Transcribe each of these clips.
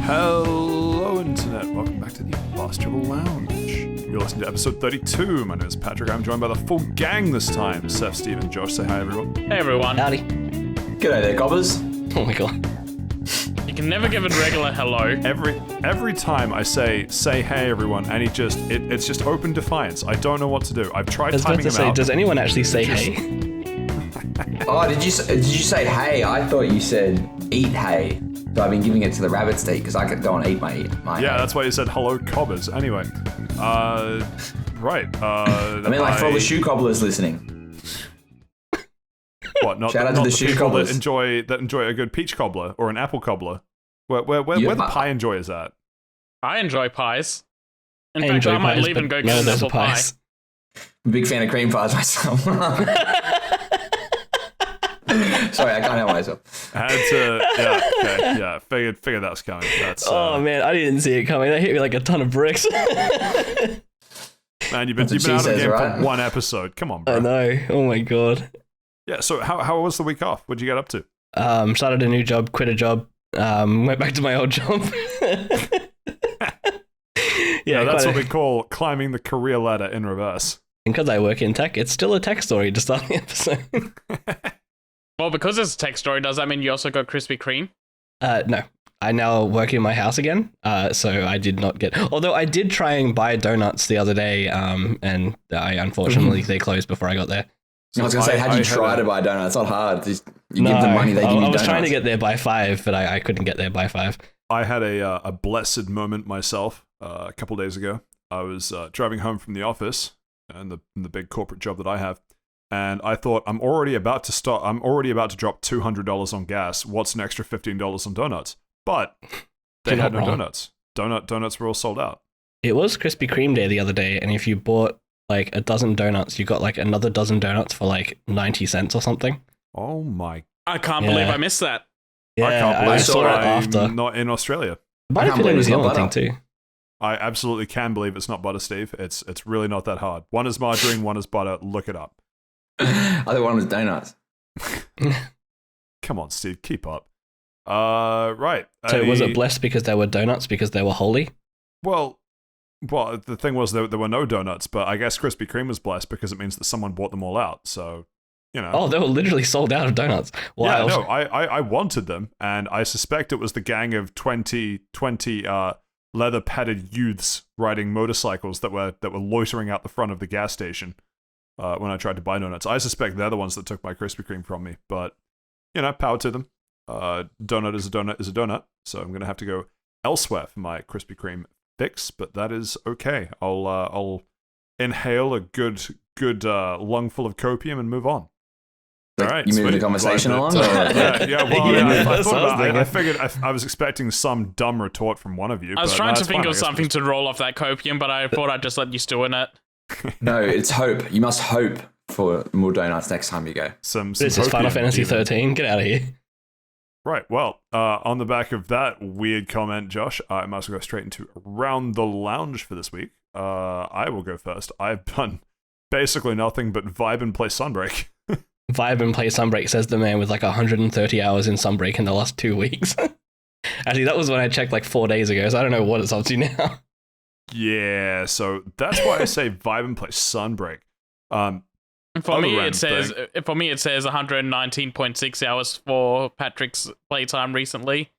Hello, Internet. Welcome back to the Fast Travel Lounge. You're listening to episode 32. My name is Patrick. I'm joined by the full gang this time. Saif, Steve, and Josh. Say hi, everyone. Hey, everyone. Howdy. G'day there, gobbers. Oh my god. You can never give it regular hello. Every time I say hey, everyone, and it's just open defiance. I don't know what to do. I've tried timing him out. Does anyone actually say hey? Oh, did you say hey? I thought you said eat hay. So I've been giving it to the rabbits to eat because I don't want to eat my hay. Yeah, that's why you said hello, cobbers. Anyway, right. I mean, like for all the shoe cobblers listening. What? Not Shout out to the shoe people cobblers that enjoy a good peach cobbler or an apple cobbler. Where the pie enjoyers at? I enjoy pies. In fact, I might leave and go get an apple pie. I'm a big fan of cream pies myself. Sorry, I can't help myself. I had to, yeah. Figured that was coming. That's. Oh man, I didn't see it coming. That hit me like a ton of bricks. Man, you've been out of the game for one episode. Come on, bro. I know. Oh my god. Yeah. So how was the week off? What'd you get up to? Started a new job, quit a job, went back to my old job. Yeah, that's what we call climbing the career ladder in reverse. Because I work in tech, it's still a tech story to start the episode. Well, because it's a tech story, does that mean you also got Krispy Kreme? No. I now work in my house again, so I did not get... Although I did try and buy donuts the other day, and unfortunately they closed before I got there. I was going to say, how'd you try to buy donuts? It's not hard. You give them money, they give you donuts. I was trying to get there by 5, but I couldn't get there by 5. I had a blessed moment myself a couple days ago. I was driving home from the office and the big corporate job that I have. And I thought, I'm already about to drop $200 on gas. What's an extra $15 on donuts? But they had no donuts. Donuts were all sold out. It was Krispy Kreme Day the other day, and if you bought like a dozen donuts, you got like another dozen donuts for like 90 cents or something. Oh my! I can't believe I missed that. Yeah, I can't believe I saw it after. I'm not in Australia. Might have been a New Zealand thing too. I absolutely can believe it's not butter, Steve. It's really not that hard. One is margarine, one is butter. Look it up. Other one was donuts. Come on, Steve, keep up. Right. So was it blessed because there were donuts because they were holy? Well, the thing was there were no donuts, but I guess Krispy Kreme was blessed because it means that someone bought them all out. So, you know. Oh, they were literally sold out of donuts. Wow. Yeah, no, I wanted them, and I suspect it was the gang of 20 leather-padded youths riding motorcycles that were loitering out the front of the gas station. When I tried to buy donuts. I suspect they're the ones that took my Krispy Kreme from me, but, you know, power to them. Donut is a donut, so I'm going to have to go elsewhere for my Krispy Kreme fix, but that is okay. I'll inhale a good lungful of copium and move on. All right, you moved the conversation along? I figured I was expecting some dumb retort from one of you. I was trying to think of something to roll off that copium, but I thought I'd just let you stew in it. No, it's hope. You must hope for more donuts next time you go. This is Final Fantasy 13. Get out of here. Right. Well, on the back of that weird comment, Josh, I might as well go straight into Around the Lounge for this week. I will go first. I've done basically nothing but vibe and play Sunbreak. Vibe and play Sunbreak, says the man with like 130 hours in Sunbreak in the last 2 weeks. Actually, that was when I checked like 4 days ago, so I don't know what it's up to now. Yeah, so that's why I say vibe and play Sunbreak. For me, it says 119.6 hours for Patrick's playtime recently.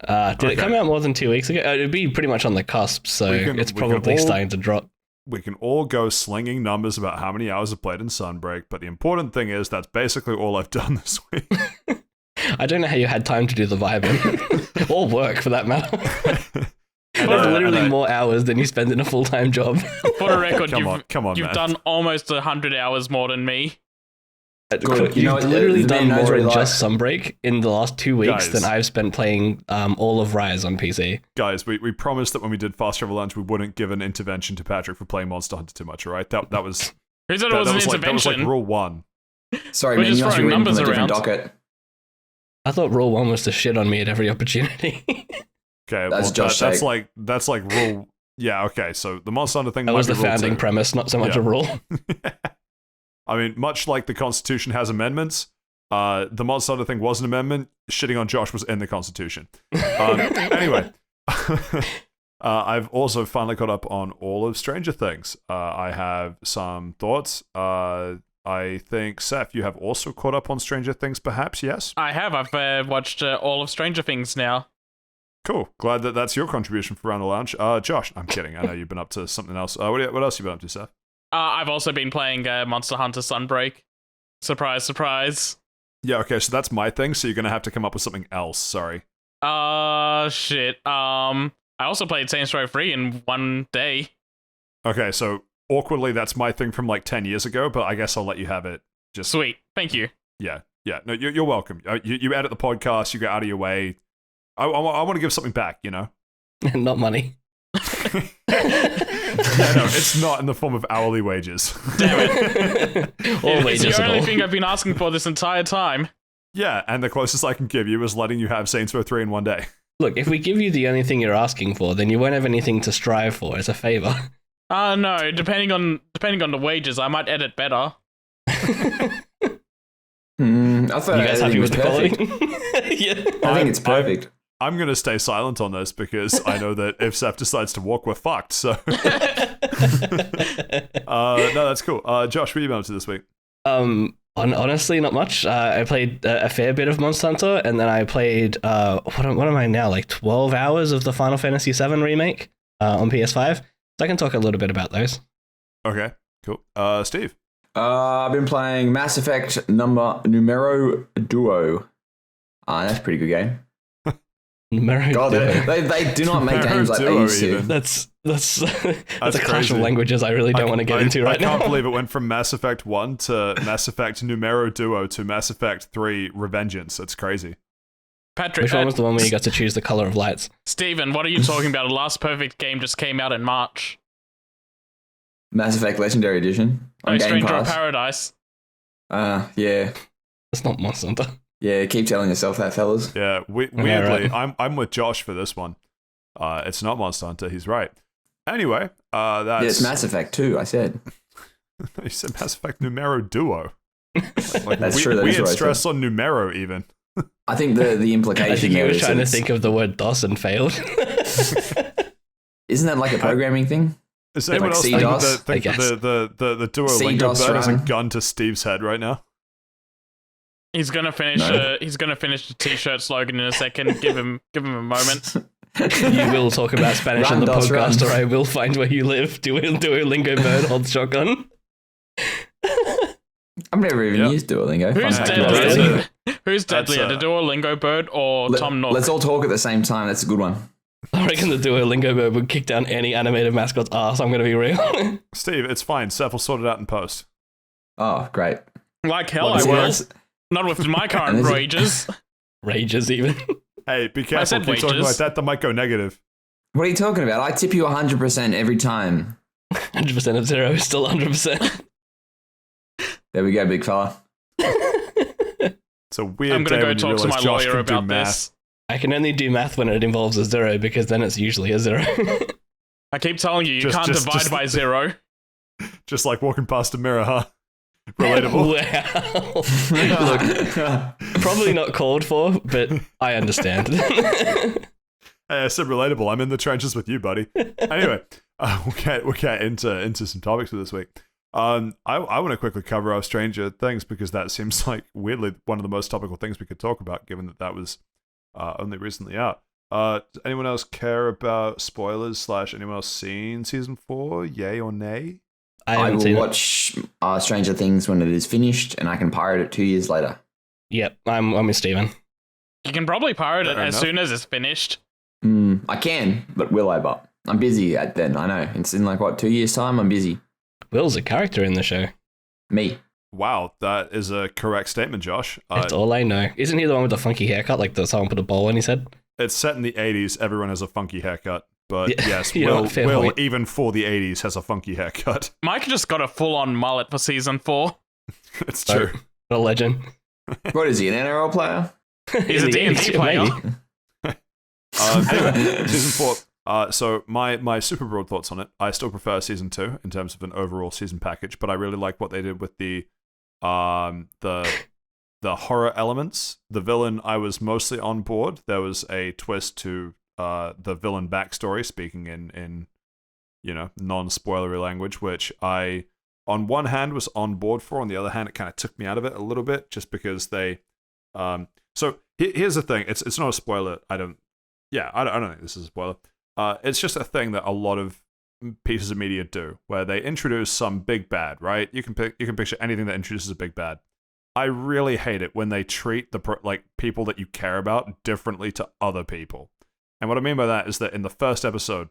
Did it come out more than 2 weeks ago? It'd be pretty much on the cusp, so it's probably starting to drop. We can all go slinging numbers about how many hours I've played in Sunbreak, but the important thing is that's basically all I've done this week. I don't know how you had time to do the vibing. Or work, for that matter. That's literally more hours than you spend in a full-time job. For the record, you've man. done almost 100 hours more than me. Good. You've literally done more in just Sunbreak in the last 2 weeks than I've spent playing all of Rise on PC. Guys, we promised that when we did Fast Travel Lunch, we wouldn't give an intervention to Patrick for playing Monster Hunter too much, alright? That was... Who said it was an intervention? That was like rule 1. Sorry, man, you must be reading from a different docket. I thought rule 1 was to shit on me at every opportunity. Okay, that's like rule... Yeah, okay, so the Monster Hunter thing... That was the founding premise, not so much a rule. I mean, much like the Constitution has amendments, the Monster Hunter thing was an amendment. Shitting on Josh was in the Constitution. Anyway, I've also finally caught up on all of Stranger Things. I have some thoughts. I think, Saif, you have also caught up on Stranger Things, perhaps, yes? I have. I've watched all of Stranger Things now. Cool. Glad that that's your contribution for Around the Lounge. Josh, I'm kidding. I know you've been up to something else. What else have you been up to, Saif? I've also been playing Monster Hunter Sunbreak. Surprise, surprise. Yeah, okay, so that's my thing, so you're going to have to come up with something else. Sorry. Shit. I also played Saints Row 3 in one day. Okay, so awkwardly, that's my thing from like 10 years ago, but I guess I'll let you have it. Just Sweet. Thank you. Yeah. No, you're welcome. You edit the podcast, you get out of your way. I want to give something back, you know? Not money. Yeah, no, it's not in the form of hourly wages. Damn it. Or wages It's the at only all. thing I've been asking for this entire time. Yeah, and the closest I can give you is letting you have Saints Row 3 in one day. Look, if we give you the only thing you're asking for, then you won't have anything to strive for as a favor. No, depending on the wages, I might edit better. I thought You guys happy everything with was the quality? perfect. Yeah. I think it's perfect. I'm going to stay silent on this because I know that if Seth decides to walk, we're fucked, so... no, that's cool. Josh, what have you been up to this week? Honestly, not much. I played a fair bit of Monster Hunter, and then I played what am I now? Like 12 hours of the Final Fantasy VII remake on PS5. So I can talk a little bit about those. Okay, cool. Steve? I've been playing Mass Effect Numero Duo. That's a pretty good game. Numero God, Duo. they do not make games like they Duo used to. even. That's a clash crazy. of languages I really don't want to get into right I now. can't believe it went from Mass Effect 1 to Mass Effect Numero Duo to Mass Effect 3 Revengeance. That's crazy. Patrick, Which one was the one where you got to choose the color of lights? Steven, what are you talking about? The last perfect game just came out in March. Mass Effect Legendary Edition on Oh, Game Stranger of Pass. Paradise. Yeah. It's not Monster Hunter. Yeah, keep telling yourself that, fellas. Yeah, weirdly, right. I'm with Josh for this one. It's not Monster Hunter. He's right. Anyway, that's... Yeah, it's Mass Effect 2, I said. You said Mass Effect Numero Duo. Like, That's true, that we is had what I stress on Numero even. I think the implication I think he there was is trying to it's- think of the word DOS and failed. Isn't that like a programming thing? Is anyone Like else CDOS, think I guess. the Duolingo CDOS bird has a run. gun to Steve's head right now? He's gonna finish. No. He's gonna finish the T-shirt slogan in a second. Give him a moment. You will talk about Spanish Run, on the DOS, podcast, run. or I will find where you live. Duolingo bird holds shotgun. I've never even Yeah. used Duolingo. Who's Fun fact deadlier? about it. Who's deadlier, the Duolingo bird or Tom Nook? Let's all talk at the same time. That's a good one. I reckon the Duolingo bird would kick down any animated mascot's ass. I'm going to be real. Steve, it's fine. Seth will sort it out in post. Oh, great. Like hell, What I is it? will. That's- Not with my current And is it- wages. Rages even. Hey, be careful. said Keep talking wages. like that. That might go negative. What are you talking about? I tip you 100% every time. 100% of zero is still 100%. There we go, big fella. It's a weird I'm day gonna go when you talk to realize my Josh lawyer can do about math. this. I can only do math when it involves a zero because then it's usually a zero. I keep telling you, you Just- can't just- divide just- by zero. Just like walking past a mirror, huh? Relatable. Wow. Look, probably not called for, but I understand. Hey, I said relatable. I'm in the trenches with you, buddy. Anyway, we'll get into some topics for this week. I want to quickly cover our Stranger Things because that seems like weirdly one of the most topical things we could talk about, given that was only recently out. Does anyone else care about spoilers / anyone else seen season 4? Yay or nay? I I haven't will seen it. watch Stranger Things when it is finished, and I can pirate it 2 years later. Yep, I'm with Steven. You can probably pirate it Fair as enough. soon as it's finished. I can, but will I? But I'm busy at then. I know. It's in like, what, 2 years' time? I'm busy. Will's a character in the show. Me. Wow, that is a correct statement, Josh. That's all I know. Isn't he the one with the funky haircut? Like someone put a bowl on his head? It's set in the 80s. Everyone has a funky haircut. But Yeah, yes, you know Will, what, fair Will point. even for the 80s, has a funky haircut. Mike just got a full-on mullet for season 4. It's So, true. what a legend. What is he, an NRL player? He's a In the D&D 80s, player. maybe. Anyway, season 4. So my super broad thoughts on it. I still prefer season 2 in terms of an overall season package, but I really like what they did with the horror elements. The villain, I was mostly on board. There was a twist to the villain backstory, speaking in non-spoilery language, which I, on one hand, was on board for. On the other hand, it kind of took me out of it a little bit, just because they. So here's the thing. It's not a spoiler. I don't think this is a spoiler. It's just a thing that a lot of pieces of media do, where they introduce some big bad. Right? You can picture anything that introduces a big bad. I really hate it when they treat the people that you care about differently to other people. And what I mean by that is that in the first episode,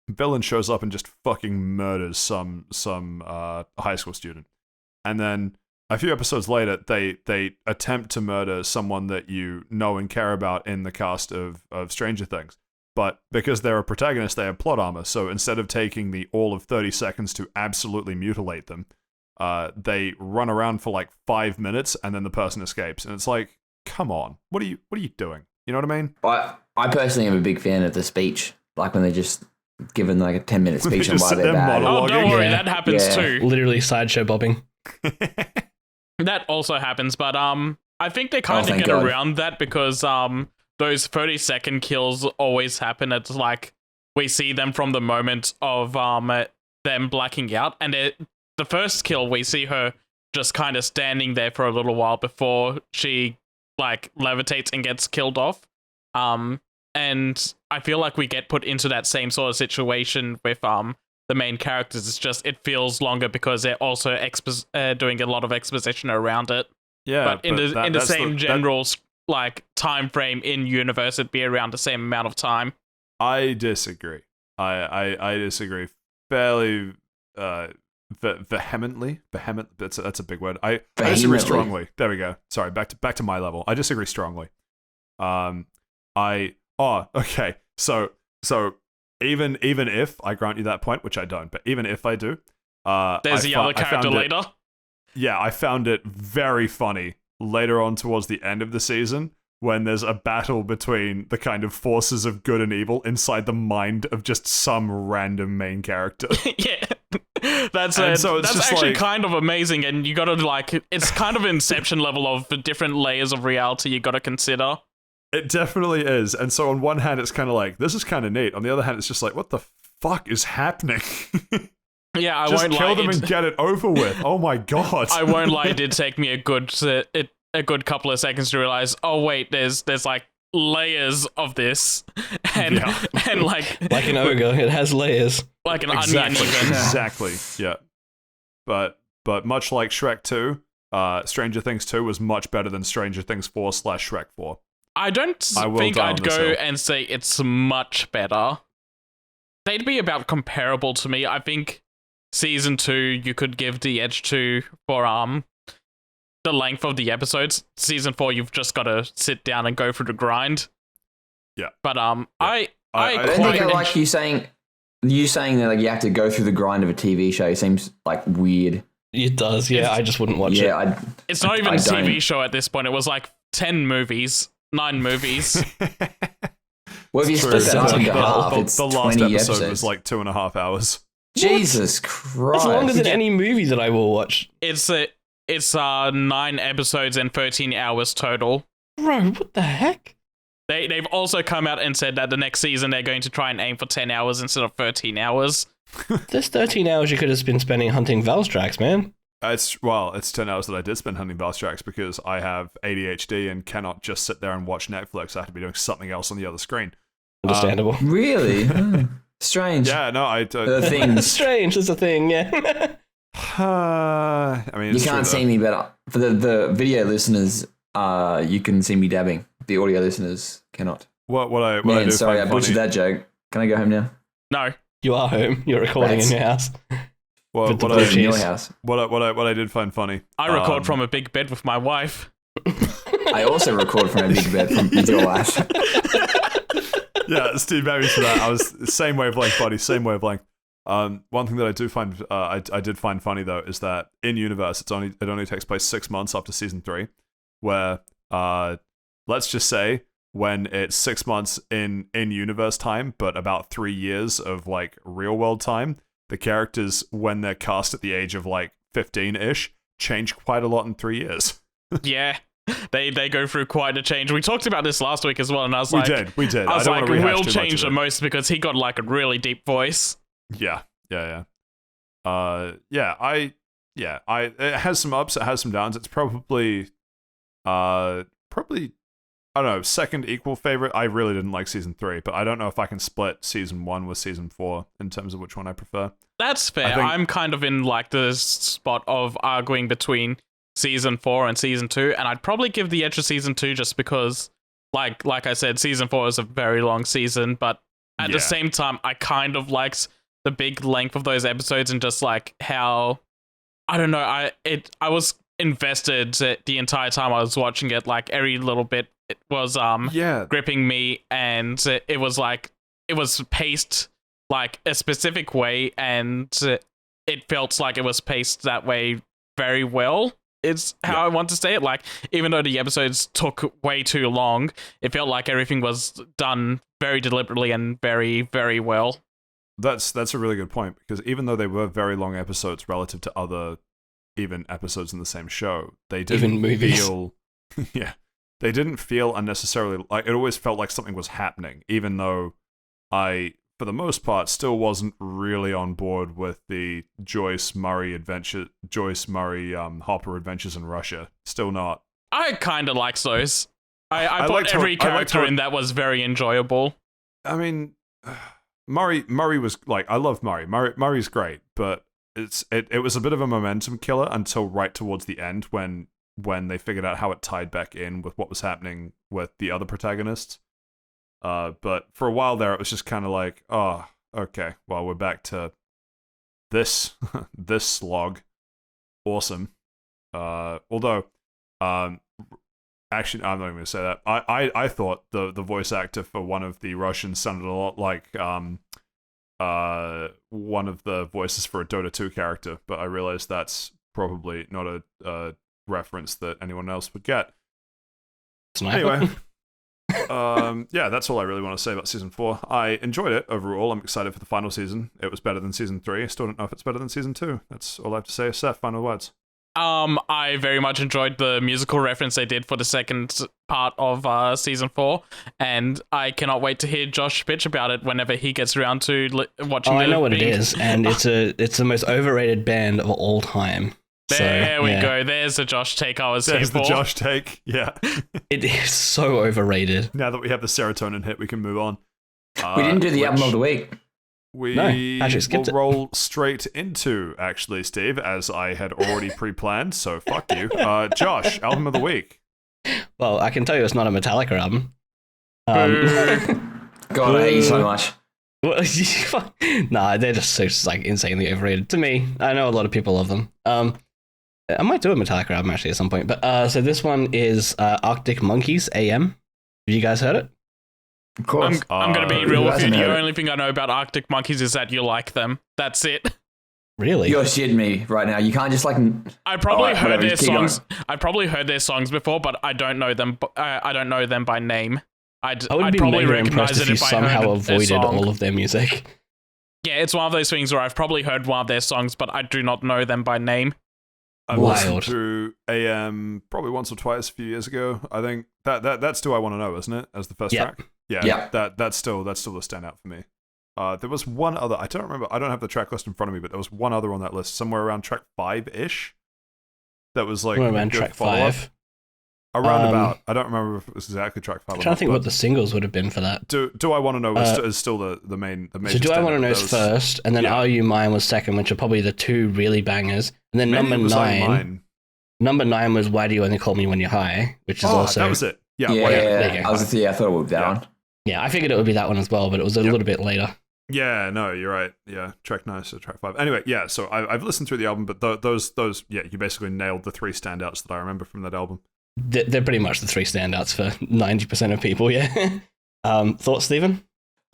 villain shows up and just fucking murders some high school student, and then a few episodes later, they attempt to murder someone that you know and care about in the cast of Stranger Things. But because they're a protagonist, they have plot armor. So instead of taking all of 30 seconds to absolutely mutilate them, they run around for like 5 minutes and then the person escapes. And it's like, come on, what are you doing? You know what I mean? I personally am a big fan of the speech, like when they just given like a 10-minute speech on just why sit they're there bad. monologuing. Oh, don't worry, Yeah. that happens Yeah. too. Literally sideshow bobbing. That also happens, but I think they kind of thank get God. around that because those 30-second kills always happen. It's like we see them from the moment of them blacking out, and the first kill we see her just kind of standing there for a little while before she like levitates and gets killed off. And I feel like we get put into that same sort of situation with the main characters. It's just it feels longer because they're also doing a lot of exposition around it. Yeah, But in the same general like time frame in universe, it'd be around the same amount of time. I disagree. I disagree fairly vehemently. That's a big word. I disagree Vehemently. strongly. There we go. Sorry, back to my level. I disagree strongly. Okay. So even if I grant you that point, which I don't, but even if I do, There's the other character later. Yeah, I found it very funny later on towards the end of the season when there's a battle between the kind of forces of good and evil inside the mind of just some random main character. Yeah. That's And so it's that's just actually like- kind of amazing, and you gotta like it's kind of Inception level of the different layers of reality you gotta consider. It definitely is. And so on one hand, it's kind of like, this is kind of neat. On the other hand, it's just like, what the fuck is happening? Yeah, I Just won't kill lie. them and get it over with. Oh my god. I won't lie. It did take me a good couple of seconds to realize. Oh wait, there's like layers of this, and Yeah. and like Like an ogre, it has layers. like an Exactly. onion even. Exactly. Yeah. But much like Shrek 2, Stranger Things 2 was much better than Stranger Things 4/Shrek 4. I don't I will think die I'd on this go hill. and say it's much better. They'd be about comparable to me. I think season 2 you could give the edge to for the length of the episodes. Season 4 you've just got to sit down and go through the grind. Yeah. But I I don't quite think I like you saying that like you have to go through the grind of a TV show seems like weird. It does, yeah. I just wouldn't watch it. Yeah, It's not even I a TV don't. show at this point. It was like 9 movies. well, if you True. split that up Sounds like into half, it's the last 20 episode episodes. was like 2.5 hours. Jesus It's Christ! longer than any movie that I will watch. It's 9 episodes and 13 hours total. Bro, what the heck? They've also come out and said that the next season they're going to try and aim for 10 hours instead of 13 hours. There's 13 hours you could have been spending hunting Valstrax, man. It's 10 hours that I did spend hunting Valstrax because I have ADHD and cannot just sit there and watch Netflix. I have to be doing something else on the other screen. Understandable. Really? Strange. Yeah, no, I The things. Strange, that's a thing, yeah. I mean, You it's can't true, see me, but for the video listeners, you can see me dabbing. The audio listeners cannot. What I Man, do sorry, I find butchered funny, that joke. Can I go home now? No. You are home. You're recording Rats. in your house. what, with the what, blue I, In your cheese. house. what I did find funny. I record um, from a big bed with my wife. I also record from a big bed from your life. Yeah, Steve Baby for that. I was same wavelength, buddy. Same wavelength. One thing that I do find I did find funny though is that in universe it only takes place 6 months after season 3, where let's just say when it's 6 months in universe time, but about 3 years of like real world time, the characters when they're cast at the age of like 15-ish change quite a lot in 3 years. Yeah. they go through quite a change. We talked about this last week as well, and I was We like, did. I was don't like, wanna rehash Will too much changed of the it. most because he got like a really deep voice. Yeah. It has some ups, it has some downs. It's probably I don't know, second equal favorite. I really didn't like season 3, but I don't know if I can split season 1 with season 4 in terms of which one I prefer. That's fair. I think- I'm kind of in like the spot of arguing between season 4 and season 2, and I'd probably give the edge to season 2 just because, like I said, season 4 is a very long season, but at Yeah. the same time, I kind of liked the big length of those episodes and just like how, I don't know, I was invested the entire time I was watching it. Like every little bit, it was Yeah. gripping me, and it was paced like a specific way, and it felt like it was paced that way very well. It's how I want to say it. Like, even though the episodes took way too long, it felt like everything was done very deliberately and very, very well. That's a really good point, because even though they were very long episodes relative to other even episodes in the same show, they didn't Even movies. feel they didn't feel unnecessarily like, it always felt like something was happening, even though I, for the most part, still wasn't really on board with the Joyce Murray Hopper adventures in Russia. Still not. I kind of liked those. I liked thought how- every I liked character how- in that was very enjoyable. I mean, Murray was like, I love Murray. Murray's great, but it was a bit of a momentum killer until right towards the end when they figured out how it tied back in with what was happening with the other protagonists. But for a while there, it was just kind of like, oh, okay, well, we're back to this this slog. Awesome. Although, actually, I'm not even going to say that. I thought the voice actor for one of the Russians sounded a lot like one of the voices for a Dota 2 character, but I realized that's probably not a reference that anyone else would get. Sniper. Anyway, yeah, that's all I really want to say about season 4. I enjoyed it overall. I'm excited for the final season. It was better than season 3. I still don't know if it's better than season 2. That's all I have to say. Seth, final words. I very much enjoyed the musical reference they did for the second part of season 4, and I cannot wait to hear Josh bitch about it whenever he gets around to watching. Oh, I know what it thing. is, and it's the most overrated band of all time. There we go. There's the Josh take I was here There's the for. Josh take. Yeah. It is so overrated. Now that we have the serotonin hit, we can move on. We didn't do the which album of the week. We No, actually skipped will it. roll straight into, actually, Steve, as I had already pre-planned, so fuck you. Josh, album of the week. Well, I can tell you it's not a Metallica album. God, I hate you so much. Nah, they're just so like insanely overrated to me. I know a lot of people love them. I might do a Metallica album actually at some point. But so this one is Arctic Monkeys AM. Have you guys heard it? Of course. I'm going to be real who with you. hasn't The heard it? only thing I know about Arctic Monkeys is that you like them. That's it. Really? You're shitting me right now. You can't just like. I probably Alright, heard whatever, their just keep going. songs. I probably heard their songs before, but I don't know them. I don't know them by name. I would I'd be probably mega recognize impressed it if you if I heard somehow their avoided song. all of their music. Yeah, it's one of those things where I've probably heard one of their songs, but I do not know them by name. I've Wild. listened to AM probably once or twice a few years ago. I think that's Do I Want to Know, isn't it? As the first Yep. track. Yeah, Yeah. that's still the standout for me. There was one other, I don't remember, I don't have the track list in front of me, but there was one other on that list, somewhere around track 5-ish. That was like We're a around good track follow-up. 5. About. I don't remember if it was exactly track 5 I'm or trying not, to think but what the singles would have been for that. Do I Want to Know is still the main the major So Do I Want to standout. Know That is was- first, and then yeah. Are You Mine was second, which are probably the two really bangers. And then Maybe number it was Are You 9. Mine. Number 9 was Why Do You Only Call Me When You're High, which is Oh, also that was it. Yeah, Yeah, why- there you go. I was. Yeah, I thought it would be that Yeah. one. Yeah, I figured it would be that one as well, but it was a Yep. little bit later. Yeah, no, you're right. Yeah, track 9, so track 5. Anyway, yeah, so I've listened through the album, but those, yeah, you basically nailed the 3 standouts that I remember from that album. They're pretty much the 3 standouts for 90% of people, yeah. Thoughts, Stephen?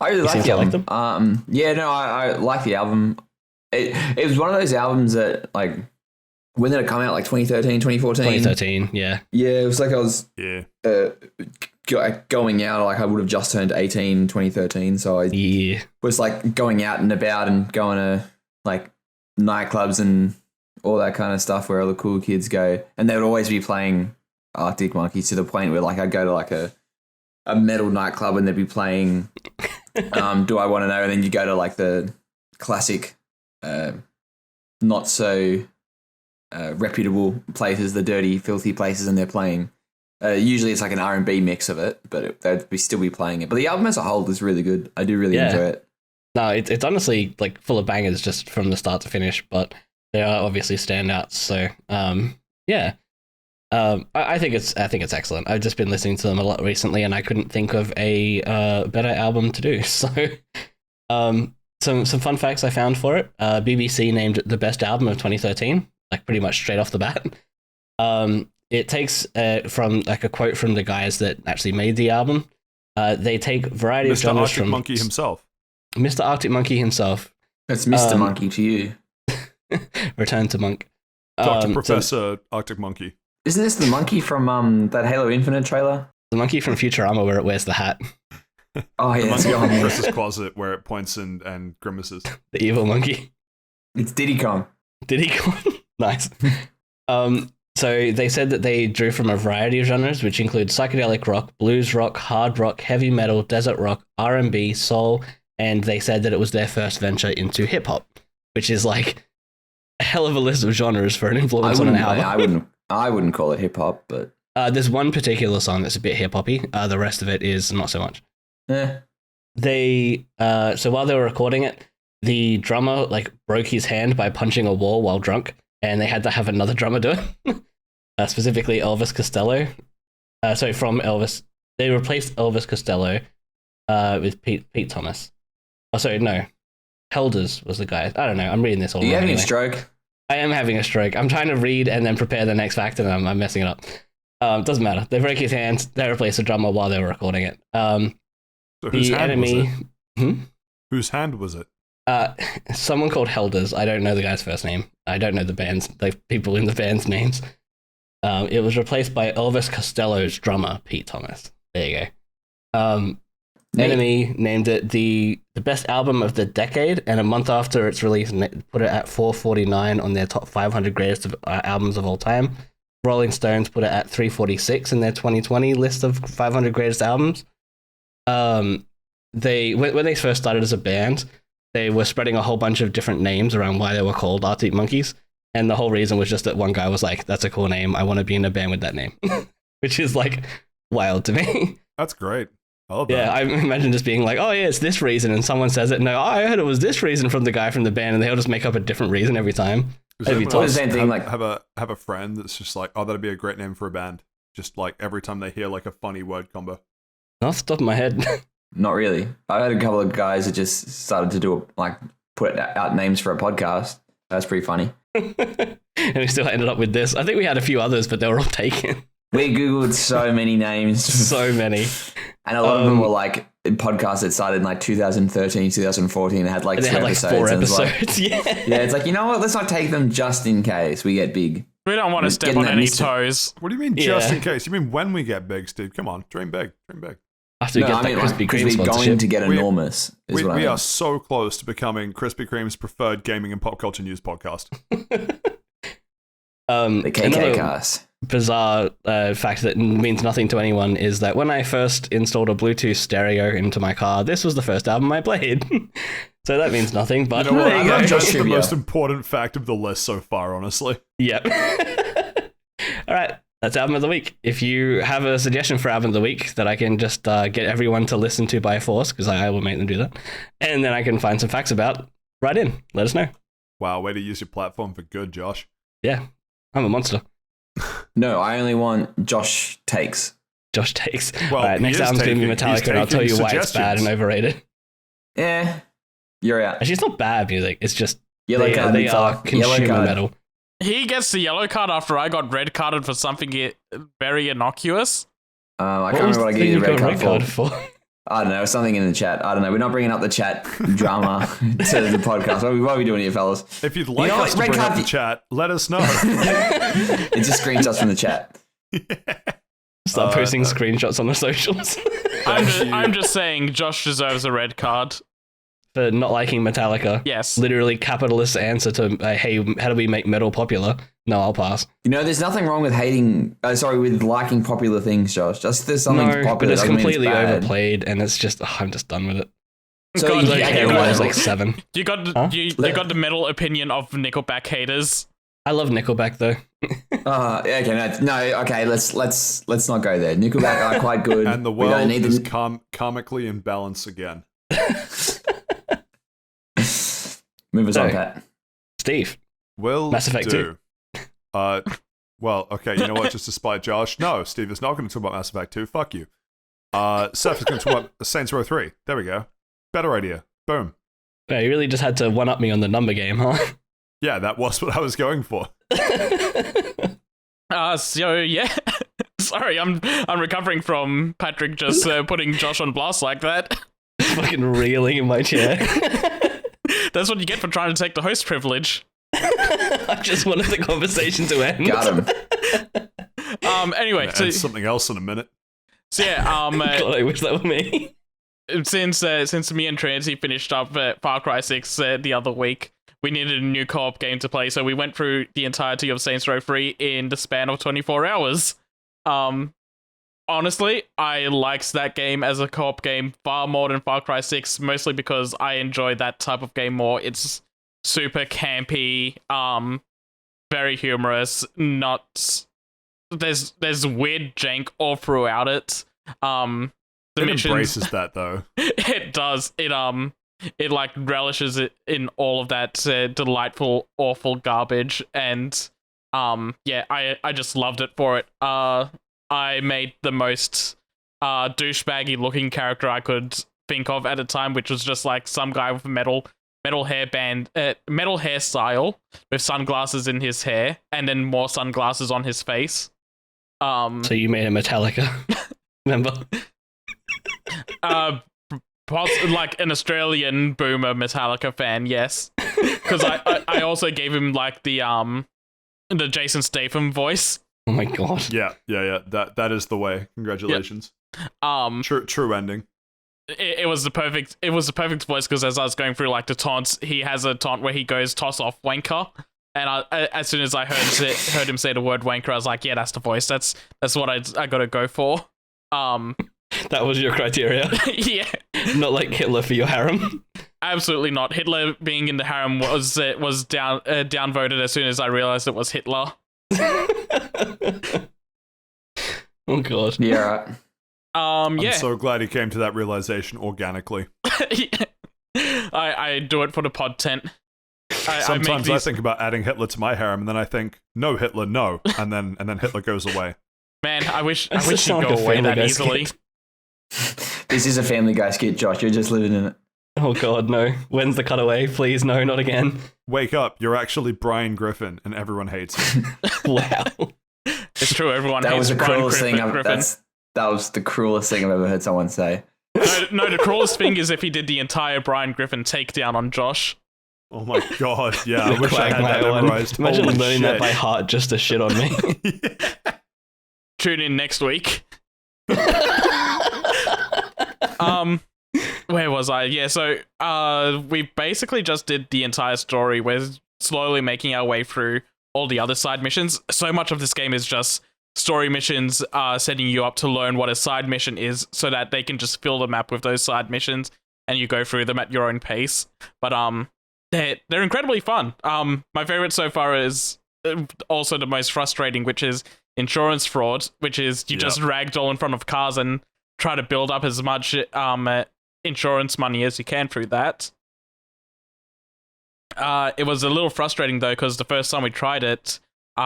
I really You like seem the to like album. Yeah, no, I like the album. It was one of those albums that like when did it come out? Like 2013, 2014? 2013, yeah. Yeah, it was like I was Yeah. going out. Like I would have just turned 18, 2013. So I Yeah. was like going out and about and going to like nightclubs and all that kind of stuff where all the cool kids go. And they would always be playing Arctic Monkeys to the point where like I'd go to like a metal nightclub and they'd be playing Do I Want to Know, and then you go to like the classic not so reputable places, the dirty, filthy places, and they're playing. Usually it's like an R&B mix of it, but they'd still be playing it. But the album as a whole is really good. I do really enjoy it. No, it's honestly like full of bangers just from the start to finish, but there are obviously standouts. So yeah. I think it's excellent. I've just been listening to them a lot recently, and I couldn't think of a better album to do. So, some fun facts I found for it. BBC named it the best album of 2013, like pretty much straight off the bat. It takes from like a quote from the guys that actually made the album. They take a variety of genres Arctic from Monkey himself. Mr. Arctic Monkey himself. It's Mr. Monkey to you. Return to Monk. Dr. Professor Arctic Monkey. Isn't this the monkey from that Halo Infinite trailer? The monkey from Futurama where it wears the hat. Oh yeah, The it's monkey gone. from Chris's closet where it points and grimaces. The evil monkey. It's Diddy Kong. Did he go? Nice. So they said that they drew from a variety of genres, which include psychedelic rock, blues rock, hard rock, heavy metal, desert rock, R&B, soul, and they said that it was their first venture into hip hop, which is like a hell of a list of genres for an influence on an album. I wouldn't call it hip hop, but there's one particular song that's a bit hip hoppy. The rest of it is not so much. yeah. They so while they were recording it, the drummer like broke his hand by punching a wall while drunk, and they had to have another drummer do it. Specifically Elvis Costello. From Elvis, they replaced Elvis Costello with Pete Thomas. Oh, sorry, no. Helders was the guy. I don't know. I'm reading this all Are you wrong having anyway. a stroke? I am having a stroke. I'm trying to read and then prepare the next fact, and I'm messing it up. Doesn't matter. They break his hand. They replace the drummer while they were recording it. So whose The hand was enemy. it? Whose hand was it? Someone called Helders. I don't know the guy's first name. I don't know the band's, like people in the band's names. It was replaced by Elvis Costello's drummer, Pete Thomas. There you go. Enemy named it the best album of the decade, and a month after its release, put it at 449 on their top 500 greatest albums of all time. Rolling Stones put it at 346 in their 2020 list of 500 greatest albums. When they first started as a band, they were spreading a whole bunch of different names around why they were called Arctic Monkeys, and the whole reason was just that one guy was like, "That's a cool name. I want to be in a band with that name," which is like wild to me. That's great. I love that. Yeah, I imagine just being like, "Oh yeah, it's this reason," and someone says it. No, I heard it was this reason from the guy from the band, and they'll just make up a different reason every time. Does That'd be anyone tough. else Same thing, like- have a friend that's just like, oh, that'd be a great name for a band. Just like every time they hear like a funny word combo. Not off the top of my head. Not really. I had a couple of guys that just started to put out names for a podcast. That's pretty funny. And we still ended up with this. I think we had a few others, but they were all taken. We Googled so many names. So many. And a lot of them were like podcasts that started in like 2013, 2014 and had like And they two had like episodes. 4 and it was like- episodes. Yeah. yeah, it's like, you know what? Let's not take them just in case we get big. We don't want to It's step getting on that any mystery. toes. What do you mean just Yeah. in case? You mean when we get big, Steve? Come on, dream big, dream big. After we get that Krispy because Kreme we're going sponsorship. to get We- enormous. Is We what I mean. are so close to becoming Krispy Kreme's preferred gaming and pop culture news podcast. The KK another cast. bizarre fact that means nothing to anyone is that when I first installed a Bluetooth stereo into my car, this was the first album I played. So that means nothing, but You know what? there you I'm go. just- That's the trivia. most important fact of the list so far, honestly. Yep. All right, that's album of the week. If you have a suggestion for album of the week that I can just get everyone to listen to by force, because I will make them do that, and then I can find some facts about, write in. Let us know. Wow, way to use your platform for good, Josh. Yeah, I'm a monster. No, I only want Josh takes. Josh takes. Well, All right, he next is album's going to be taking- he's Metallica, and I'll tell taking you why it's bad and suggestions. overrated. Yeah, you're out. Actually, it's not bad music. It's just Yellow they, card. they are Metallica. Yellow consumer card. metal. He gets the yellow card after I got red carded for something very innocuous. I can't remember what I gave you the red card for. for. I don't know, something in the chat. I don't know. We're not bringing up the chat drama to the podcast. What are we doing here, fellas? If you'd like know us what? to Red bring up card- the chat, let us know. It's just screenshots from the chat. Start posting screenshots on the socials I'm just saying Josh deserves a red card. for not liking Metallica. Yes. Literally capitalist answer to, hey, how do we make metal popular? No, I'll pass. You know, there's nothing wrong with with liking popular things, Josh. Just there's something popular. But it's doesn't mean completely bad. overplayed, and it's just I'm just done with it. So God, you, I okay, care when well, I was like 7. You got Huh? you got the metal opinion of Nickelback haters. I love Nickelback though. okay, let's not go there. Nickelback are quite good. And the We don't world need is them. comically in balance again. Move us on, So- Pat. Steve. Will Mass Effect do. Well, okay, you know what? Just to spite Josh, no, Steve is not going to talk about Mass Effect 2. Fuck you. Saif is going to talk about Saints Row 3. There we go. Better idea. Boom. Yeah, you really just had to one-up me on the number game, huh? Yeah, that was what I was going for. So yeah. Sorry, I'm recovering from Patrick just putting Josh on blast like that. Fucking reeling in my chair. That's what you get for trying to take the host privilege. I just wanted the conversation to end. Got him. Anyway, And something else in a minute. so yeah, God, I wish that were me. since me and Transy finished up Far Cry 6 the other week, we needed a new co-op game to play, so we went through the entirety of Saints Row 3 in the span of 24 hours. Honestly, I liked that game as a co-op game far more than Far Cry 6, mostly because I enjoy that type of game more. It's super campy, very humorous, there's weird jank all throughout it. The It missions, embraces that, though. it does. It like relishes it in all of that delightful, awful garbage, and yeah, I just loved it for it. I made the most douchebaggy looking character I could think of at the time, which was just like some guy with a metal hairstyle with sunglasses in his hair, and then more sunglasses on his face. So you made a Metallica, remember? Like an Australian boomer Metallica fan, yes. Because I also gave him like the Jason Statham voice. Oh my god. Yeah. That is the way. Congratulations. True ending. It was the perfect voice, because as I was going through like the taunts, he has a taunt where he goes toss off wanker, and as soon as I heard him say the word wanker, I was like, yeah, that's the voice. That's what I gotta go for. That was your criteria? Yeah. Not like Hitler for your harem? Absolutely not. Hitler being in the harem was downvoted as soon as I realized it was Hitler. Oh god. Yeah, right. I'm Yeah. so glad he came to that realization organically. I do it for the pod tent. Sometimes I think about adding Hitler to my harem, and then I think, no, Hitler, no, and then Hitler goes away. Man, I wish Does he'd this sound go like a away Family that Guy easily. skit? This is a Family Guy skit, Josh. You're just living in it. Oh god, no. When's the cutaway? Please, no, not again. Wake up, you're actually Brian Griffin, and everyone hates you. Wow. It's true, everyone That hates was the Brian cruelest thing. Griffin. That was the cruelest thing I've ever heard someone say. No, the cruelest thing is if he did the entire Brian Griffin takedown on Josh. Oh my god, yeah, I The wish I had that Quagmire one. memorized. Imagine Holy learning that shit. by heart just to shit on me. Tune in next week. Where was I? Yeah, so we basically just did the entire story. We're slowly making our way through all the other side missions. So much of this game is just story missions, setting you up to learn what a side mission is, so that they can just fill the map with those side missions, and you go through them at your own pace. But they're incredibly fun. My favorite so far is also the most frustrating, which is insurance fraud, which is you just ragdoll in front of cars and try to build up as much insurance money as you can through that. It was a little frustrating though, because the first time we tried it,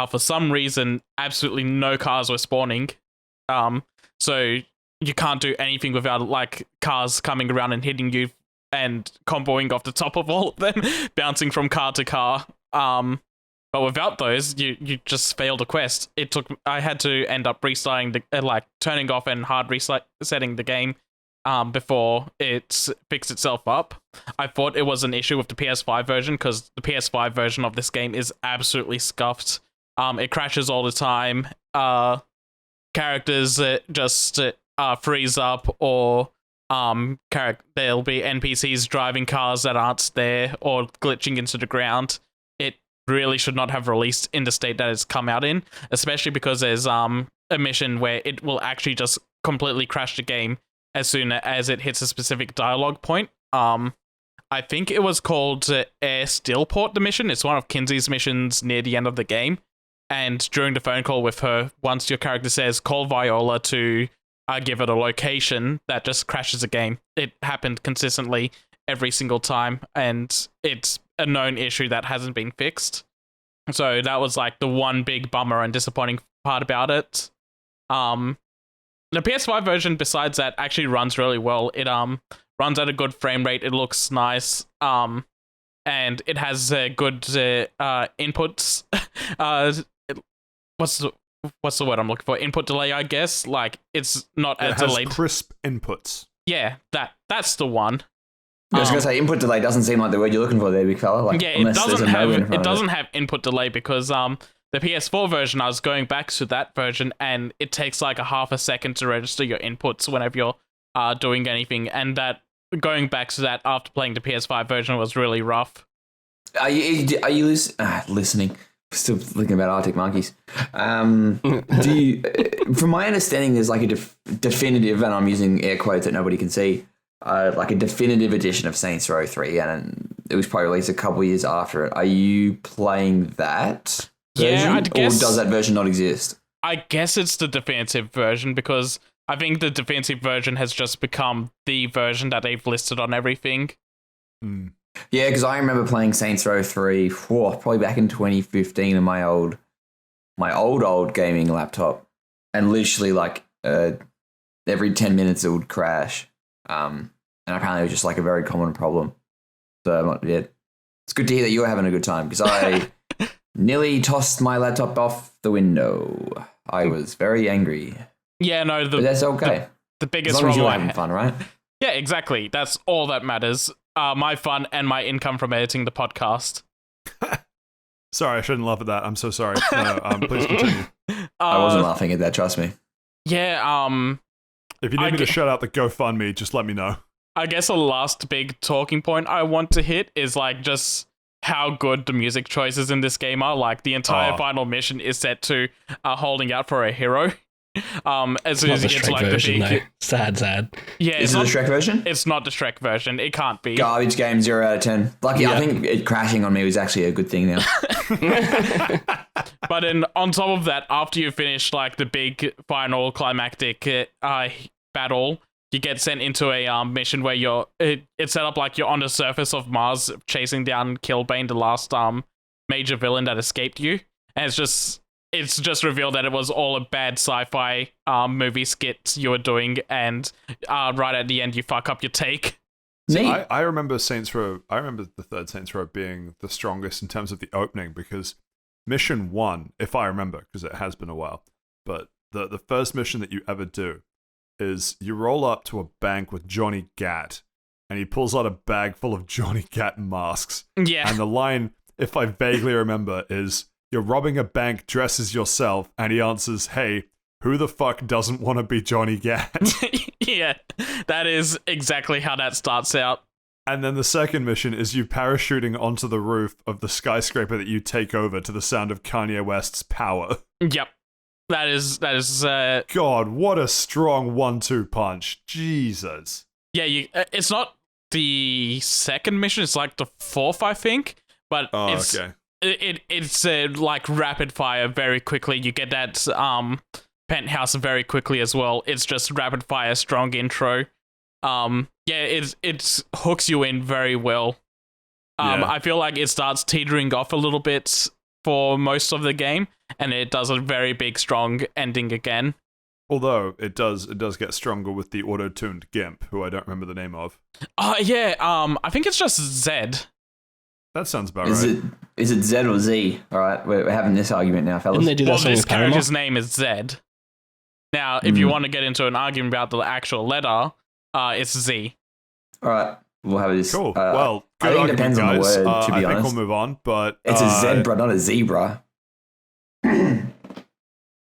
for some reason, absolutely no cars were spawning. So you can't do anything without like cars coming around and hitting you and comboing off the top of all of them, bouncing from car to car. But without those, you just failed a quest. I had to end up restarting turning off and hard resetting the game before it fixed itself up. I thought it was an issue with the PS5 version, because the PS5 version of this game is absolutely scuffed. It crashes all the time. Characters just freeze up, or there'll be NPCs driving cars that aren't there, or glitching into the ground. really should not have released in the state that it's come out in, especially because there's a mission where it will actually just completely crash the game as soon as it hits a specific dialogue point. I think it was called Air Steelport, the mission. It's one of Kinsey's missions near the end of the game. And during the phone call with her, once your character says, call Viola to give it a location, that just crashes the game. It happened consistently every single time, and it's a known issue that hasn't been fixed. So that was like the one big bummer and disappointing part about it. The PS5 version, besides that, actually runs really well. It runs at a good frame rate. It looks nice. And it has good inputs. What's the word I'm looking for? Input delay, I guess. Like, it's not as delayed. Crisp inputs. Yeah, that's the one. I was going to say input delay doesn't seem like the word you're looking for there, big fella. Like, yeah, it doesn't have input delay because the PS4 version, I was going back to that version, and it takes like a half a second to register your inputs whenever you're doing anything, and that going back to that after playing the PS5 version was really rough. Are you listening? Still thinking about Arctic Monkeys. From my understanding, there's like a definitive, and I'm using air quotes that nobody can see, like a definitive edition of Saints Row 3, and it was probably released a couple of years after it. Are you playing that version? Yeah, I guess, or does that version not exist? I guess it's the definitive version because I think the definitive version has just become the version that they've listed on everything. Yeah, because I remember playing Saints Row 3 probably back in 2015 on my old gaming laptop, and literally like every 10 minutes it would crash, and apparently it was just like a very common problem. So yeah, it's good to hear that you're having a good time because I nearly tossed my laptop off the window. I was very angry. Yeah, no, but that's okay. The biggest as long as problem you're having fun, right? Yeah, exactly. That's all that matters. My fun and my income from editing the podcast. Sorry, I shouldn't laugh at that. I'm so sorry. No, please continue. I wasn't laughing at that, trust me. Yeah, if you need me to shut out the GoFundMe, just let me know. I guess a last big talking point I want to hit is like just how good the music choices in this game are. Like the entire final mission is set to holding out for a hero. As soon as you get to like version, the big sad. Yeah, is it the Shrek version? It's not the Shrek version. It can't be. Garbage game, 0 out of 10. Lucky, I think it crashing on me was actually a good thing now. But then on top of that, after you finish like the big final climactic battle, you get sent into a mission where it's set up like you're on the surface of Mars chasing down Killbane, the last major villain that escaped you, and it's just revealed that it was all a bad sci-fi movie skit you were doing, and right at the end you fuck up your take. See, I remember Saints Row. I remember the third Saints Row being the strongest in terms of the opening because mission 1, if I remember, because it has been a while, but the first mission that you ever do is you roll up to a bank with Johnny Gat, and he pulls out a bag full of Johnny Gat masks. Yeah. And the line, if I vaguely remember, is, "You're robbing a bank, dress as yourself," and he answers, "Hey, who the fuck doesn't want to be Johnny Gat?" Yeah, that is exactly how that starts out. And then the second mission is you parachuting onto the roof of the skyscraper that you take over to the sound of Kanye West's Power. Yep. That is God, what a strong 1-2 punch. Jesus. Yeah, it's not the second mission, it's like the fourth, I think, but okay. It's like rapid fire very quickly. You get that penthouse very quickly as well. It's just rapid fire, strong intro. It hooks you in very well. I feel like it starts teetering off a little bit for most of the game, and it does a very big, strong ending again. Although it does get stronger with the auto-tuned Gimp, who I don't remember the name of. I think it's just Zed. That sounds about right. Is it Z or Z? All right, we're having this argument now, fellas. Didn't they do that This character's name is Zed. Now, if you want to get into an argument about the actual letter, it's Z. All right, we'll have this. Cool. Well, good I think it depends on the word, to be honest. I think we'll move on, but... It's a zebra, not a zebra.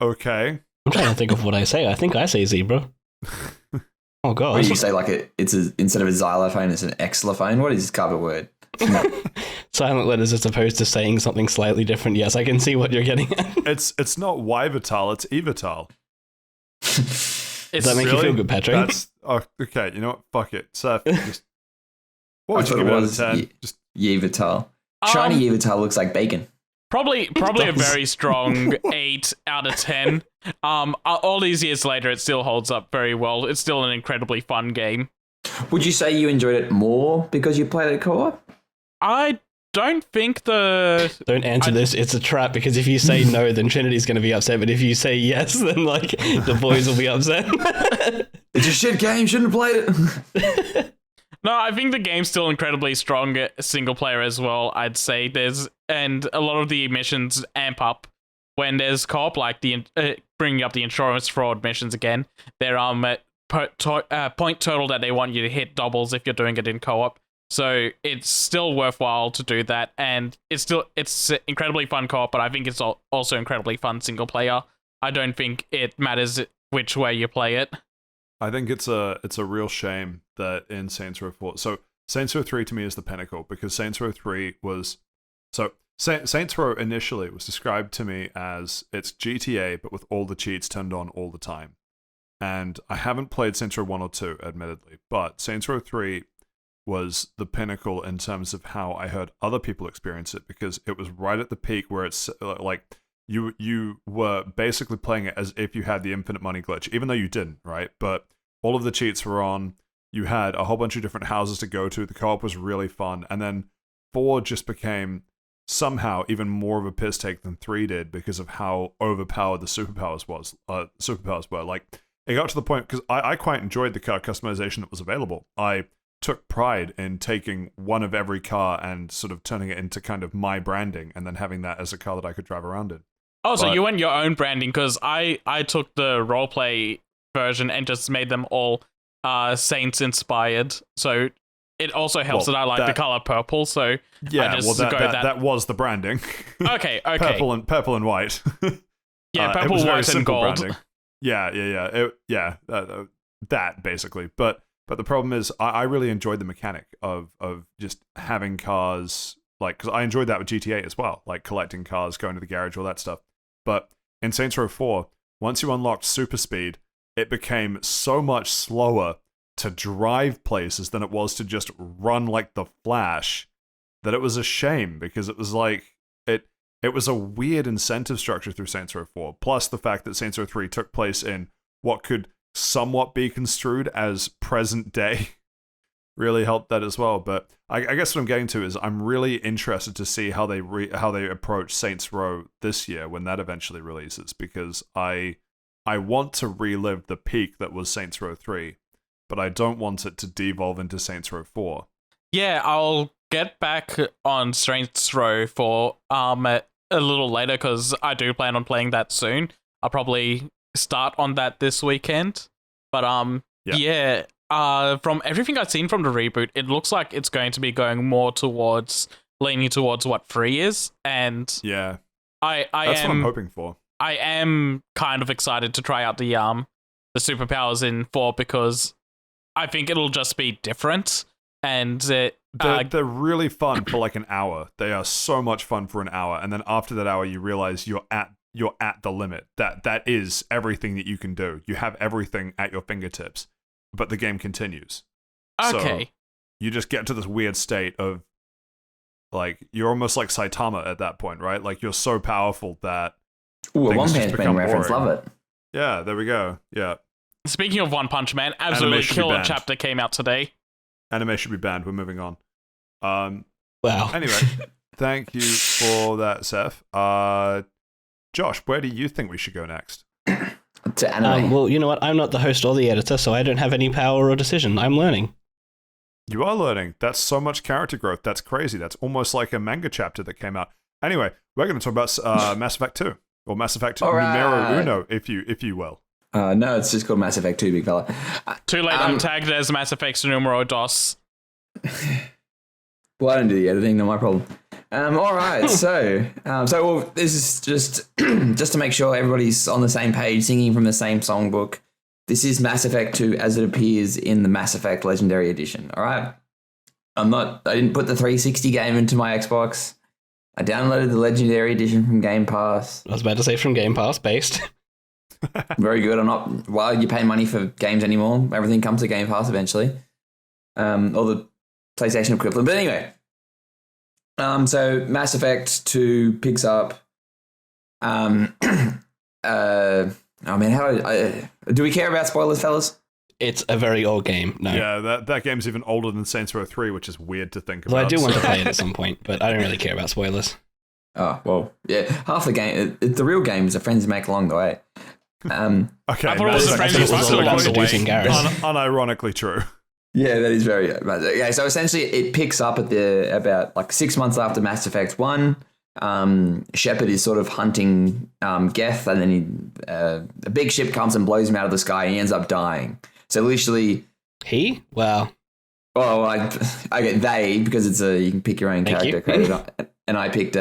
Okay. I'm trying to think of what I say. I think I say zebra. Oh, God. What do you say, like, instead of a xylophone, it's an xylophone? What is this cover word? Silent letters as opposed to saying something slightly different. Yes, I can see what you're getting at. It's not Yvital, it's Evital. Does that make you feel good, Patrick? That's okay. You know what? Fuck it. Seth, just what would you give it out of 10? Just Yvital. Shiny Yvital looks like bacon. Probably a very strong 8 out of 10. All these years later, it still holds up very well. It's still an incredibly fun game. Would you say you enjoyed it more because you played it co-op? I don't think the... Don't answer this. It's a trap, because if you say no, then Trinity's going to be upset. But if you say yes, then like the boys will be upset. It's a shit game. Shouldn't have played it. No, I think the game's still incredibly strong single player as well. I'd say and a lot of the missions amp up when there's co-op, like the bringing up the insurance fraud missions again. They're point total that they want you to hit doubles if you're doing it in co-op. So it's still worthwhile to do that, and it's incredibly fun co-op, but I think it's also incredibly fun single player. I don't think it matters which way you play it. I think it's a real shame that in Saints Row 4. So Saints Row 3 to me is the pinnacle, because Saints Row 3 was Saints Row initially was described to me as it's GTA but with all the cheats turned on all the time. And I haven't played Saints Row 1 or 2, admittedly, but Saints Row 3 was the pinnacle in terms of how I heard other people experience it, because it was right at the peak where it's like you were basically playing it as if you had the infinite money glitch, even though you didn't, right? But all of the cheats were on. You had a whole bunch of different houses to go to. The co-op was really fun. And then 4 just became somehow even more of a piss take than 3 did, because of how overpowered the superpowers were. Like, it got to the point, because I quite enjoyed the car customization that was available. I took pride in taking one of every car and sort of turning it into kind of my branding, and then having that as a car that I could drive around in. Oh, so you went your own branding, because I took the roleplay version and just made them all Saints inspired. So it also helps that I like the color purple. So yeah, I just that was the branding. Okay. Purple and white. Yeah, purple, white, and gold. Branding. Yeah. That basically, but the problem is I really enjoyed the mechanic of just having cars, like, because I enjoyed that with GTA as well, like collecting cars, going to the garage, all that stuff. But in Saints Row 4, once you unlocked super speed, it became so much slower to drive places than it was to just run like the Flash, that it was a shame, because it was like it was a weird incentive structure through Saints Row 4, plus the fact that Saints Row 3 took place in what could somewhat be construed as present day really helped that as well. But I guess what I'm getting to is I'm really interested to see how they approach Saints Row this year when that eventually releases, because I want to relive the peak that was Saints Row 3, but I don't want it to devolve into Saints Row 4. Yeah, I'll get back on Saints Row 4 a little later, because I do plan on playing that soon. I'll probably start on that this weekend. But from everything I've seen from the reboot, it looks like it's going to be going more leaning towards what 3 is, and yeah, that's what I'm hoping for. I am kind of excited to try out the superpowers in 4, because I think it'll just be different, and they're really fun for like an hour. They are so much fun for an hour, and then after that hour, you realize you're at the limit. That is everything that you can do. You have everything at your fingertips, but the game continues. Okay. So you just get to this weird state of, like, you're almost like Saitama at that point, right? Like, you're so powerful that ooh, a One Punch Man reference, love it. Yeah, there we go. Yeah. Speaking of One Punch Man, absolutely killer chapter came out today. Anime should be banned. We're moving on. Wow. Anyway, thank you for that, Seth. Josh, where do you think we should go next? To anime. Well, you know what? I'm not the host or the editor, so I don't have any power or decision. I'm learning. You are learning. That's so much character growth. That's crazy. That's almost like a manga chapter that came out. Anyway, we're going to talk about Mass Effect 2. Or Mass Effect 2 Numero Uno, if you will. No, it's just called Mass Effect 2, big fella. Too late, I'm tagged as Mass Effect Numero Dos. Well, I don't do the editing, not my problem. All right, so this is just to make sure everybody's on the same page, singing from the same songbook. This is Mass Effect 2 as it appears in the Mass Effect Legendary Edition. All right. I didn't put the 360 game into my Xbox. I downloaded the Legendary Edition from Game Pass. I was about to say from Game Pass based. Very good. I'm not. Well, you pay money for games anymore. Everything comes to Game Pass eventually, or the PlayStation equivalent. But anyway, so Mass Effect 2 picks up. Oh man, do we care about spoilers, fellas? It's a very old game. No. Yeah, that game's even older than Saints Row 3, which is weird to think about. Well, I do want to play it at some point, but I don't really care about spoilers. Oh, well, yeah, half the game, the real games are friends make along the way. Okay, I thought it was Mass friends Effect you was fucked along the seducing way. Gareth. unironically true. Yeah, that is very. Yeah, so essentially, it picks up at about like 6 months after Mass Effect 1. Shepard is sort of hunting Geth, and then a big ship comes and blows him out of the sky, and he ends up dying. So literally, Wow. well, I get they because you can pick your own Thank character you. credit, and I picked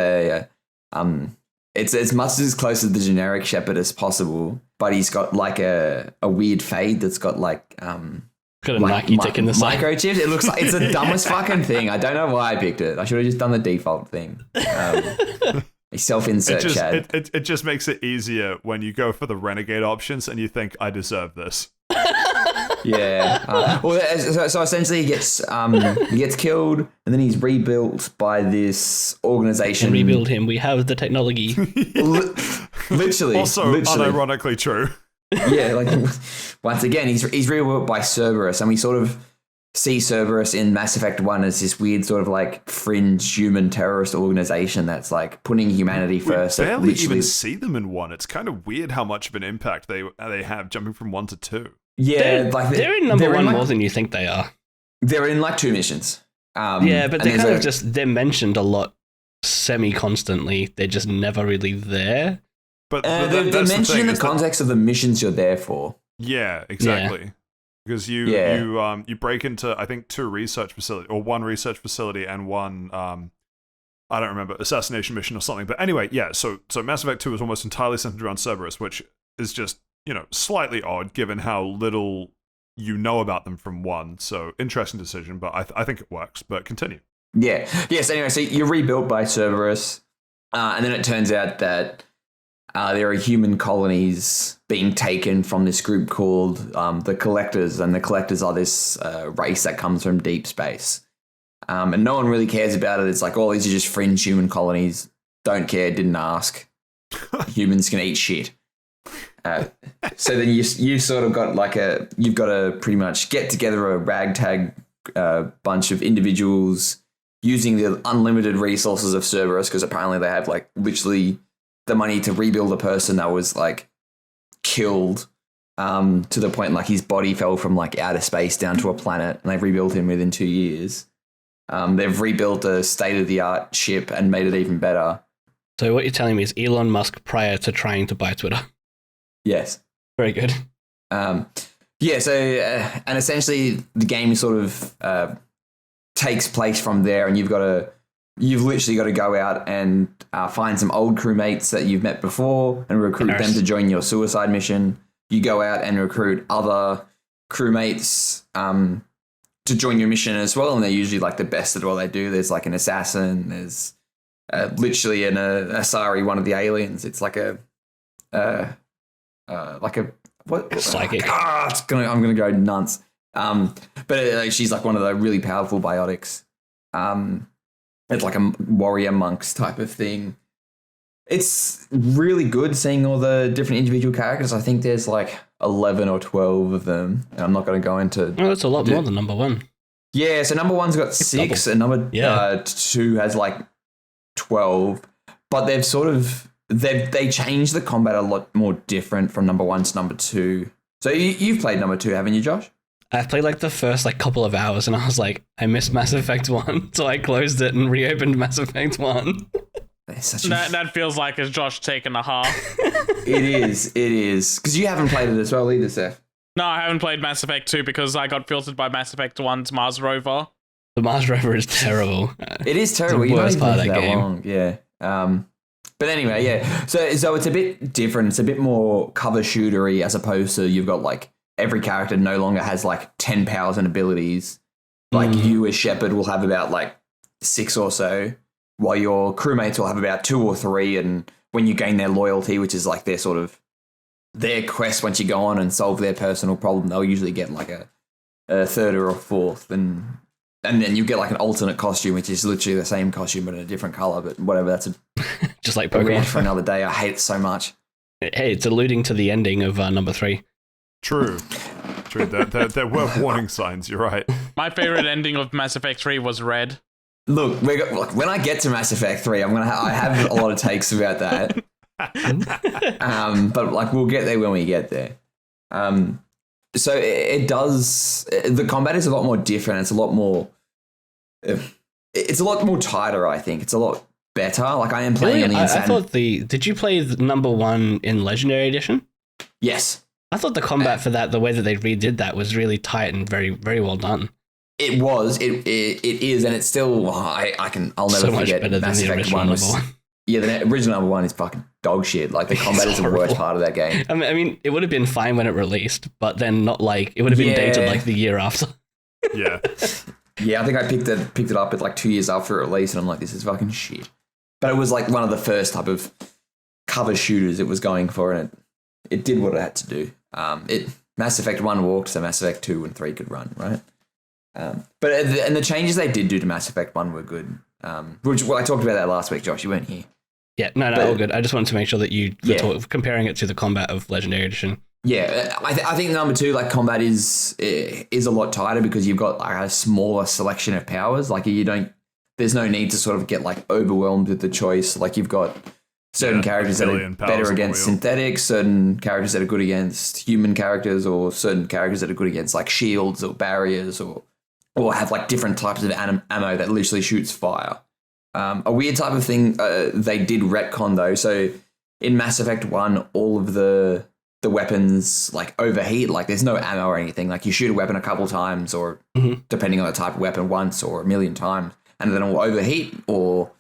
it's as much as close to the generic Shepard as possible, but he's got like a weird fade that's got like Got a Nike tick in the side. microchips. It looks like it's the dumbest fucking thing. I don't know why I picked it. I should have just done the default thing. Self-insert Chad. It just makes it easier when you go for the renegade options and you think, I deserve this. Yeah. So essentially, he gets killed, and then he's rebuilt by this organization. And rebuild him. We have the technology. Literally, Also, unironically true. yeah. Like once again, he's rebuilt by Cerberus, and we sort of see Cerberus in Mass Effect 1 as this weird sort of like fringe human terrorist organization that's like putting humanity first. We barely even see them in 1. It's kind of weird how much of an impact they have jumping from 1 to 2. Yeah, they're in number one like, more than you think they are. They're in like 2 missions. Yeah, but they're kind of just, they're mentioned a lot semi-constantly. They're just never really there. But they're mentioned in the context of the missions you're there for. Yeah, exactly. Yeah. Because you break into, I think, 2 research facilities, or 1 research facility and 1, I don't remember, assassination mission or something. But anyway, yeah, so Mass Effect 2 is almost entirely centered around Cerberus, which is just, slightly odd given how little you know about them from 1. So interesting decision, but I think it works. But continue. Yeah. Yes. Anyway, so you're rebuilt by Cerberus, and then it turns out that there are human colonies being taken from this group called the Collectors, and the Collectors are this race that comes from deep space. And no one really cares about it. It's like, oh, these are just fringe human colonies. Don't care, didn't ask. Humans can eat shit. So then you've sort of got you've got to pretty much get together a ragtag bunch of individuals using the unlimited resources of Cerberus, because apparently they have like literally the money to rebuild a person that was like killed to the point like his body fell from like outer space down to a planet, and they've rebuilt him within 2 years. They've rebuilt a state-of-the-art ship and made it even better. So what you're telling me is Elon Musk prior to trying to buy Twitter. Yes. Very good. Yeah, so, and essentially the game sort of takes place from there, and you've literally got to go out and find some old crewmates that you've met before and recruit them to join your suicide mission. You go out and recruit other crewmates to join your mission as well, and they're usually like the best at what they do. There's like an assassin, there's literally an Asari, one of the aliens. It's like a psychic. I'm gonna go nuts. But she's like one of the really powerful biotics. It's like a warrior monks type of thing. It's really good seeing all the different individual characters. I think there's like 11 or 12 of them, and I'm not going to go into. Oh, that's a lot more than number 1. Yeah, so number 1's got 6, and number 2 has like 12. But they've sort of they changed the combat a lot more different from number 1 to number 2. So you've played number 2, haven't you, Josh? I played like the first like couple of hours, and I was like, I missed Mass Effect 1, so I closed it and reopened Mass Effect 1. That feels like it's Josh taking a half. It is. Because you haven't played it as well either, Seth. No, I haven't played Mass Effect 2 because I got filtered by Mass Effect 1's Mars Rover. The Mars Rover is terrible. It is terrible. It's the worst part of that game. Long. Yeah. But anyway, yeah. So it's a bit different. It's a bit more cover shootery as opposed to you've got like every character no longer has like 10 powers and abilities. Like you as Shepherd will have about like 6 or so, while your crewmates will have about 2 or 3. And when you gain their loyalty, which is like their sort of their quest, once you go on and solve their personal problem, they'll usually get like a third or a fourth, and then you get like an alternate costume, which is literally the same costume but in a different color. But whatever, that's Just like a rant Pokemon. for another day. I hate it so much. Hey, it's alluding to the ending of number 3. True. There were warning signs. You're right. My favorite ending of Mass Effect 3 was red. Look, when I get to Mass Effect 3, I have a lot of takes about that. But like we'll get there when we get there. So it does. The combat is a lot more different. It's a lot more. It's a lot more tighter. I think it's a lot better. Like I am playing on the I insane. thought did you play the number 1 in Legendary Edition? Yes, I thought the combat for that, the way that they redid that, was really tight and very, very well done. it was. It is, and it's still. I'll never So much forget. better than Mass the Effect original 1 was. number 1. Yeah, the original number 1 is fucking dog shit. Like the combat is the worst horrible. part of that game. I mean, it would have been fine when it released, but then not like it would have been dated Yeah. like the year after. Yeah. Yeah, I think I picked it up at like 2 years after it released, and I'm like, this is fucking shit. But it was like one of the first type of cover shooters it was going for, and it did what it had to do. Mass Effect 1 walked, so Mass Effect 2 and 3 could run, right? But the changes they did do to Mass Effect 1 were good. I talked about that last week, Josh. You weren't here. Yeah, no, But- all good. I just wanted to make sure that you were Yeah. comparing it to the combat of Legendary Edition. Yeah, I think number 2, like combat is a lot tighter because you've got like a smaller selection of powers. Like there's no need to sort of get like overwhelmed with the choice. Like you've got certain characters that are billion powers better on the against wheel. synthetics, certain characters that are good against human characters, or certain characters that are good against like shields or barriers, or have like different types of ammo that literally shoots fire. A weird type of thing they did retcon though. So in Mass Effect 1, all of the weapons like overheat. Like there's no ammo or anything. Like you shoot a weapon a couple times, or depending on the type of weapon, once or a million times, and then it will overheat, or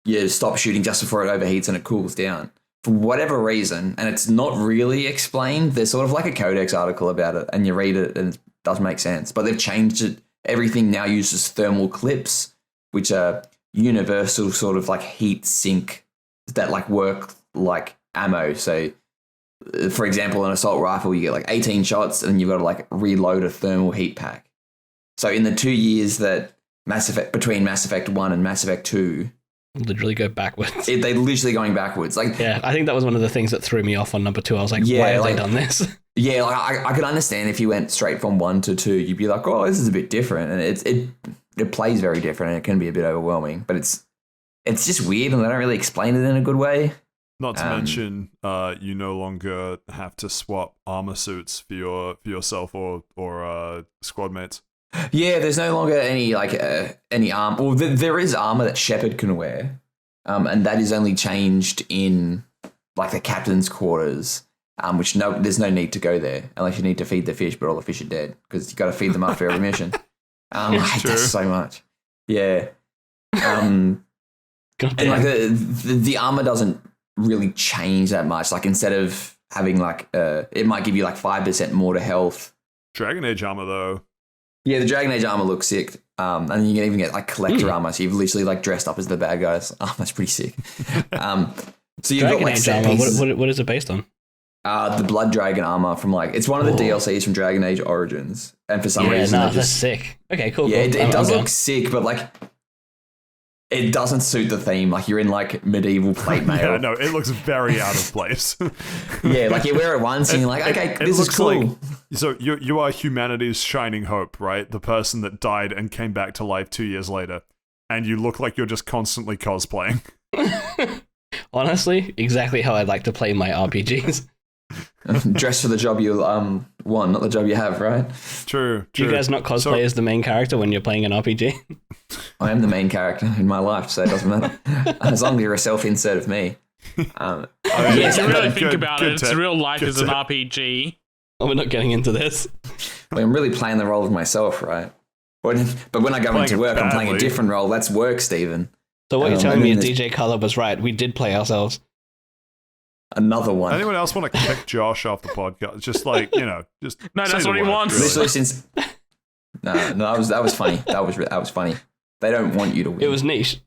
you stop shooting just before it overheats and it cools down. For whatever reason, and it's not really explained, there's sort of like a codex article about it, and you read it and it does make sense. But they've changed it. Everything now uses thermal clips, which are universal sort of like heat sink that like work like ammo. So for example, an assault rifle, you get like 18 shots and you've got to like reload a thermal heat pack. So in the 2 years that between Mass Effect 1 and Mass Effect 2, Literally go backwards. they're literally going backwards. Like, Yeah, I think that was one of the things that threw me off on number 2. I was like, Yeah, why have like- they done this? yeah, like I could understand if you went straight from 1 to 2, you'd be like, oh, this is a bit different. And it plays very different and it can be a bit overwhelming, but it's just weird and they don't really explain it in a good way. Not to mention, you no longer have to swap armor suits for yourself or squad mates. Yeah, there's no longer any armor. Well, there is armor that Shepard can wear, and that is only changed in like the captain's quarters, which there's no need to go there unless you need to feed the fish, but all the fish are dead because you got to feed them after every mission. I hate True. that so much. Yeah, God and damn. like the armor doesn't really change that much. Like instead of having like it might give you like 5% more to health. Dragon Age armor, though. Yeah, the Dragon Age armor looks sick. And you can even get like collector armor, so you've literally like dressed up as the bad guys. Oh, that's pretty sick. So you've Dragon got like Age set armor, pieces. what is it based on? The Blood Dragon armor from like it's one of the DLCs from Dragon Age Origins, and for some Yeah, reason, no, they that's just sick. Okay, cool. yeah, cool. it I'm does down. look sick, but like it doesn't suit the theme. Like you're in like medieval plate mail. Yeah, no, it looks very out of place. Yeah, like you wear it once and you're like, okay, It this is looks cool. like- So you are humanity's shining hope, right? The person that died and came back to life 2 years later, and you look like you're just constantly cosplaying. Honestly, exactly how I'd like to play my RPGs. Dress for the job you want, not the job you have, right? True. Do you guys not cosplay as the main character when you're playing an RPG? I am the main character in my life, so it doesn't matter. As long as you're a self-insert of me. Yeah, If you really good- think about good it, it's tip. real life Good is an tip. RPG. Oh, we're not getting into this. Well, I'm really playing the role of myself, right? But when I go Playing into it work, I'm playing a badly. different role. That's work, Stephen. So what you're I telling me mean, is there's DJ Color was right. We did play ourselves. another one. Anyone else want to kick Josh off the podcast? Just like, just No, say that's the what he word, wants. really. Literally since No, that was funny. That was funny. They don't want you to win. It was niche.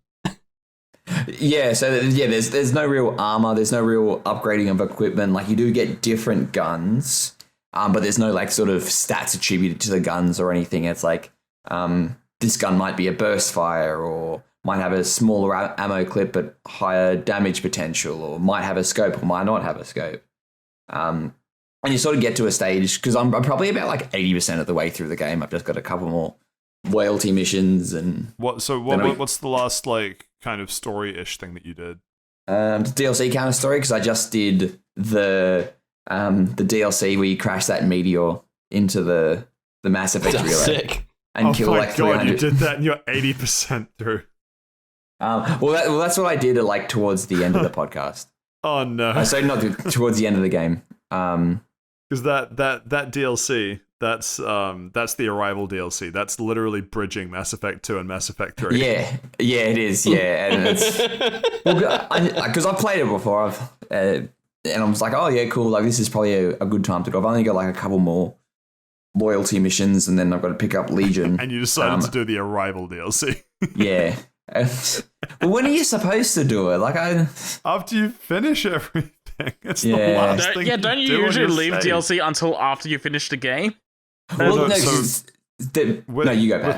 Yeah, so yeah, there's no real armor, there's no real upgrading of equipment. Like you do get different guns, but there's no like sort of stats attributed to the guns or anything. It's like this gun might be a burst fire, or might have a smaller ammo clip but higher damage potential, or might have a scope or might not have a scope. And you sort of get to a stage, because I'm probably about like 80% of the way through the game. I've just got a couple more loyalty missions and what's the last like kind of story-ish thing that you did? DLC kind of story, because I just did the DLC where you crash that meteor into the Mass Effect relay Sick. and kill like 300. You did that and you're 80% through. Well, that's what I did at like towards the end of the podcast. Oh no! So not towards the end of the game. Because that DLC, that's the Arrival DLC. That's literally bridging Mass Effect 2 and Mass Effect 3. Yeah, it is. Yeah, and it's because I've played it before. And I was like, oh yeah, cool. Like this is probably a good time to go. I've only got like a couple more loyalty missions, and then I've got to pick up Legion. And you decided to do the Arrival DLC. Yeah. Well, when are you supposed to do it? Like after you finish everything. It's the Yeah. last thing. Don't you do on usually your leave save. DLC until after you finish the game? Well, no, no, so no, you go back.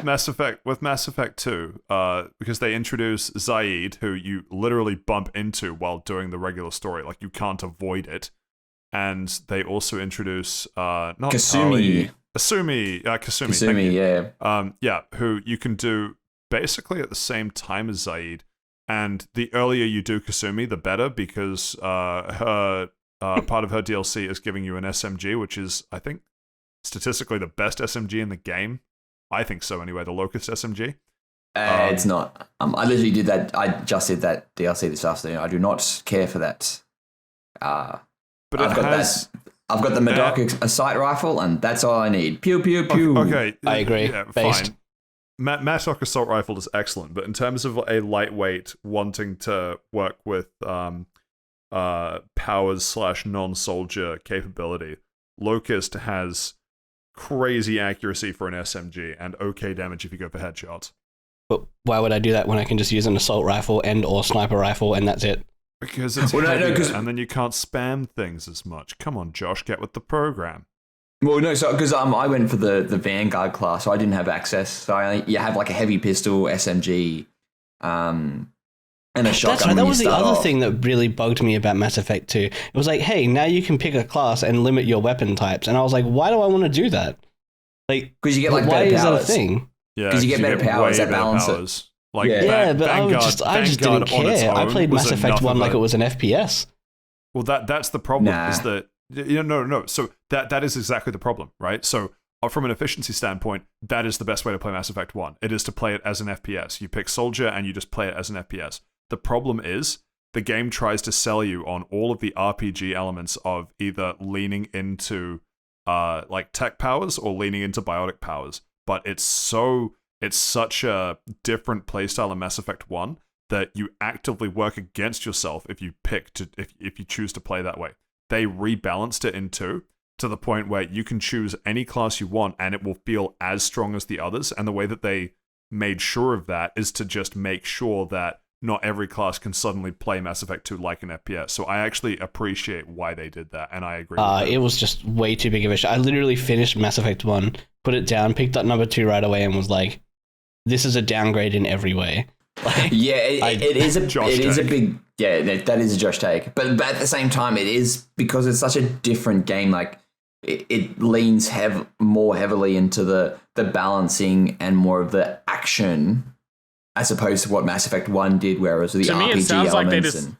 With Mass Effect 2, because they introduce Zaid, who you literally bump into while doing the regular story, like you can't avoid it, and they also introduce not Kasumi. Kasumi, thank you. Yeah. Who you can do basically at the same time as Zaid. And the earlier you do Kasumi, the better, because her part of her DLC is giving you an SMG, which is, I think, statistically the best SMG in the game. I think so anyway, the Locust SMG. It's not. I literally did that. I just did that DLC this afternoon. I do not care for that. But I've got the Medoc sight rifle, and that's all I need. Pew, pew, pew. Okay. I agree. Yeah, Based. fine. Mattock Assault Rifle is excellent, but in terms of a lightweight wanting to work with powers / non-soldier capability, Locust has crazy accuracy for an SMG and okay damage if you go for headshots. But why would I do that when I can just use an assault rifle and or sniper rifle and that's it? Because it's heavier, and then you can't spam things as much. Come on, Josh, get with the program. Well, no, so because I went for the Vanguard class, so I didn't have access. So you have like a heavy pistol, SMG, and a shotgun. That was the other thing that really bugged me about Mass Effect 2. It was like, hey, now you can pick a class and limit your weapon types, and I was like, why do I want to do that? Like, because you get like why better is powers. that a thing? Yeah, because you get better powers way that better balance powers. it. Like Yeah. But I just didn't care. I played Mass Effect 1 like it was an FPS. Well, that's the problem. Nah. Is that no. So that is exactly the problem, right? So from an efficiency standpoint, that is the best way to play Mass Effect 1. It is to play it as an FPS. You pick Soldier and you just play it as an FPS. The problem is the game tries to sell you on all of the RPG elements of either leaning into like tech powers or leaning into biotic powers. But it's such a different playstyle in Mass Effect 1 that you actively work against yourself if you choose to play that way. They rebalanced it in 2 to the point where you can choose any class you want and it will feel as strong as the others. And the way that they made sure of that is to just make sure that not every class can suddenly play Mass Effect 2 like an FPS. So I actually appreciate why they did that, and I agree with It was just way too big of a issue. I literally finished Mass Effect 1, put it down, picked up number 2 right away, and was like, this is a downgrade in every way. Like, Yeah, it is a big that is a Josh take. But at the same time, it is because it's such a different game. Like it leans more heavily into the balancing and more of the action, as opposed to what Mass Effect 1 did, where it was the To me, RPG it sounds like they elements. just.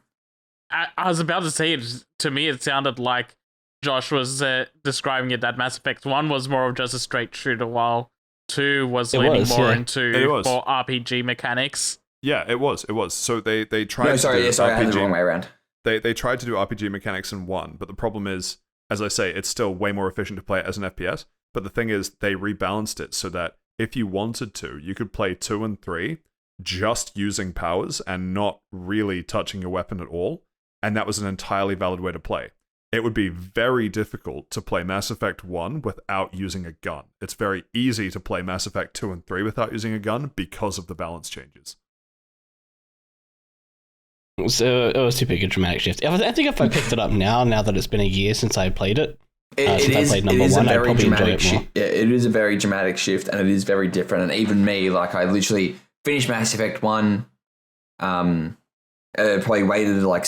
I was about to say it. To me, it sounded like Josh was describing it that Mass Effect 1 was more of just a straight shooter, while 2 was leaning more into more RPG mechanics. Yeah, it was. So they tried. No, sorry, to do I had RPG. the wrong way around. They tried to do RPG mechanics in 1, but the problem is, as I say, it's still way more efficient to play it as an FPS. But the thing is, they rebalanced it so that if you wanted to, you could play 2 and 3 just using powers and not really touching your weapon at all. And that was an entirely valid way to play. it would be very difficult to play Mass Effect 1 without using a gun. It's very easy to play Mass Effect 2 and 3 without using a gun because of the balance changes. So it was too big a dramatic shift. I think if I picked it up now that it's been a year since I played it, since I played number one, I'd probably enjoy it more. It is a very dramatic shift, and it is very different. And even me, like, I literally finished Mass Effect 1, probably waited like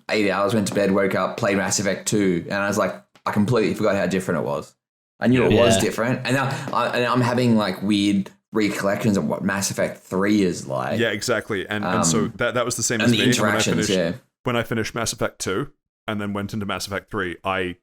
8 hours, went to bed, woke up, played Mass Effect 2, and I was like, I completely forgot how different it was. I knew it was different, and now I'm having like weird recollections of what Mass Effect 3 is like. Yeah, exactly. And so that was the same as the me. Interactions, when I finished Mass Effect 2 and then went into Mass Effect 3, I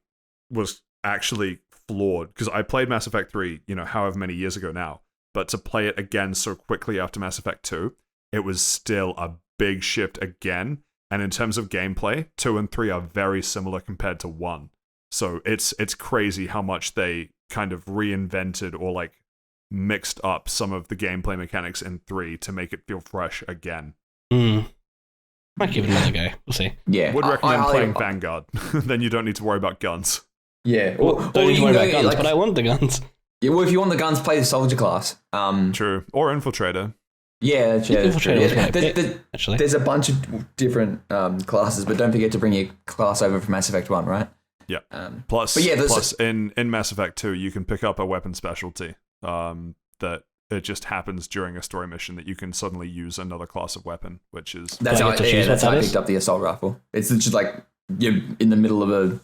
was actually floored because I played Mass Effect 3, however many years ago now, but to play it again so quickly after Mass Effect 2, it was still a big shift again. And in terms of gameplay, 2 and 3 are very similar compared to 1. So it's crazy how much they kind of reinvented or like mixed up some of the gameplay mechanics in 3 to make it feel fresh again. Might give it another go. We'll see. Yeah, Would recommend playing Vanguard. Then you don't need to worry about guns. Yeah, don't need to worry about guns, but I want the guns. Yeah, well, if you want the guns, play the soldier class. True, or infiltrator. Yeah, Actually, there's a bunch of different classes, but don't forget to bring your class over from Mass Effect 1, right? Yeah. Plus in Mass Effect 2, you can pick up a weapon specialty that it just happens during a story mission that you can suddenly use another class of weapon, which is... That's how I picked up the assault rifle. It's just like you're in the middle of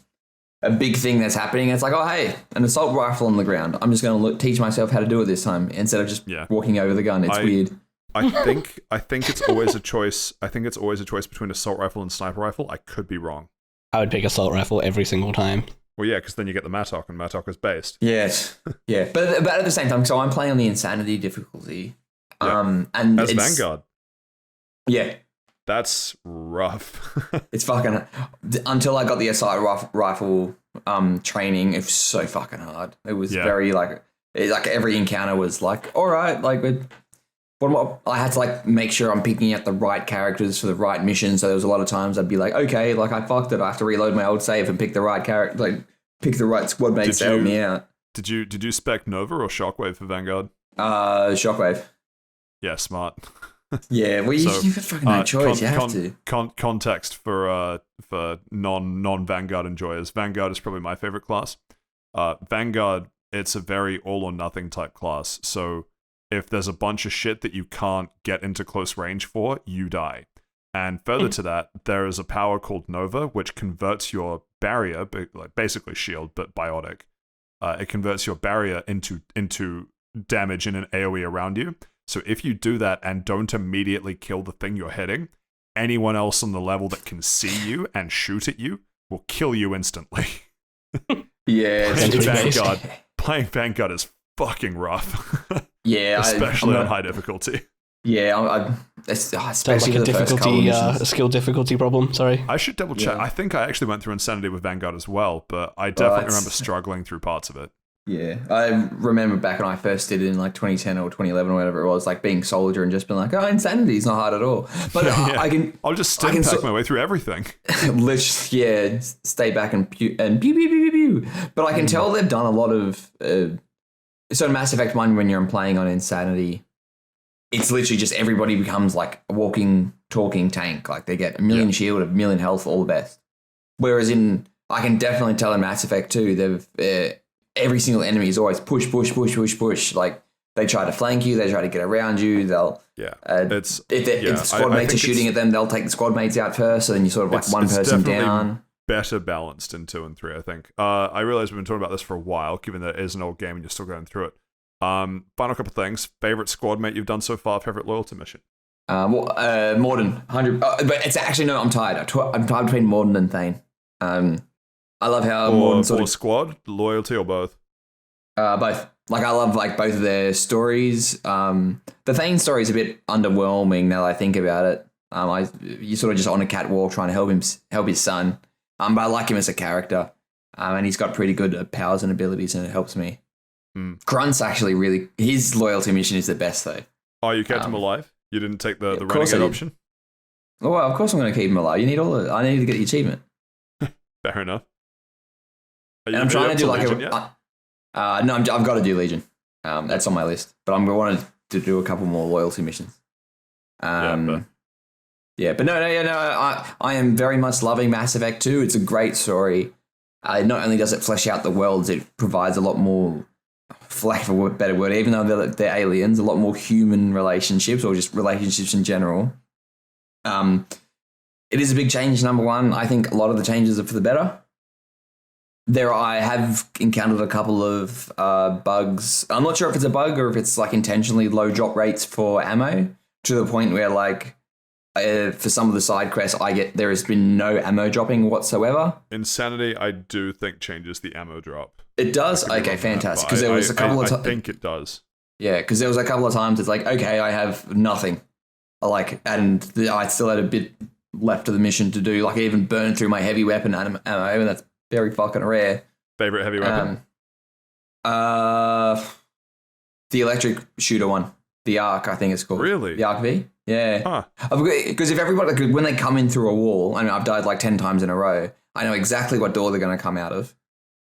a big thing that's happening. It's like, oh, hey, an assault rifle on the ground. I'm just going to teach myself how to do it this time instead of just walking over the gun. It's weird. I think it's always a choice. I think it's always a choice between assault rifle and sniper rifle. I could be wrong. I would pick assault rifle every single time. Well, yeah, because then you get the Mattock, and Mattock is based. Yes, yeah, but at the same time, so I'm playing on the insanity difficulty, and as Vanguard. Yeah, that's rough. It's fucking until I got the assault rifle training. It was so fucking hard. It was very like every encounter was like, all right, like I had to like make sure I'm picking out the right characters for the right mission. So there was a lot of times I'd be like, okay, like I fucked it. I have to reload my old save and pick the right character, like pick the right squad mates to help me out. Did you spec Nova or Shockwave for Vanguard? Shockwave. Yeah, smart. Yeah, well, you've got fucking no choice. You have to. Context for non Vanguard enjoyers. Vanguard is probably my favorite class. Vanguard, it's a very all or nothing type class. So if there's a bunch of shit that you can't get into close range for, you die. And further to that, there is a power called Nova, which converts your barrier, like basically shield, but biotic. It converts your barrier into damage in an AoE around you. So if you do that and don't immediately kill the thing you're hitting, anyone else on the level that can see you and shoot at you will kill you instantly. Yeah, playing Vanguard is fucking rough. Yeah, especially on high difficulty. Yeah, especially like a skill difficulty problem. Sorry, I should double check. I think I actually went through Insanity with Vanguard as well, but I definitely remember struggling through parts of it. Yeah, I remember back when I first did it in like 2010 or 2011 or whatever it was, like being soldier and just being like, oh, Insanity is not hard at all. But I'll just stim pack my way through everything. Literally, stay back and pew and pew pew pew pew. But I can tell they've done a lot of. So in Mass Effect 1, when you're playing on Insanity, it's literally just everybody becomes like a walking, talking tank. Like they get a million shield, a million health, all the best. Whereas I can definitely tell in Mass Effect 2, they've every single enemy is always push. Like they try to flank you, they try to get around you. They'll if the squad mates are shooting at them, they'll take the squad mates out first. So then you're sort of like one person down. Better balanced in 2 and 3, I think. I realize we've been talking about this for a while, given that it is an old game and you're still going through it. Final couple things. Favorite squad mate you've done so far? Favorite loyalty mission? Morden, 100. But it's actually no. I'm tired. I'm tired between Morden and Thane. I love how Morden sort of squad loyalty or both. Both. Like I love like both of their stories. The Thane story is a bit underwhelming now that I think about it. You sort of just on a catwalk trying to help his son. But I like him as a character, and he's got pretty good powers and abilities, and it helps me. Grunt's actually his loyalty mission is the best though. Oh, you kept him alive? You didn't take the renegade option? Oh, well, of course I'm going to keep him alive. I need to get the achievement. Fair enough. And I'm trying to do like Legion yet? no, I've got to do Legion. That's on my list, but I'm wanting to do a couple more loyalty missions. But no, I am very much loving Mass Effect 2. It's a great story. Not only does it flesh out the worlds, it provides a lot more, for lack of a better word, even though they're aliens, a lot more human relationships or just relationships in general. It is a big change, number one. I think a lot of the changes are for the better. I have encountered a couple of bugs. I'm not sure if it's a bug or if it's like intentionally low drop rates for ammo, to the point where like for some of the side quests there has been no ammo dropping whatsoever. Insanity, I do think changes the ammo drop. It does? Okay, fantastic. Because there was a couple of times. I think it does. Yeah, because there was a couple of times it's like, okay, I have nothing. And I still had a bit left of the mission to do. Like, I even burned through my heavy weapon ammo, and that's very fucking rare. Favorite heavy weapon? The electric shooter one. The Arc, I think it's called. Really? The Arc V? Yeah. Because if everybody, when they come in through a wall, I mean, I've died like 10 times in a row, I know exactly what door they're going to come out of.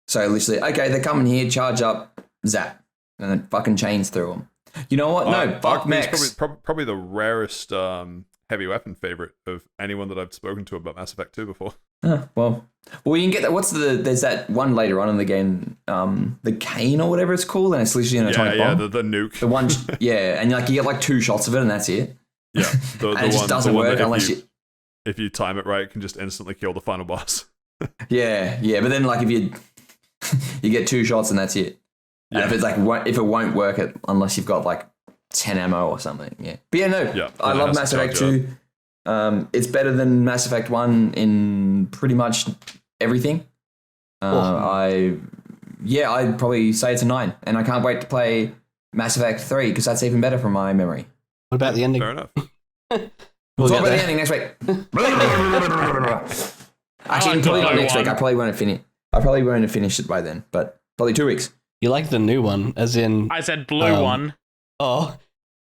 So literally, okay, they're coming here, charge up, zap, and then fucking chains through them. You know what? No, fuck mechs. Probably the rarest heavy weapon favorite of anyone that I've spoken to about Mass Effect 2 before. Well, you can get that. There's that one later on in the game, the cane or whatever it's called, and it's literally an atomic bomb. Yeah, the nuke. The one, yeah, and like you get like 2 shots of it, and that's it. Yeah, and it just doesn't work unless if you time it right, it can just instantly kill the final boss. yeah, but then like if you get 2 shots and that's it. And if it's like if it won't work unless you've got like 10 ammo or something, yeah. But yeah, I love Mass Effect 2. It's better than Mass Effect 1 in pretty much everything. I'd probably say it's a 9, and I can't wait to play Mass Effect 3 because that's even better from my memory. What about the ending? Fair enough. We'll talk about the ending next week. Actually, probably not next week. I probably won't have finished it by then, but probably 2 weeks. You like the new one, as in... I said blue one. Oh,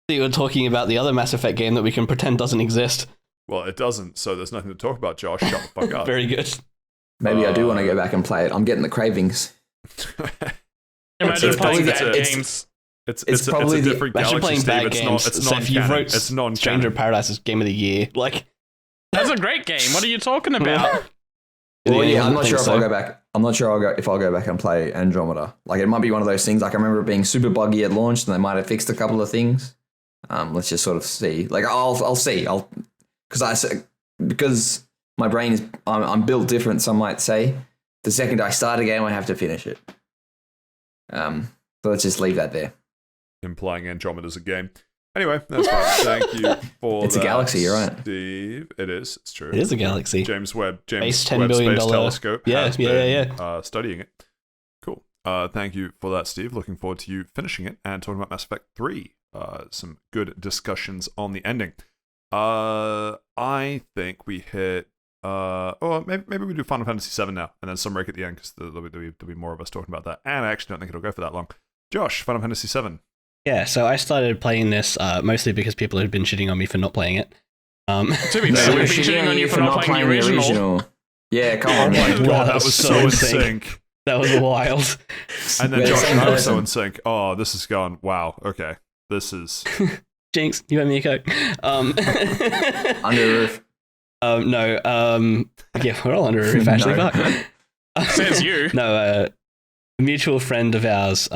so you were talking about the other Mass Effect game that we can pretend doesn't exist. Well, it doesn't, so there's nothing to talk about, Josh. Shut the fuck up. Very good. Maybe I do want to go back and play it. I'm getting the cravings. Imagine playing bad games. It's probably a different galaxy, playing Steve. bad games. It's non-canon. It's non-canon. Stranger Paradise is Game of the Year. Like, that's a great game. What are you talking about? Well, yeah, I'm not sure if I'll go back. I'm not sure if I'll go back and play Andromeda. Like, it might be one of those things. Like, I remember it being super buggy at launch, and they might have fixed a couple of things. Let's just sort of see. Like, I'll see. Because my brain is I'm built different. Some might say the second I start a game, I have to finish it. So let's just leave that there. Implying Andromeda's a game. Anyway, that's fine. Thank you for It's a galaxy, you're right. Steve. It is. It's true. It is a galaxy. James Webb $10 billion Space Telescope has been yeah. Studying it. Cool. Thank you for that, Steve. Looking forward to you finishing it and talking about Mass Effect 3. Some good discussions on the ending. I think we hit... maybe we do Final Fantasy 7 now, and then Sunbreak at the end, because there'll be more of us talking about that. And I actually don't think it'll go for that long. Josh, Final Fantasy 7. Yeah, so I started playing this mostly because people had been shitting on me for not playing it. To be fair, we've been shitting on you for not playing the original. Yeah, come on, man. God, that was so in sync. That was wild. And then Josh and I were so in sync. Oh, this is gone. Wow, okay. This is... Jinx, you owe me a Coke. Under a roof. Yeah, we're all under a roof, actually. No. Fuck. Says you. No, a mutual friend of ours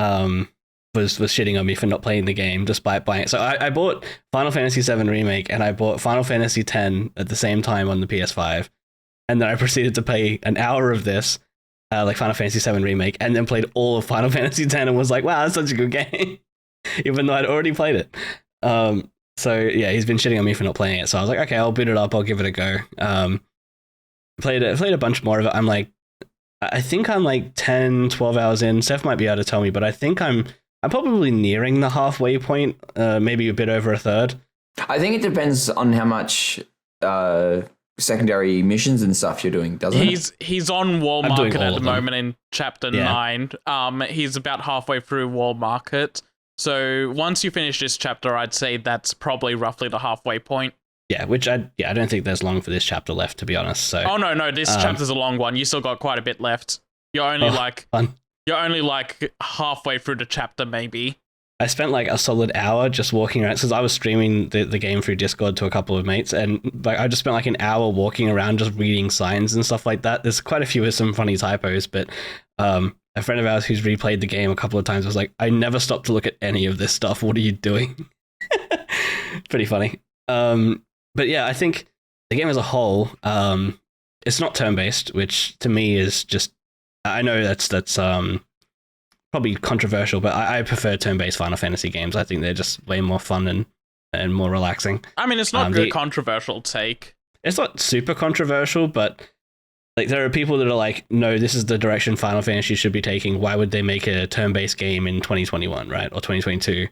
was shitting on me for not playing the game despite buying it. So I bought Final Fantasy VII Remake and I bought Final Fantasy X at the same time on the PS5. And then I proceeded to play an hour of this, like Final Fantasy VII Remake, and then played all of Final Fantasy X and was like, wow, that's such a good game. Even though I'd already played it. So yeah, he's been shitting on me for not playing it. So I was like, okay, I'll boot it up. I'll give it a go. Played a bunch more of it. I think I'm like 10, 12 hours in. Seth might be able to tell me, but I think I'm probably nearing the halfway point, maybe a bit over a third. I think it depends on how much secondary missions and stuff you're doing, doesn't it? He's on Wall Market at the moment in Chapter 9. He's about halfway through Wall Market. So once you finish this chapter, I'd say that's probably roughly the halfway point. Yeah, which I don't think there's long for this chapter left, to be honest. So. Oh no, this chapter's a long one. You still got quite a bit left. You're only Fun. you're only like halfway through the chapter, maybe. I spent like a solid hour just walking around because I was streaming the game through Discord to a couple of mates, and like I just spent like an hour walking around just reading signs and stuff like that. There's quite a few with some funny typos, but a friend of ours who's replayed the game a couple of times was like, I never stopped to look at any of this stuff. What are you doing? Pretty funny. But yeah, I think the game as a whole, it's not turn-based, which to me is just, I know that's probably controversial, but I prefer turn-based Final Fantasy games. I think they're just way more fun and more relaxing. I mean, it's not a controversial take. It's not super controversial, but like there are people that are like, no, this is the direction Final Fantasy should be taking. Why would they make a turn-based game in 2021, right? Or 2022?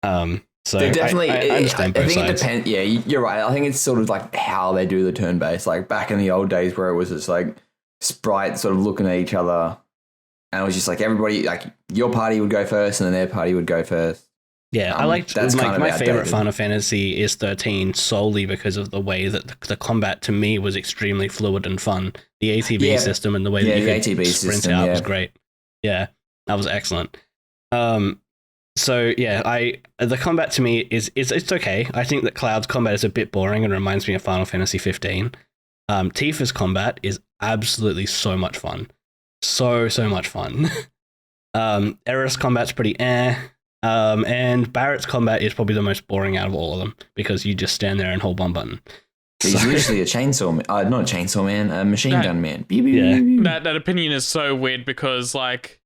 So definitely, I understand both sides. It depends. Yeah, you're right. I think it's sort of like how they do the turn-based. Like back in the old days where it was just like sprites sort of looking at each other. And it was just like everybody, like your party would go first and then their party would go first. Yeah, I liked my favorite Final Fantasy is 13 solely because of the way that the combat to me was extremely fluid and fun. The ATB system and the way that you could sprint out was great. Yeah, that was excellent. So yeah, the combat to me is it's okay. I think that Cloud's combat is a bit boring and reminds me of Final Fantasy 15. Tifa's combat is absolutely so much fun. So much fun. Eris combat's pretty and Barrett's combat is probably the most boring out of all of them because you just stand there and hold one button. He's literally a chainsaw man, not a chainsaw man, a machine gun man. That opinion is so weird because like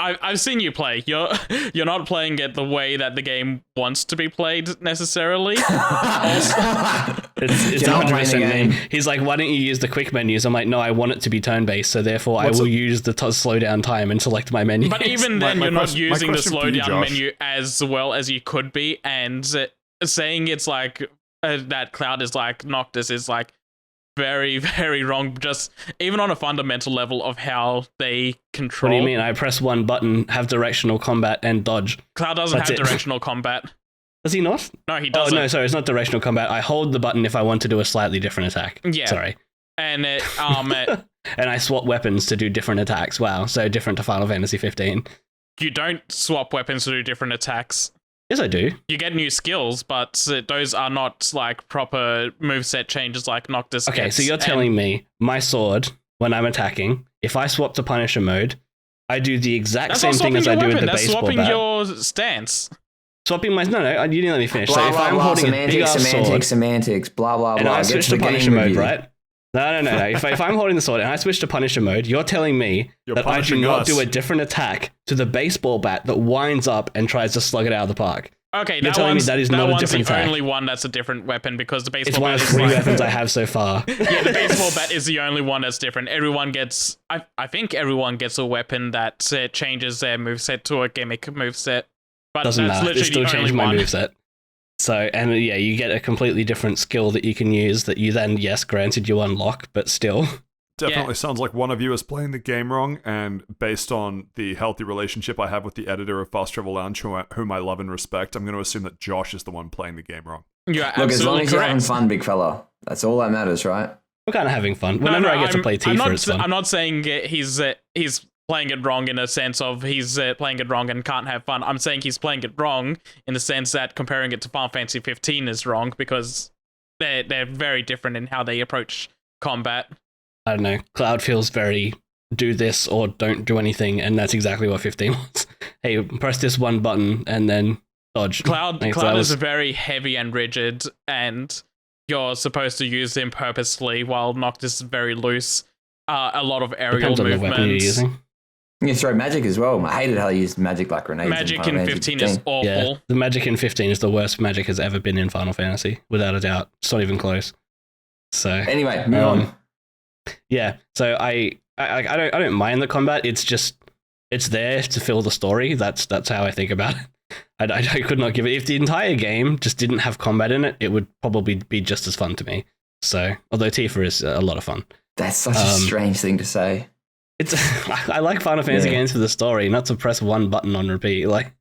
I've seen you play. You're not playing it the way that the game wants to be played necessarily. It's 100% me. He's like, why don't you use the quick menus? I'm like, no, I want it to be turn-based, so therefore I will use the slow down time and select my menu. But even then, you're not using the slow down menu as well as you could be, and saying it's like that Cloud is like Noctis is like very, very wrong, just even on a fundamental level of how they control. What do you mean? I press one button, have directional combat, and dodge. Cloud doesn't have directional combat. Does he not? No, he doesn't. Oh, no, sorry, it's not directional combat. I hold the button if I want to do a slightly different attack. Yeah. Sorry. And and I swap weapons to do different attacks. Wow, so different to Final Fantasy 15. You don't swap weapons to do different attacks. Yes, I do. You get new skills, but those are not like proper moveset changes like Noctis Okay, gets. so you're telling me my sword, when I'm attacking, if I swap to Punisher mode, I do the exact same thing as I do with the baseball bat. That's swapping your stance. Swapping my... No, you didn't let me finish. Blah, so if I'm holding a big ass sword... Semantics, blah, blah, blah. And I switch to Punisher mode, right? No. If I'm holding the sword and I switch to Punisher mode, you're telling me that I do not do a different attack to the baseball bat that winds up and tries to slug it out of the park. Okay, you're telling me that is not a different attack. The only one that's a different weapon because the baseball bat is is one of 3 weapons I have so far. Yeah, the baseball bat is the only one that's different. Everyone gets, I think everyone gets a weapon that changes their moveset to a gimmick moveset. But doesn't that's matter. It still changes my moveset. So, and yeah, you get a completely different skill that you can use that you then, yes, granted you unlock, but still. Definitely sounds like one of you is playing the game wrong, and based on the healthy relationship I have with the editor of Fast Travel Lounge, whom I love and respect, I'm going to assume that Josh is the one playing the game wrong. Look, as long as you're having fun, big fella, that's all that matters, right? I'm kind of having fun. Whenever I get to play Tifa, it's fun. I'm not saying he's playing it wrong in a sense of he's playing it wrong and can't have fun. I'm saying he's playing it wrong in the sense that comparing it to Final Fantasy 15 is wrong because they're very different in how they approach combat. I don't know. Cloud feels very do this or don't do anything, and that's exactly what 15 was. Hey, press this one button and then dodge. Cloud is very heavy and rigid, and you're supposed to use him purposefully, while Noctis is very loose. A lot of aerial movements. The weapon you're using. You can throw magic as well. I hated how they used magic like grenades. Magic in 15 is awful. Yeah, the magic in 15 is the worst magic has ever been in Final Fantasy, without a doubt. It's not even close. So anyway, move on. Yeah, so I don't mind the combat. It's just it's there to fill the story. That's how I think about it. I could not give it. If the entire game just didn't have combat in it, it would probably be just as fun to me. So although Tifa is a lot of fun. That's such a strange thing to say. It's I like Final Fantasy games for the story, not to press one button on repeat. Like,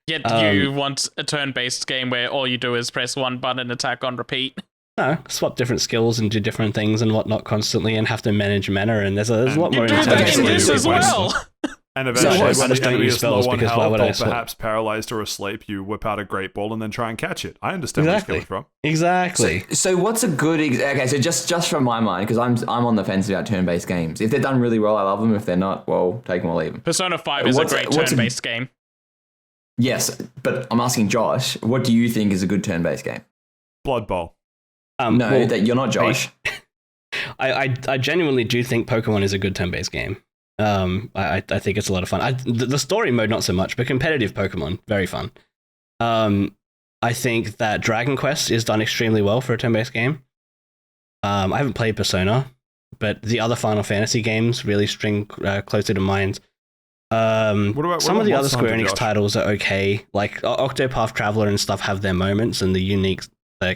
yet you want a turn-based game where all you do is press one button and attack on repeat. no, swap different skills and do different things and whatnot constantly, and have to manage mana. And there's a lot more You do that interaction. in this as well. And So eventually, what? I when just the don't enemy use is low spells on because why health would I or swap? perhaps paralyzed or asleep, you whip out a great ball and then try and catch it. I understand where Exactly. he's coming from. Exactly. So what's a good okay? So just from my mind, because I'm on the fence about turn-based games. If they're done really well, I love them. If they're not, well, take them or leave them. Persona 5 is a great turn-based game. Yes, but I'm asking Josh, what do you think is a good turn-based game? Blood Bowl. No, that you're not Josh. I genuinely do think Pokemon is a good turn-based game. I think it's a lot of fun. The story mode, not so much, but competitive Pokemon, very fun. I think that Dragon Quest is done extremely well for a turn-based game. I haven't played Persona, but the other Final Fantasy games really string closer to mind. What Some of the about other Square Monster, Enix Josh? titles are okay. Like Octopath Traveler and stuff have their moments and the unique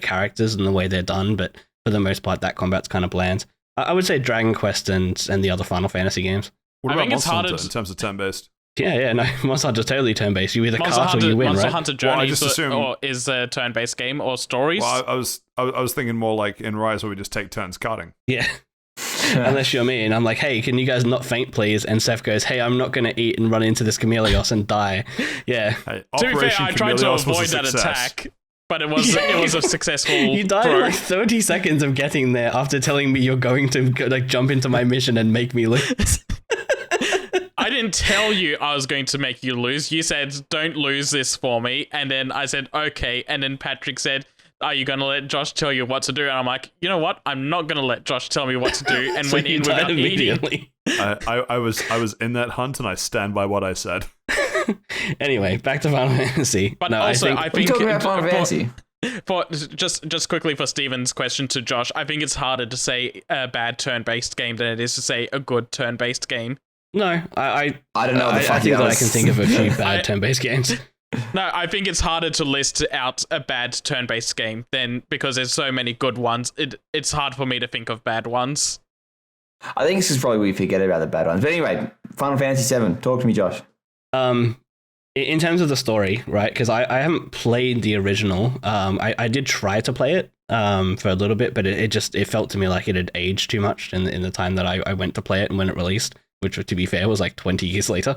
characters and the way they're done, but for the most part, that combat's kind of bland. I would say Dragon Quest and the other Final Fantasy games. What I about think it's Monster harder Hunter to- in terms of turn-based? Yeah, no, Monster Hunter's totally turn-based. You either Monster cast or Hunter, you win, Monster right? Hunter Well, I Journey just assume- or is a turn-based game, or stories. Well, I was thinking more like in Rise where we just take turns cutting. Yeah. Unless you're me, and I'm like, hey, can you guys not faint, please? And Seth goes, hey, I'm not going to eat and run into this Chameleos and die. Yeah. Hey, To be fair, Operation I tried to Chameleos was a avoid that success. attack, but it was a successful. You died in throw. like 30 seconds of getting there after telling me you're going to like jump into my mission and make me lose. I didn't tell you I was going to make you lose. You said, don't lose this for me. And then I said, okay. And then Patrick said, are you going to let Josh tell you what to do? And I'm like, you know what? I'm not going to let Josh tell me what to do. And So went you in died without eating. immediately. I was in that hunt and I stand by what I said. Anyway, back to Final Fantasy. But No, also, I I think We're think talking about Final for- Fantasy. For just quickly for Steven's question to Josh, I think it's harder to say a bad turn-based game than it is to say a good turn-based game. no, I I don't know what the I fuck think that that I was. can think of a few I- bad turn-based games. No, I think it's harder to list out a bad turn-based game than because there's so many good ones. It's hard for me to think of bad ones. I think this is probably where we forget about the bad ones. But anyway, Final Fantasy VII. Talk to me, Josh. In terms of the story, right? Because I haven't played the original. I did try to play it for a little bit, but it felt to me like it had aged too much in the time that I went to play it and when it released, which to be fair was like 20 years later.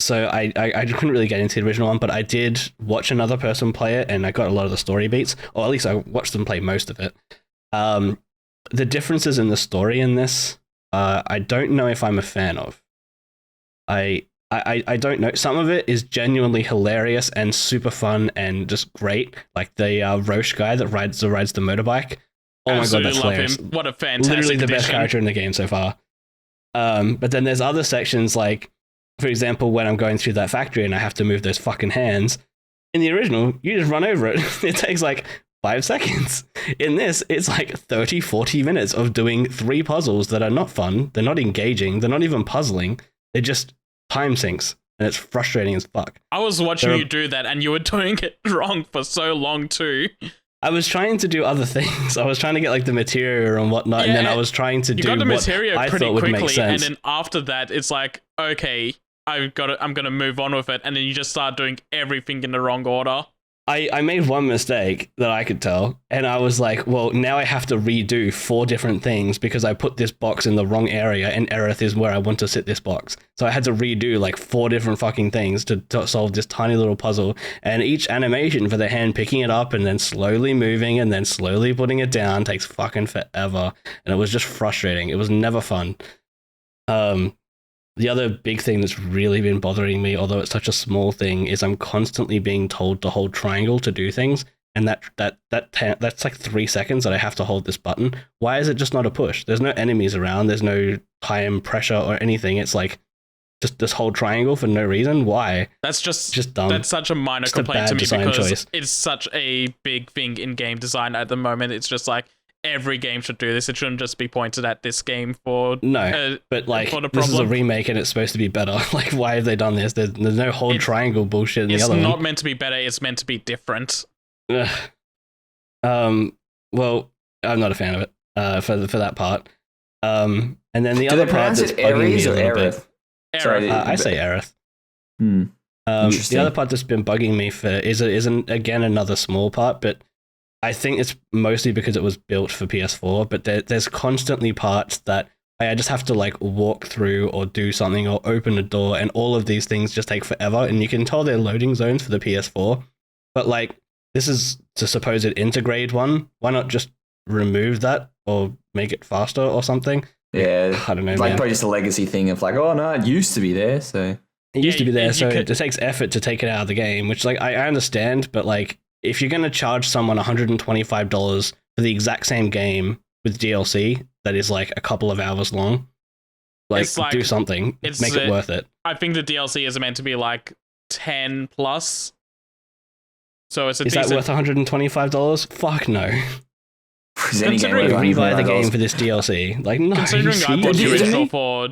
So I couldn't really get into the original one, but I did watch another person play it, and I got a lot of the story beats, or at least I watched them play most of it. The differences in the story in this, I don't know if I'm a fan of. I don't know. Some of it is genuinely hilarious and super fun and just great, like the Roche guy that rides the motorbike. Oh my god, Absolutely that's love hilarious! him. What a fantastic Literally the best addition. character in the game so far. But then there's other sections like, for example, when I'm going through that factory and I have to move those fucking hands. In the original, you just run over it. It takes like 5 seconds. In this, it's like 30, 40 minutes of doing 3 puzzles that are not fun. They're not engaging. They're not even puzzling. They're just time sinks. And it's frustrating as fuck. I was watching There are- you do that, and you were doing it wrong for so long too. I was trying to do other things. I was trying to get like the materia and whatnot, and then Yeah, I was trying to You do got the what materia I pretty thought would make quickly, and sense. then after that, it's like, okay, I'm gonna move on with it, and then you just start doing everything in the wrong order. I made one mistake that I could tell, and I was like, well, now I have to redo 4 different things because I put this box in the wrong area, and Aerith is where I want to sit this box. So I had to redo like 4 different fucking things to solve this tiny little puzzle, and each animation for the hand picking it up and then slowly moving and then slowly putting it down takes fucking forever, and it was just frustrating. It was never fun. The other big thing that's really been bothering me, although it's such a small thing, is I'm constantly being told to hold triangle to do things, and that's like 3 seconds that I have to hold this button. Why is it just not a push? There's no enemies around. There's no time pressure or anything. It's like just this whole triangle for no reason. Why? That's just dumb. That's such a minor Just a complaint to bad me design because choice. it's such a big thing in game design at the moment. It's just like every game should do this. It shouldn't just be pointed at this game for No, but like for the this is a problem. remake and it's supposed to be better. Like, why have they done this? There's no whole It- triangle bullshit in the It's other not one. meant to be better. It's meant to be different. Ugh. Well, I'm not a fan of it. For that part. And then the Do other they part pronounce that's it bugging me Ares a or little bit. Aerith? Sorry, I say Aerith. Hmm. The Interesting. other part that's been bugging me is again another small part, but I think it's mostly because it was built for PS4, but there's constantly parts that I just have to like walk through or do something or open a door, and all of these things just take forever. And you can tell they're loading zones for the PS4, but like this is the supposed integrate one. Why not just remove that or make it faster or something? Yeah, I don't know. Like man. probably just a legacy thing of like, oh no, it used to be there. So It used to be there, so could- it takes effort to take it out of the game, which like I understand, but like if you're gonna charge someone $125 for the exact same game with DLC that is like a couple of hours long, It's like- do something, it's, make it worth it. I think the DLC is meant to be like 10 plus. So it's a Is that decent. worth $125? Fuck no. is any game Considering worth Rebuy the $100? game for this DLC. Like no. Considering I you bought the serious? original for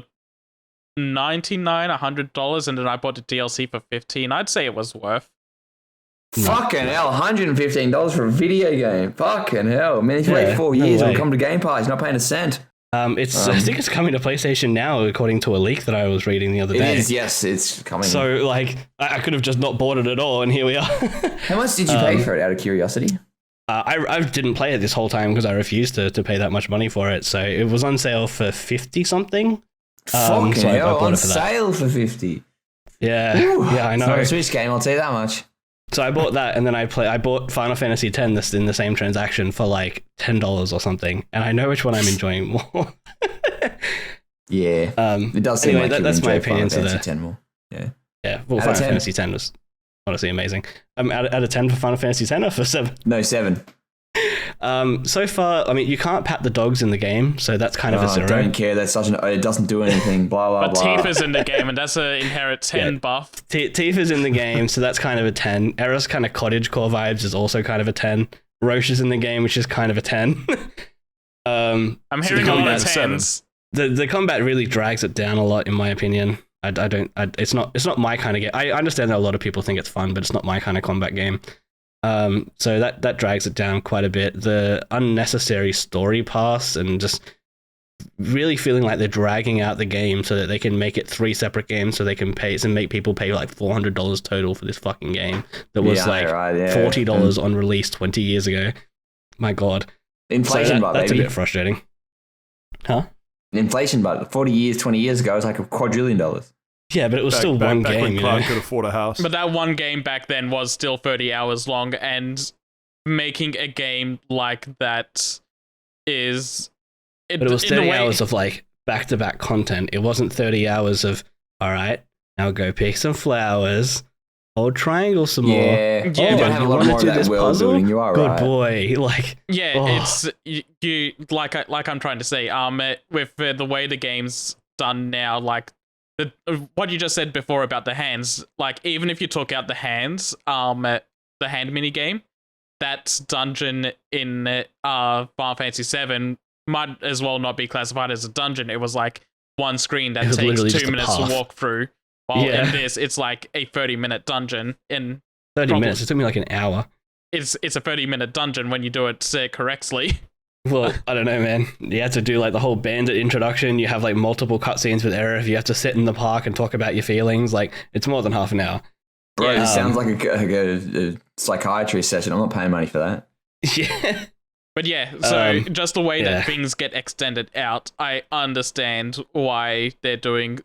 $99, $100, and then I bought the DLC for $15, I'd say it was worth. Fucking hell, $115 for a video game. Fucking hell. Man, if you Yeah, wait 4 no years, it'll way. come to Game Pass. You're not paying a cent. I think it's coming to PlayStation now, according to a leak that I was reading the other It day. is, yes, it's coming. So like I could have just not bought it at all, and here we are. How much did you pay for it out of curiosity? I didn't play it this whole time because I refused to pay that much money for it. So it was on sale for 50 something. Fucking so I hell, bought on it for that. sale for 50. Yeah, Ooh, yeah, I it's not know. a Switch game, I'll tell you that much. So I bought that, and then I bought Final Fantasy X this in the same transaction for like $10 or something, and I know which one I'm enjoying more. Yeah. It does seem anyway, like you that's my enjoy Final opinion to Fantasy the. 10 more. Yeah, well, Out of Final 10. Fantasy X was honestly amazing. Out of 10 for Final Fantasy X or for 7? No, 7. So far, I mean, you can't pat the dogs in the game, so that's kind of a Oh, 0. don't care. That's such an. It doesn't do anything. Blah blah But blah. Tifa's in the game, and that's an inherent 10 Yeah. buff. Tifa's in the game, so that's kind of a 10. Era's kind of cottagecore vibes is also kind of a 10. Roche is in the game, which is kind of a 10. I'm So hearing the a lot combat of is 7. 10s. the combat really drags it down a lot, in my opinion. It's not my kind of game. I understand that a lot of people think it's fun, but it's not my kind of combat game. So that drags it down quite a bit. The unnecessary story paths and just really feeling like they're dragging out the game so that they can make it 3 separate games so they can pay and make people pay like $400 total for this fucking game that was Yeah, like right, yeah. $40 on release 20 years ago. My God. Inflation, but that's baby. a bit frustrating. Huh? Inflation, but 40 years, 20 years ago, it was like $2 quadrillion. Yeah, but it was still one back game, when you Clark know? could afford a house. But that one game back then was still 30 hours long, and making a game like that is. But it was in a 30 way- hours of like back-to-back content. It wasn't 30 hours of, all right, now go pick some flowers, hold triangle some more. Yeah. Yeah, You but don't have a you lot wanna more of do that this world puzzle? building. You are Good right. boy. Like, Yeah, Oh. it's you like I'm trying to say. With the way the game's done now, like what you just said before about the hands. Like even if you took out the hands, the hand mini game, that dungeon in Final Fantasy VII might as well not be classified as a dungeon. It was like one screen that It was takes literally 2 just a minutes to path. walk through. While Yeah. in this, it's like a 30-minute dungeon. In 30 Probably. minutes. It took me like an hour. it's a 30-minute dungeon when you do it correctly. Well, I don't know, man. You have to do like the whole bandit introduction. You have like multiple cutscenes with Aerith. You have to sit in the park and talk about your feelings. Like, it's more than half an hour. Bro, Yeah. this sounds like a psychiatry session. I'm not paying money for that. Yeah. But yeah, so Um, just the way yeah. that things get extended out, I understand why they're doing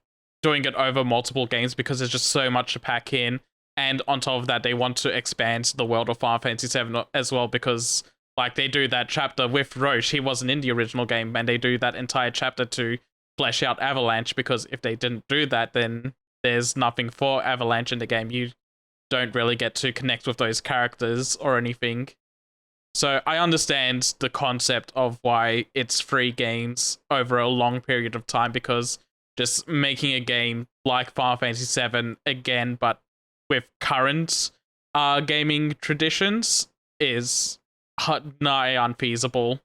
it over multiple games because there's just so much to pack in. And on top of that, they want to expand the world of Final Fantasy VII as well because, like, they do that chapter with Roche. He wasn't in the original game, and they do that entire chapter to flesh out Avalanche because if they didn't do that, then there's nothing for Avalanche in the game. You don't really get to connect with those characters or anything. So I understand the concept of why it's 3 games over a long period of time because just making a game like Final Fantasy VII again, but with current gaming traditions, is nigh unfeasible.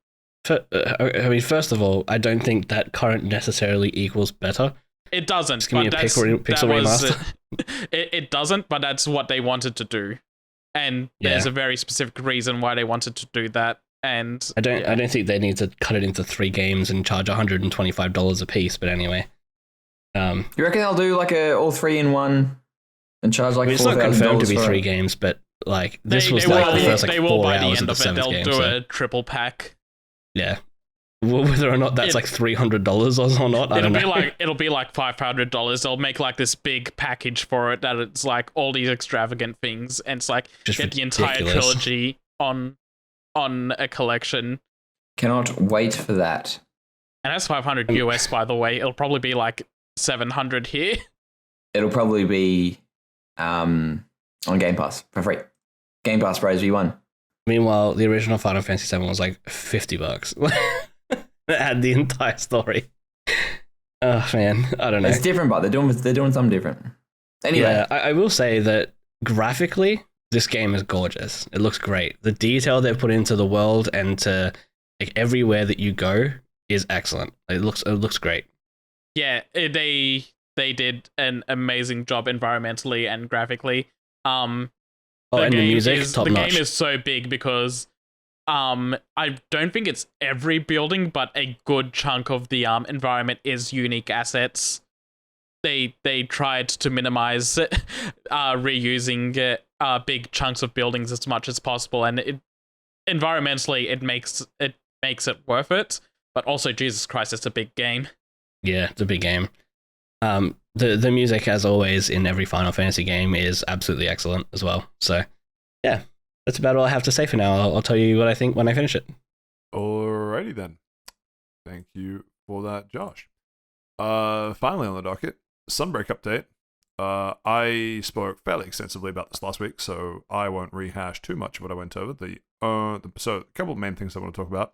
I mean, first of all, I don't think that current necessarily equals better. It doesn't. Just give me But a that's, pixel that was, remaster. it doesn't, but that's what they wanted to do. And there's Yeah. a very specific reason why they wanted to do that. And I don't think they need to cut it into 3 games and charge $125 a piece. But anyway, You reckon they'll do like a all 3 in one and charge I like mean, it's not $4,000 confirmed to be for 3 it? games, but Like this was like the first like they will 4 by the hours end of the of it. 7th They'll game. do So a triple pack. yeah, whether or not that's like $300 or not, I don't know. It'll be like $500. They'll make like this big package for it that it's like all these extravagant things, and it's like Just get the entire ridiculous. trilogy on a collection. Cannot wait for that. And that's 500 US, by the way. It'll probably be like 700 here. It'll probably be on Game Pass for free. Game Pass Bros V1. Meanwhile, the original Final Fantasy VII was like $50. It had the entire story. Oh man, I don't know. It's different, but they're doing something different. Anyway, Yeah, I will say that graphically, this game is gorgeous. It looks great. The detail they've put into the world and to like everywhere that you go is excellent. It looks great. Yeah, they did an amazing job environmentally and graphically. And the music, top the notch. game is so big because I don't think it's every building, but a good chunk of the environment is unique assets. They tried to minimize reusing big chunks of buildings as much as possible, and environmentally it makes it worth it. But also, Jesus Christ, it's a big game. Yeah, it's a big game. The music, as always, in every Final Fantasy game is absolutely excellent as well. So, yeah, that's about all I have to say for now. I'll tell you what I think when I finish it. Alrighty then. Thank you for that, Josh. Finally on the docket, Sunbreak update. I spoke fairly extensively about this last week, so I won't rehash too much of what I went over. So a couple of main things I want to talk about.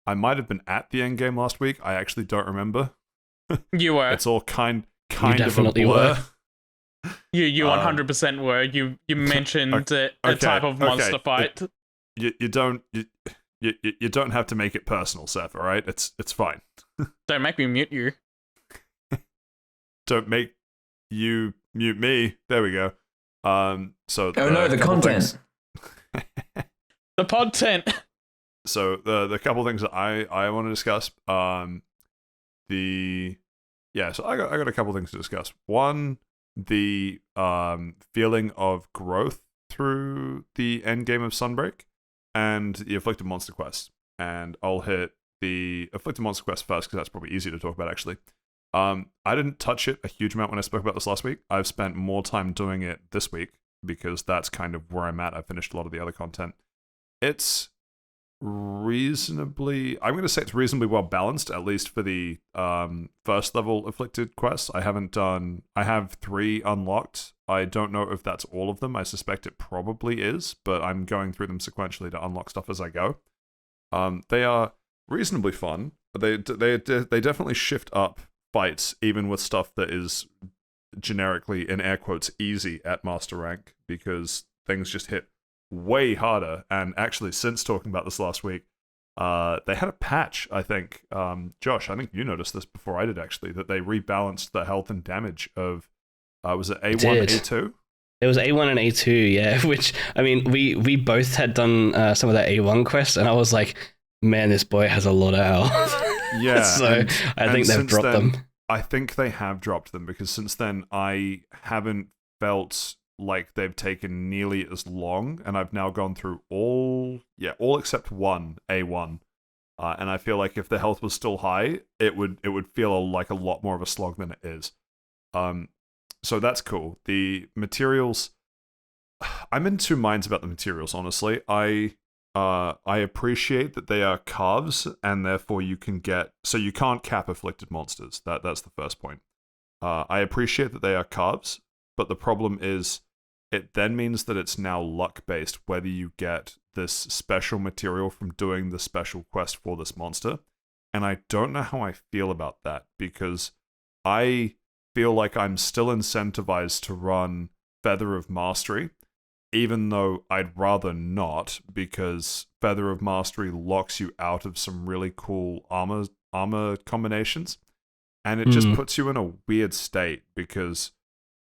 I might have been at the end game last week. I actually don't remember. You were. It's all kind You of a definitely blur. were. You 100% were. You mentioned a type of monster fight. You don't have to make it personal, Seth. All right, it's fine. Don't make me mute you. Don't make you mute me. There we go. So oh no, the content. The content. So the couple things that I want to discuss. So I got a couple things to discuss. One, the feeling of growth through the end game of Sunbreak, and the Afflicted Monster Quest. And I'll hit the Afflicted Monster Quest first because that's probably easier to talk about actually. I didn't touch it a huge amount when I spoke about this last week. I've spent more time doing it this week because that's kind of where I'm at. I finished a lot of the other content. It's reasonably well balanced, at least for the first level Afflicted quests. I have 3 unlocked. I don't know if that's all of them. I suspect it probably is, but I'm going through them sequentially to unlock stuff as I go. They are reasonably fun. They definitely shift up fights, even with stuff that is generically, in air quotes, easy at master rank, because things just hit way harder. And actually, since talking about this last week, they had a patch, I think. Josh, I think you noticed this before I did, actually, that they rebalanced the health and damage of, was it A1, A2? It was A1 and A2, yeah, which, I mean, we both had done some of that A1 quest, and I was like, man, this boy has a lot of health. Yeah. So I think they've dropped them. I think they have dropped them, because since then I haven't felt like they've taken nearly as long, and I've now gone through all except one A1, and I feel like if the health was still high, it would feel like a lot more of a slog than it is. So that's cool. The materials, I'm in two minds about the materials, honestly. I appreciate that they are carves, and therefore you can't cap afflicted monsters. That's the first point. I appreciate that they are carves, but the problem is it then means that it's now luck-based whether you get this special material from doing the special quest for this monster. And I don't know how I feel about that, because I feel like I'm still incentivized to run Feather of Mastery, even though I'd rather not, because Feather of Mastery locks you out of some really cool armor combinations, and it just puts you in a weird state, because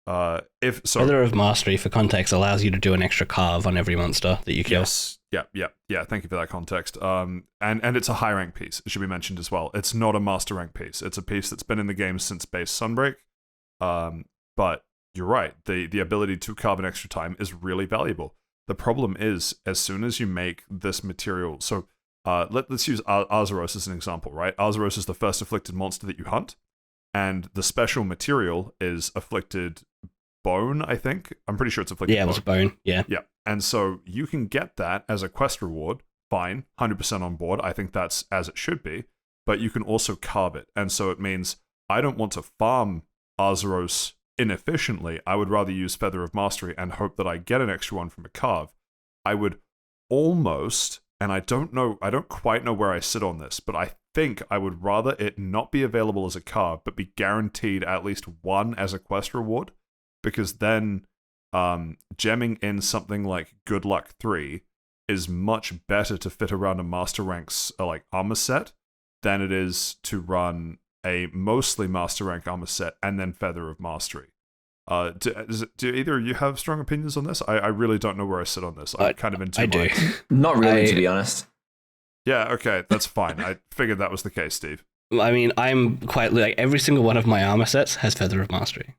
Feather of Mastery, for context, allows you to do an extra carve on every monster that you kill. Yes. Yeah. Thank you for that context. And it's a high rank piece. It should be mentioned as well. It's not a master rank piece. It's a piece that's been in the game since base Sunbreak. But you're right. The ability to carve an extra time is really valuable. The problem is, as soon as you make this material, so let's use Arzuros as an example, right? Arzuros is the first afflicted monster that you hunt, and the special material is afflicted bone, I think. I'm pretty sure it's afflicted bone. Yeah, it was bone, yeah. Yeah, and so you can get that as a quest reward, fine, 100% on board. I think that's as it should be, but you can also carve it, and so it means I don't want to farm Arzuros inefficiently. I would rather use Feather of Mastery and hope that I get an extra one from a carve. I would almost, and I don't quite know where I sit on this, but I think I would rather it not be available as a carve, but be guaranteed at least one as a quest reward, because then gemming in something like Good Luck 3 is much better to fit around a Master Rank's like armor set than it is to run a mostly Master Rank armor set and then Feather of Mastery. Do either of you have strong opinions on this? I really don't know where I sit on this. I'm kind of in two minds. Not really, to be honest. Yeah, okay, that's fine. I figured that was the case, Steve. I mean, I'm quite like every single one of my armor sets has Feather of Mastery.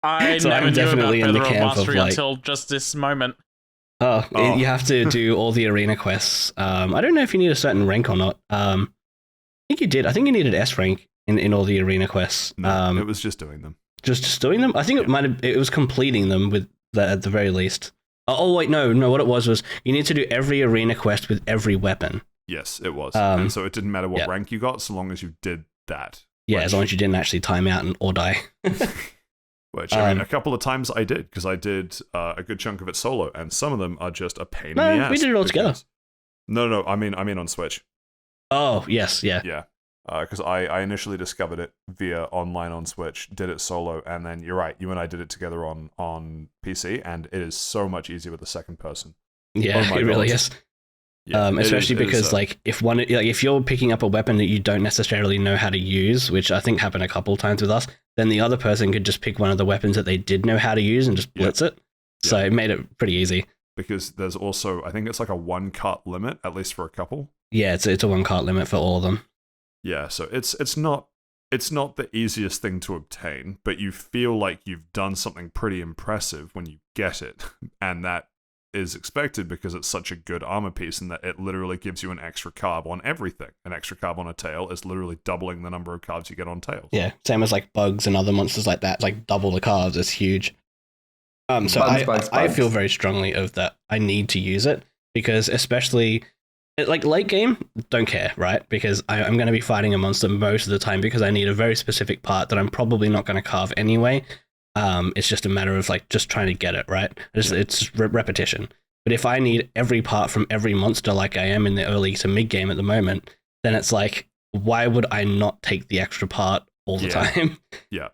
I So never I'm knew definitely about in the Feather of camp of, Mastery like- until just this moment. Oh, Oh. you have to do all the arena quests. I don't know if you need a certain rank or not. I think you did. I think you needed S rank in all the arena quests. No, it was just doing them. Just doing them. I think it was completing them with at the very least. Oh wait, no. What it was you need to do every arena quest with every weapon. Yes, it was. And so it didn't matter what rank you got, so long as you did that. Yeah, as long as you didn't actually time out or die. Which, I mean, a couple of times I did, because I did a good chunk of it solo, and some of them are just a pain in the ass. We did it all together. No, I mean on Switch. Oh, yes, yeah. Yeah, because I initially discovered it via online on Switch, did it solo, and then you're right, you and I did it together on PC, and it is so much easier with the second person. Yeah, Oh my it really God. is. Yeah, Especially because if you're picking up a weapon that you don't necessarily know how to use, which I think happened a couple of times with us, then the other person could just pick one of the weapons that they did know how to use and just blitz it. So it made it pretty easy. Because there's also, I think it's like a 1-cut limit, at least for a couple. Yeah, it's a 1-cart limit for all of them. Yeah, so it's not the easiest thing to obtain, but you feel like you've done something pretty impressive when you get it, and that is expected because it's such a good armor piece and that it literally gives you an extra carb on everything. An extra carb on a tail is literally doubling the number of carbs you get on tails. Yeah, same as like bugs and other monsters like that. Like double the carbs is huge. So Bugs. I feel very strongly of that. I need to use it because especially like late game, don't care, right? Because I'm going to be fighting a monster most of the time because I need a very specific part that I'm probably not going to carve anyway. It's just a matter of like just trying to get it right. It's repetition. But if I need every part from every monster like I am in the early to mid game at the moment, then it's like, why would I not take the extra part all the time? Yeah.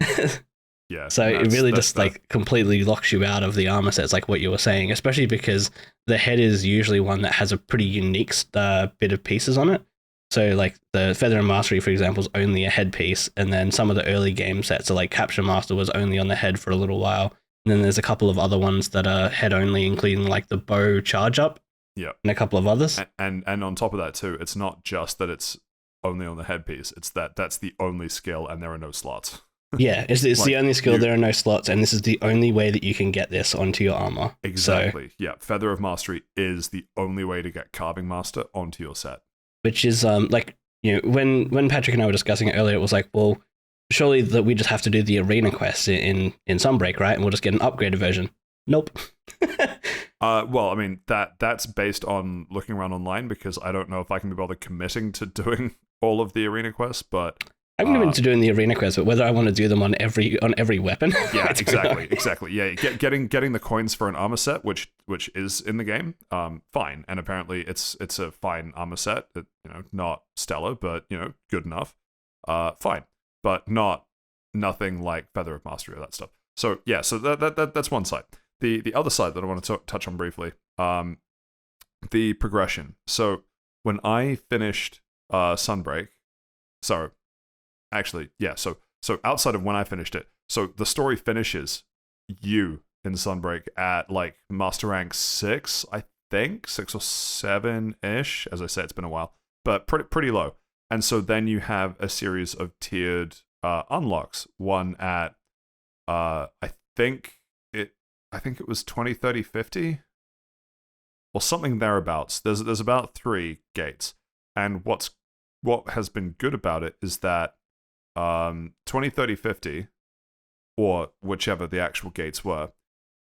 Yeah. So it really just like completely locks you out of the armor sets, like what you were saying, especially because the head is usually one that has a pretty unique bit of pieces on it. So like the Feather and Mastery, for example, is only a head piece, and then some of the early game sets are like Capture Master was only on the head for a little while, and then there's a couple of other ones that are head only, including like the bow charge up, yeah, and a couple of others. And on top of that too, it's not just that it's only on the headpiece; it's that's the only skill, and there are no slots. Yeah, it's like the only skill. There are no slots, and this is the only way that you can get this onto your armor. Exactly. So, yeah, Feather of Mastery is the only way to get Carving Master onto your set. Which is like, you know, when Patrick and I were discussing it earlier, it was like, well, surely that we just have to do the arena quests in Sunbreak, right? And we'll just get an upgraded version. Nope. Well, I mean that's based on looking around online because I don't know if I can be bothered committing to doing all of the arena quests, but I'm committed to doing the arena quests, but whether I want to do them on every weapon. Yeah, exactly. Yeah, getting the coins for an armor set, which is in the game, fine. And apparently it's a fine armor set. That, not stellar, but good enough. Fine, but nothing like Feather of Mastery or that stuff. So yeah, so that's one side. The other side that I want to touch on briefly, the progression. So when I finished Sunbreak, so actually, yeah, so outside of when I finished it, so the story finishes you in Sunbreak at like Master Rank 6, I think, 6 or 7-ish. As I said, it's been a while, but pretty low. And so then you have a series of tiered unlocks. One at I think it was 20, 30, 50 or something thereabouts. There's about 3 gates. And what has been good about it is that 20, 30, 50, or whichever the actual gates were,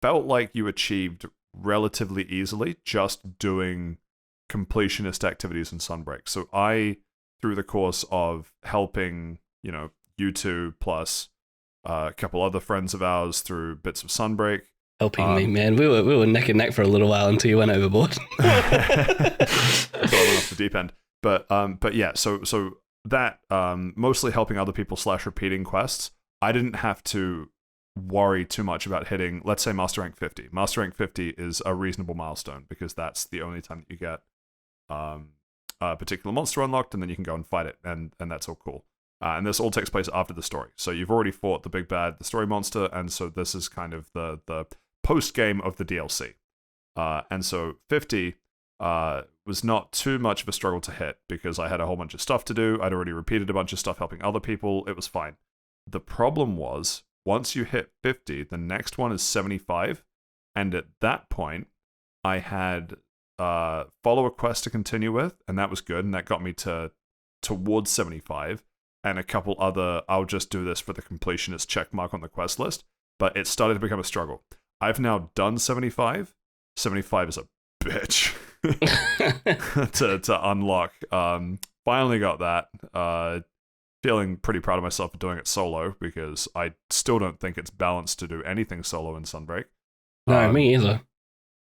felt like you achieved relatively easily just doing completionist activities in Sunbreak. So I, through the course of helping, you two plus a couple other friends of ours through bits of Sunbreak. Helping me, man. We were neck and neck for a little while until you went overboard. So I went off the deep end. But yeah, so that mostly helping other people / repeating quests. I didn't have to worry too much about hitting, let's say, Master Rank 50. Master Rank 50 is a reasonable milestone because that's the only time that you get a particular monster unlocked, and then you can go and fight it, and that's all cool. And this all takes place after the story. So you've already fought the big bad, the story monster, and so this is kind of the post-game of the DLC. And so 50 was not too much of a struggle to hit because I had a whole bunch of stuff to do. I'd already repeated a bunch of stuff helping other people. It was fine. The problem was, once you hit 50, the next one is 75. And at that point, I had follow a quest to continue with, and that was good. And that got me towards 75. And a couple other, I'll just do this for the completionist check mark on the quest list. But it started to become a struggle. I've now done 75. 75 is a bitch to unlock. Finally got that. Feeling pretty proud of myself for doing it solo because I still don't think it's balanced to do anything solo in Sunbreak. No, me either.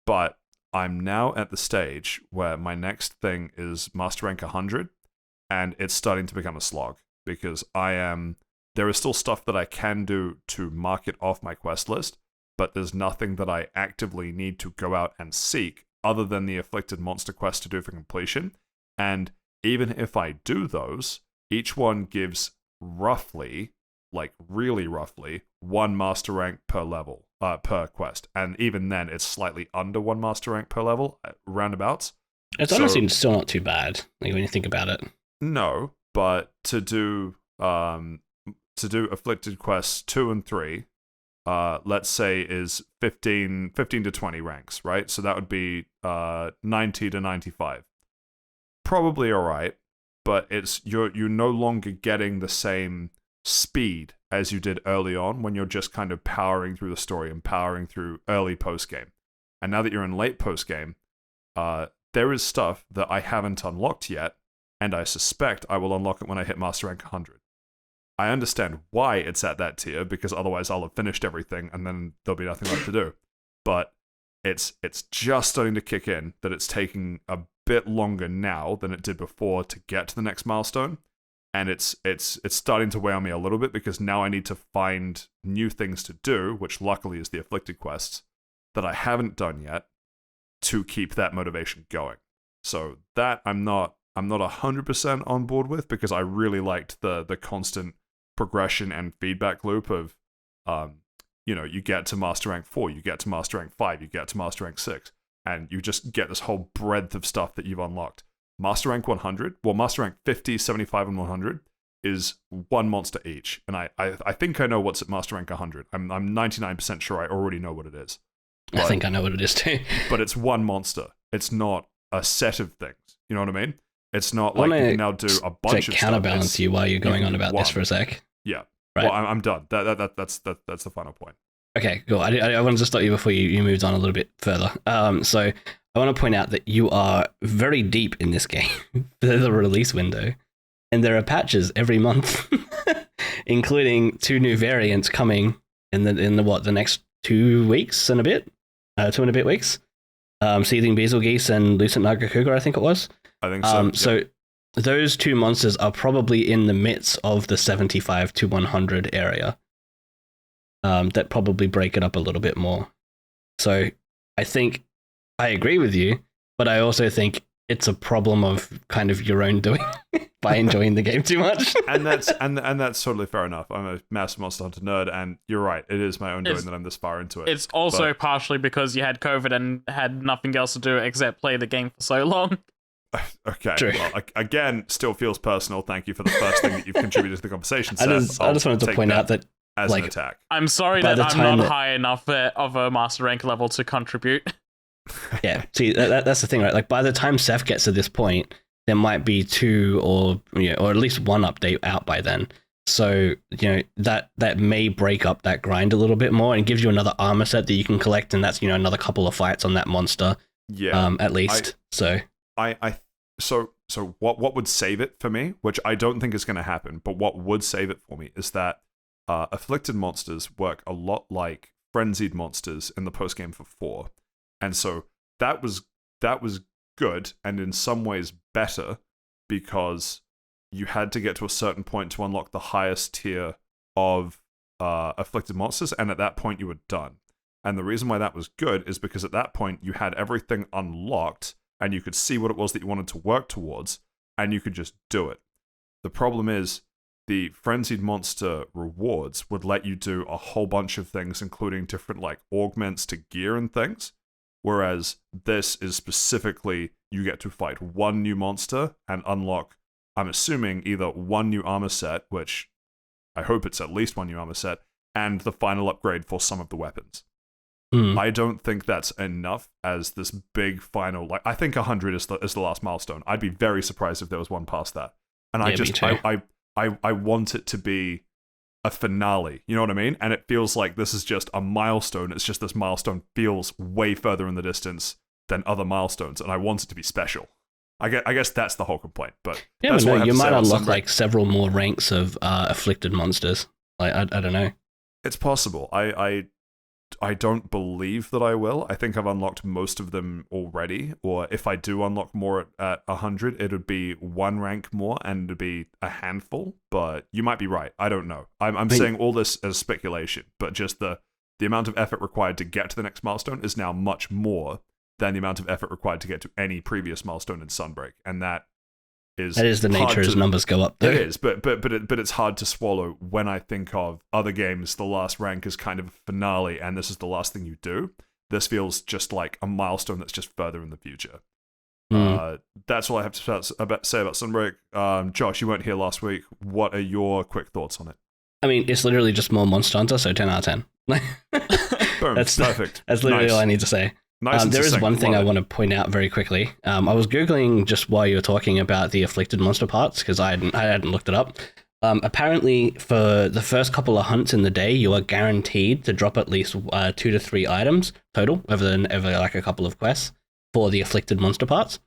But I'm now at the stage where my next thing is Master Rank 100, and it's starting to become a slog because there is still stuff that I can do to mark it off my quest list, but there's nothing that I actively need to go out and seek other than the Afflicted Monster quest to do for completion. And even if I do those, each one gives roughly, like really roughly, 1 master rank per level, per quest. And even then, it's slightly under 1 master rank per level, roundabouts. It's honestly still not too bad, like when you think about it. No, but to do Afflicted quests 2 and 3, let's say is 15 to 20 ranks, right? So that would be 90 to 95. Probably all right. But you're no longer getting the same speed as you did early on when you're just kind of powering through the story and powering through early post-game. And now that you're in late post-game, there is stuff that I haven't unlocked yet, and I suspect I will unlock it when I hit Master Rank 100. I understand why it's at that tier, because otherwise I'll have finished everything and then there'll be nothing left to do. But it's just starting to kick in that it's taking a bit longer now than it did before to get to the next milestone, and it's starting to weigh on me a little bit because now I need to find new things to do, which luckily is the Afflicted quests that I haven't done yet, to keep that motivation going. So that I'm not 100% on board with because I really liked the constant progression and feedback loop of you get to Master Rank 4, you get to Master Rank 5, you get to Master Rank 6. And you just get this whole breadth of stuff that you've unlocked. Master Rank 100, well, Master Rank 50, 75, and 100 is 1 monster each. And I think I know what's at Master Rank 100. I'm 99% sure I already know what it is. I think I know what it is too. But it's 1 monster. It's not a set of things. You know what I mean? It's not like you can now do a bunch of stuff. Counterbalance you while you're going on about this for a sec. Yeah. Right. Well, I'm done. That's the final point. Okay, cool. I wanted to stop you before you moved on a little bit further. So I want to point out that you are very deep in this game for the release window, and there are patches every month, including 2 new variants coming in the next 2 weeks and a bit, 2 and a bit weeks. Seething Betelgeuse and Lucent Nagakuga, I think it was. I think so. So those 2 monsters are probably in the midst of the 75 to 100 area. That probably break it up a little bit more. So I think I agree with you, but I also think it's a problem of kind of your own doing by enjoying the game too much. and that's totally fair enough. I'm a massive Monster Hunter nerd, and you're right. It is my own doing that I'm this far into it. It's also partially because you had COVID and had nothing else to do except play the game for so long. Okay. True. Well, again, still feels personal. Thank you for the first thing that you've contributed to the conversation. I just wanted to point out that as Like- an attack. I'm sorry By that the I'm time not that- high enough of a master rank level to contribute. Yeah, see, that's the thing, right? Like, by the time Saif gets to this point, there might be 2 or at least 1 update out by then. So, that may break up that grind a little bit more and gives you another armor set that you can collect, and that's, another couple of fights on that monster, Yeah. at least. So So what would save it for me, which I don't think is going to happen, but what would save it for me is that afflicted monsters work a lot like frenzied monsters in the postgame for 4. And so that was good and in some ways better because you had to get to a certain point to unlock the highest tier of afflicted monsters, and at that point you were done. And the reason why that was good is because at that point you had everything unlocked and you could see what it was that you wanted to work towards, and you could just do it. The problem is the frenzied monster rewards would let you do a whole bunch of things, including different like augments to gear and things. Whereas this is specifically, you get to fight 1 new monster and unlock, I'm assuming, either 1 new armor set, which I hope it's at least 1 new armor set, and the final upgrade for some of the weapons. I don't think that's enough as this big final, like, I think 100 is the last milestone. I'd be very surprised if there was one past that. And Yeah, me too. I want it to be a finale, you know what I mean? And it feels like this is just a milestone. It's just this milestone feels way further in the distance than other milestones, and I want it to be special. I guess that's the whole complaint. But yeah, that's but what I no, have you to say might about unlock Sunbreak. like several more ranks of afflicted monsters. Like, I don't know. It's possible. I don't believe that I will. I think I've unlocked most of them already, or if I do unlock more at 100, it would be 1 rank more and it'd be a handful, but you might be right. I don't know. I'm saying all this as speculation, but just the amount of effort required to get to the next milestone is now much more than the amount of effort required to get to any previous milestone in Sunbreak, and that is the nature as numbers go up, though. It is, but it's hard to swallow when I think of other games. The last rank is kind of a finale, and this is the last thing you do. This feels just like a milestone that's just further in the future. That's all I have to say about Sunbreak. Josh, you weren't here last week. What are your quick thoughts on it? I mean, it's literally just more Monster Hunter, so 10 out of 10. Boom, That's perfect. That's literally Nice. all I need to say. Nice and There is succinct. one thing Love I it. want to point out very quickly. I was Googling just while you were talking about the afflicted monster parts, because I hadn't looked it up. Apparently, for the first couple of hunts in the day, you are guaranteed to drop at least 2 to 3 items total over like a couple of quests for the afflicted monster parts.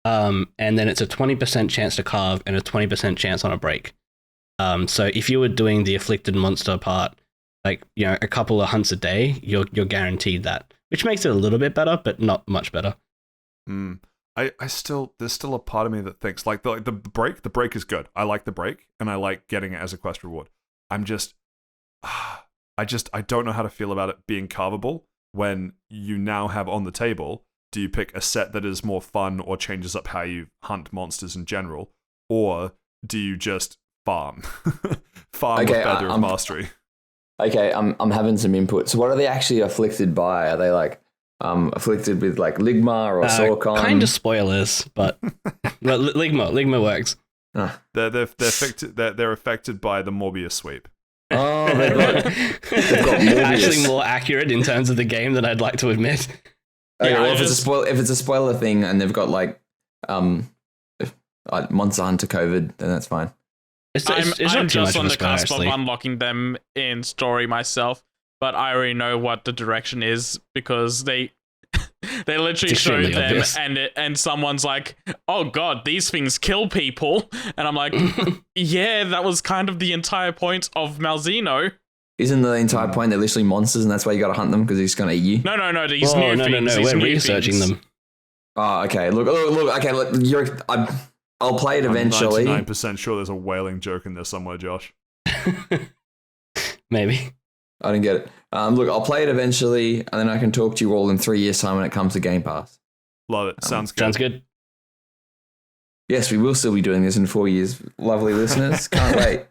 And then it's a 20% chance to carve and a 20% chance on a break. So if you were doing the afflicted monster part, like, a couple of hunts a day, you're guaranteed that, which makes it a little bit better, but not much better. There's still a part of me that thinks like the break is good. I like the break and I like getting it as a quest reward. I don't know how to feel about it being carvable when you now have on the table. Do you pick a set that is more fun or changes up how you hunt monsters in general, or do you just farm with Feather of Mastery? Okay, I'm having some input. So what are they actually afflicted by? Are they like afflicted with like Ligma or Sorcon? Kind of spoilers, but Ligma works. They're affected by the Morbius sweep. Oh, they've got Morbius. Actually more accurate in terms of the game than I'd like to admit. Okay, Yeah, well, I if it's a spoiler thing and they've got like Monster Hunter COVID, then that's fine. It's I'm not too just much on of a the spoiler, cusp of actually. unlocking them in story myself, but I already know what the direction is because they literally It's showed extremely them obvious. and someone's like, "Oh god, these things kill people," and I'm like, "Yeah, that was kind of the entire point of Malzeno." Isn't the entire point they're literally monsters and that's why you got to hunt them because he's going to eat you? No, these Oh, new no, things. These we're new researching things. them. Oh, okay. Look. Okay, look. I'll play it eventually. I'm 99% sure there's a whaling joke in there somewhere, Josh. Maybe. I didn't get it. Look, I'll play it eventually, and then I can talk to you all in 3 years' time when it comes to Game Pass. Love it. Sounds good. Sounds good. Yes, we will still be doing this in 4 years, lovely listeners. Can't wait.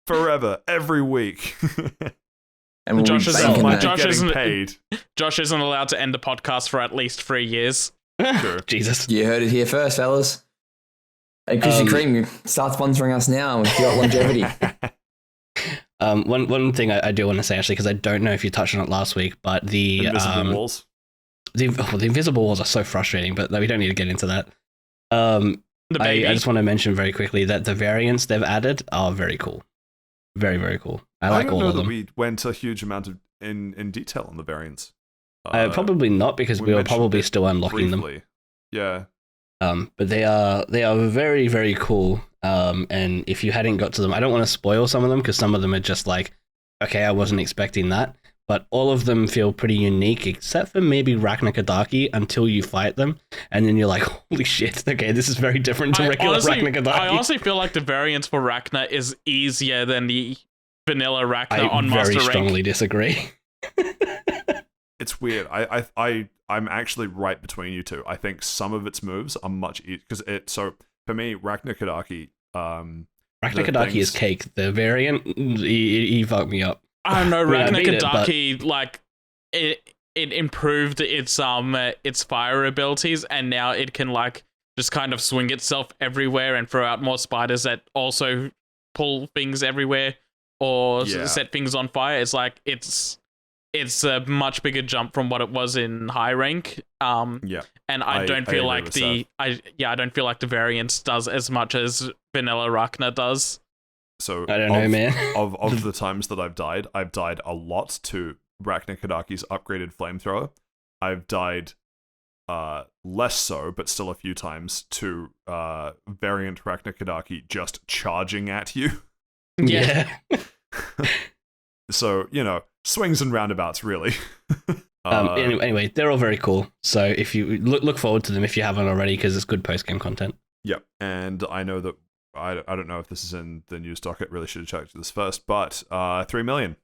Forever, every week. And we'll Josh be is banking like- that. Josh getting isn't- paid. Josh isn't allowed to end the podcast for at least 3 years. Sure. Jesus. You heard it here first, fellas. Hey, Krispy Kreme, start sponsoring us now. We've got longevity. One thing I do want to say, actually, because I don't know if you touched on it last week, but the Invisible walls. the invisible walls are so frustrating, but we don't need to get into that. The I baby. just want to mention very quickly that the variants they've added are very cool. Very, very cool. I like don't all know of that them. we went a huge amount of in detail on the variants. Probably not, because we were mentioned probably it still unlocking them. briefly. Yeah. But they are very, very cool. And if you hadn't got to them, I don't want to spoil some of them because some of them are just like, okay, I wasn't expecting that. But all of them feel pretty unique, except for maybe Ragnar Kadaki until you fight them, and then you're like, holy shit, okay, this is very different to regular Ragnar Kadaki. I honestly feel like the variants for Ragnar is easier than the vanilla Ragnar I on Master very Rank. strongly disagree. It's weird. I'm actually right between you two. I think some of its moves are much easier because so for me, Ragnar Kadaki. Ragnar the Kadaki is things- cake. The variant, he fucked me up. I don't know, I mean, I Ragnar beat it, Kadaki, like it improved its fire abilities, and now it can like just kind of swing itself everywhere and throw out more spiders that also pull things everywhere or Yeah. set things on fire. It's like it's a much bigger jump from what it was in high rank. Yeah. And I don't I feel agree like with I don't feel like the variants does as much as vanilla Ragnar does. So I don't know, man. of the times that I've died a lot to Ragnar Kadaki's upgraded flamethrower. I've died less so, but still a few times to variant Ragnar Kadaki just charging at you. Yeah. So, swings and roundabouts, really. Anyway, they're all very cool. So if you look forward to them if you haven't already, because it's good post game content. Yep, and I know that I don't know if this is in the news docket. Really should have checked this first, but 3 million.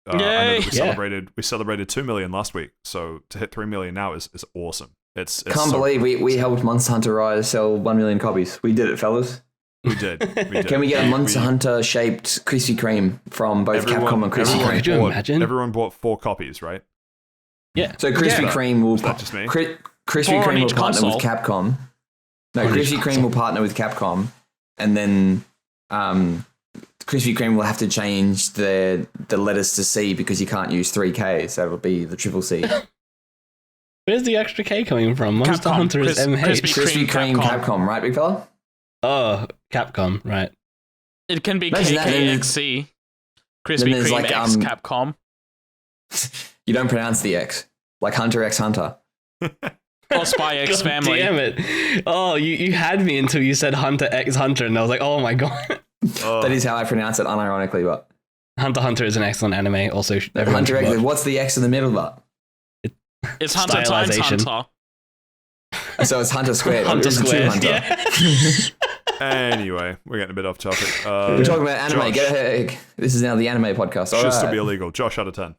I know Yay! that we celebrated 2 million last week, so to hit 3 million now is awesome. It's Can't believe we helped Monster Hunter Rise sell 1 million copies. We did it, fellas. we did. Can we get a Monster Hunter shaped Krispy Kreme from both Capcom and Krispy Kreme? Could you imagine? Everyone bought 4 copies, right? Yeah. So Krispy Yeah. Kreme will Is that just me? Krispy 4 on Kreme will each partner console. with Capcom. No, On each Krispy Kreme console. will partner with Capcom, and then Krispy Kreme will have to change the letters to C because you can't use 3K, so it'll be the triple C. Where's the extra K coming from? Monster Capcom, Hunter is MH. Krispy Krispy Kreme Capcom. Capcom, right, big fella? Oh, Capcom, right. It can be Imagine that, then KKXC. then Krispy there's Kreme like, X Capcom. You don't pronounce the X, like Hunter X Hunter. Or Spy X God Family. damn it. Oh, you had me until you said Hunter X Hunter, and I was like, oh my god. Oh, That is how I pronounce it unironically, but Hunter x Hunter is an excellent anime. Also, everyone Hunter should X, watch. what's the X in the middle, but? It's Hunter times Stylization. Hunter. So it's Hunter squared. Hunter It's a two squared. Hunter. Yeah. anyway, we're getting a bit off topic. We're talking about anime. Josh, This is now the anime podcast. should All still right. be illegal. Josh, out of 10.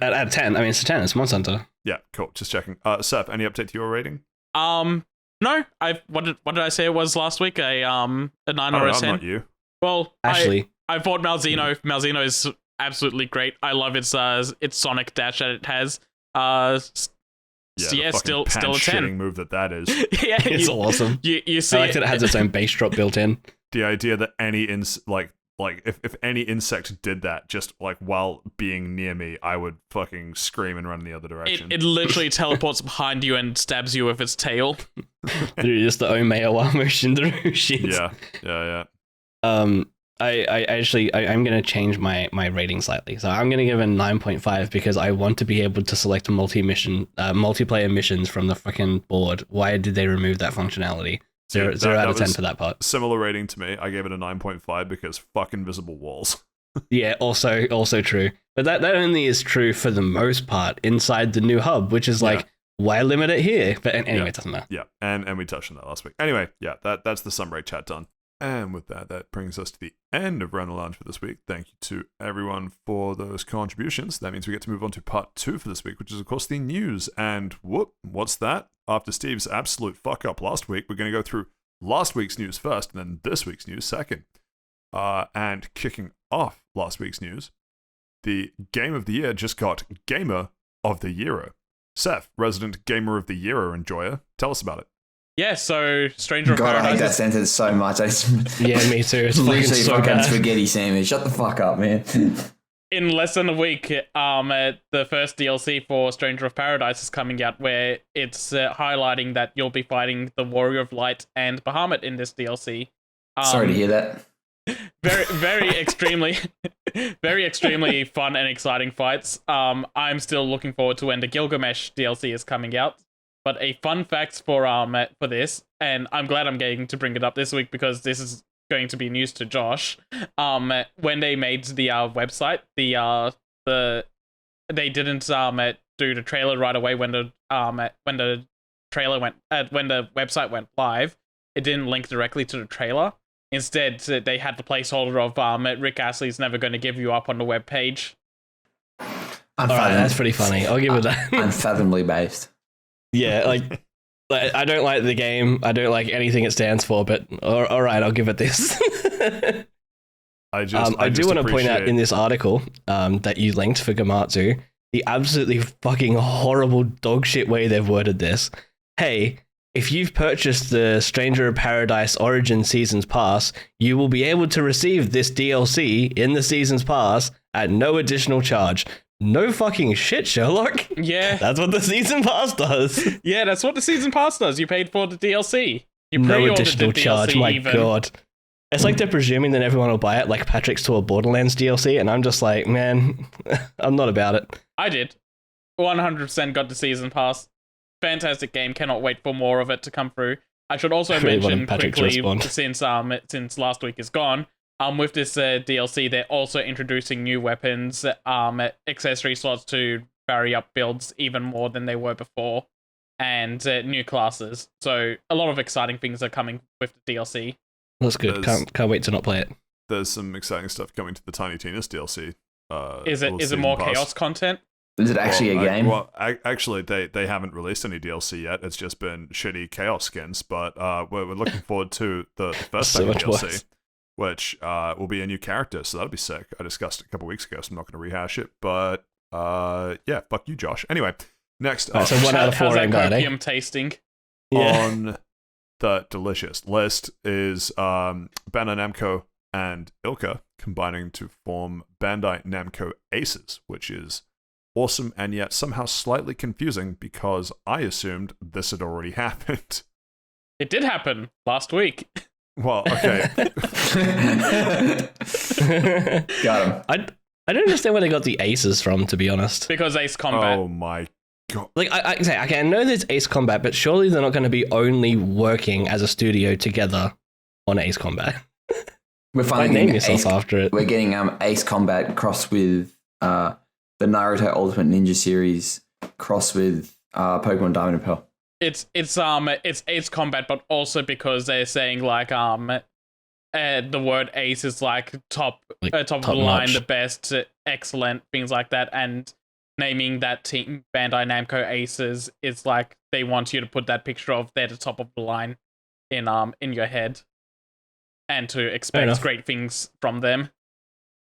Out of 10, I mean, it's a 10. It's Monster Hunter. Yeah, cool. Just checking. Seth, any update to your rating? No, what did I say it was last week? A 9 Oh, or a I'm 10? not you. Well, Actually, I bought Malzeno. Malzeno is absolutely great. I love its Sonic dash that it has. Yeah, Yeah, the still fucking a 10. pants-shitting move that is. Yeah, it's awesome. you see I like that it has its own bass drop built in. The idea that any if any insect did that just like while being near me, I would fucking scream and run in the other direction. It literally teleports behind you and stabs you with its tail. Through just the Omeawa motion through shit. yeah. I'm gonna change my rating slightly. So I'm gonna give a 9.5 because I want to be able to select multiplayer missions from the fucking board. Why did they remove that functionality? Zero out of 10 was for that part. Similar rating to me. I gave it a 9.5 because fuck invisible walls. Yeah, also true. But that only is true for the most part inside the new hub, which is like, why limit it here? But anyway, Yeah. it doesn't matter. Yeah, and we touched on that last week. Anyway, yeah, that's the Sunbreak chat done. And with that brings us to the end of Round the Lounge for this week. Thank you to everyone for those contributions. That means we get to move on to part 2 for this week, which is, of course, the news. And what's that? After Steve's absolute fuck-up last week, we're going to go through last week's news first, and then this week's news second. And kicking off last week's news, the Game of the Year just got Gamer of the Year. Seth, resident Gamer of the Year enjoyer, tell us about it. Yeah, so Stranger of God, I hate that Paradise. sentence so much. I just Yeah, me too. It's fucking literally so fucking bad. spaghetti sandwich. Shut the fuck up, man. in less than a week, the first DLC for Stranger of Paradise is coming out, where it's highlighting that you'll be fighting the Warrior of Light and Bahamut in this DLC. Sorry to hear that. Very extremely, very extremely fun and exciting fights. I'm still looking forward to when the Gilgamesh DLC is coming out. But a fun fact for this, and I'm glad I'm getting to bring it up this week because this is going to be news to Josh. When they made the website, they didn't do the trailer right away when the website went live. It didn't link directly to the trailer. Instead, they had the placeholder of Rick Astley's Never Gonna Give You Up on the webpage. All right, that's pretty funny. I'll give it that. Unfathomably based. Yeah, like I don't like the game. I don't like anything it stands for, but all right, I'll give it this. I do want to point out in this article that you linked for Gamatsu, the absolutely fucking horrible dogshit way they've worded this. Hey, if you've purchased the Stranger of Paradise Origin Seasons Pass, you will be able to receive this DLC in the Seasons Pass at no additional charge. No fucking shit, Sherlock. Yeah. That's what the Season Pass does. Yeah, that's what the Season Pass does. You paid for the DLC. You no additional charge, DLC my even. god. It's like they're presuming that everyone will buy it, like Patrick's to a Borderlands DLC, and I'm just like, man, I'm not about it. I did. 100% got the Season Pass. Fantastic game. Cannot wait for more of it to come through. I should also mention quickly, since last week is gone, with this DLC, they're also introducing new weapons, accessory slots to vary up builds even more than they were before, and new classes. So a lot of exciting things are coming with the DLC. That's good. Can't wait to not play it. There's some exciting stuff coming to the Tiny Tina's DLC. Is it more Chaos content? Is it actually a game? Actually, they haven't released any DLC yet. It's just been shitty Chaos skins. But we're looking forward to the first So much DLC, worse. which will be a new character. So that'll be sick. I discussed it a couple weeks ago, so I'm not going to rehash it. But yeah, fuck you, Josh. Anyway, next up. So 1 out of 4 How's that Vanguard, copium tasting? On the delicious list is Bandai Namco and Ilka combining to form Bandai Namco Aces, which is awesome and yet somehow slightly confusing because I assumed this had already happened. It did happen last week. Well, okay. Got him. I don't understand where they got the aces from, to be honest. Because Ace Combat. Oh my god. Like, I know there's Ace Combat, but surely they're not going to be only working as a studio together on Ace Combat. We're finally name getting yourself after it. We're getting Ace Combat crossed with the Naruto Ultimate Ninja series crossed with Pokemon Diamond and Pearl. It's Ace Combat, but also because they're saying like the word Ace is like top of the line, the best, excellent, things like that, and naming that team Bandai Namco Aces is like they want you to put that picture of they're the top of the line in your head, and to expect great things from them,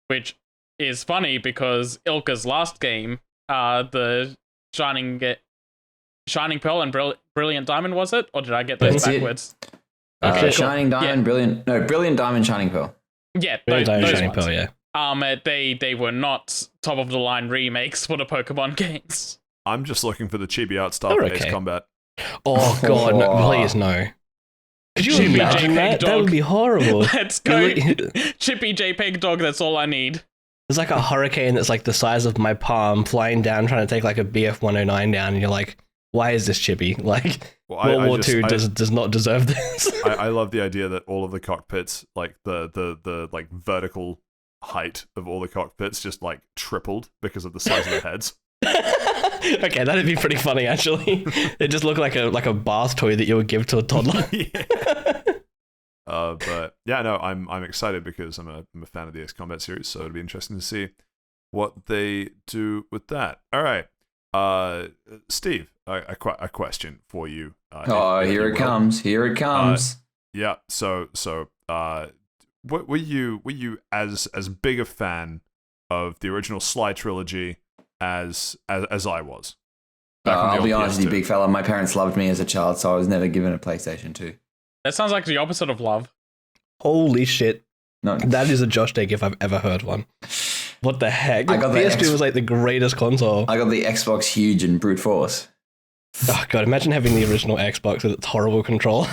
which is funny because Ilka's last game, the Shining Pearl and Brilliant Diamond, was it? Or did I get those backwards? Shining Diamond, Brilliant Diamond, Shining Pearl. Yeah, Brilliant those Diamond, Shining ones. Pearl, yeah. They were not top of the line remakes for the Pokemon games. I'm just looking for the chibi art style for Ace Combat. Oh god, no, please no. Could you Chibi imagine JPEG that? dog. That would be horrible. Let's go. Chippy JPEG dog, that's all I need. There's like a hurricane that's like the size of my palm flying down, trying to take like a BF 109 down, and you're like, why is this chippy? Like, World War II does not deserve this. I love the idea that all of the cockpits, like the like vertical height of all the cockpits, just like tripled because of the size of the heads. Okay, that'd be pretty funny actually. It just look like a bath toy that you would give to a toddler. But yeah, no, I'm excited because I'm a fan of the Ace Combat series, so it'll be interesting to see what they do with that. All right, Steve, a question for you. Here it comes. Yeah. So, were you as big a fan of the original Sly trilogy as I was? I'll be honest with you, big fella. My parents loved me as a child, so I was never given a PlayStation 2. That sounds like the opposite of love. Holy shit. No. That is a Josh take if I've ever heard one. What the heck? I got the PS2 was like the greatest console. I got the Xbox Huge and brute force. Oh god, imagine having the original Xbox with its horrible control.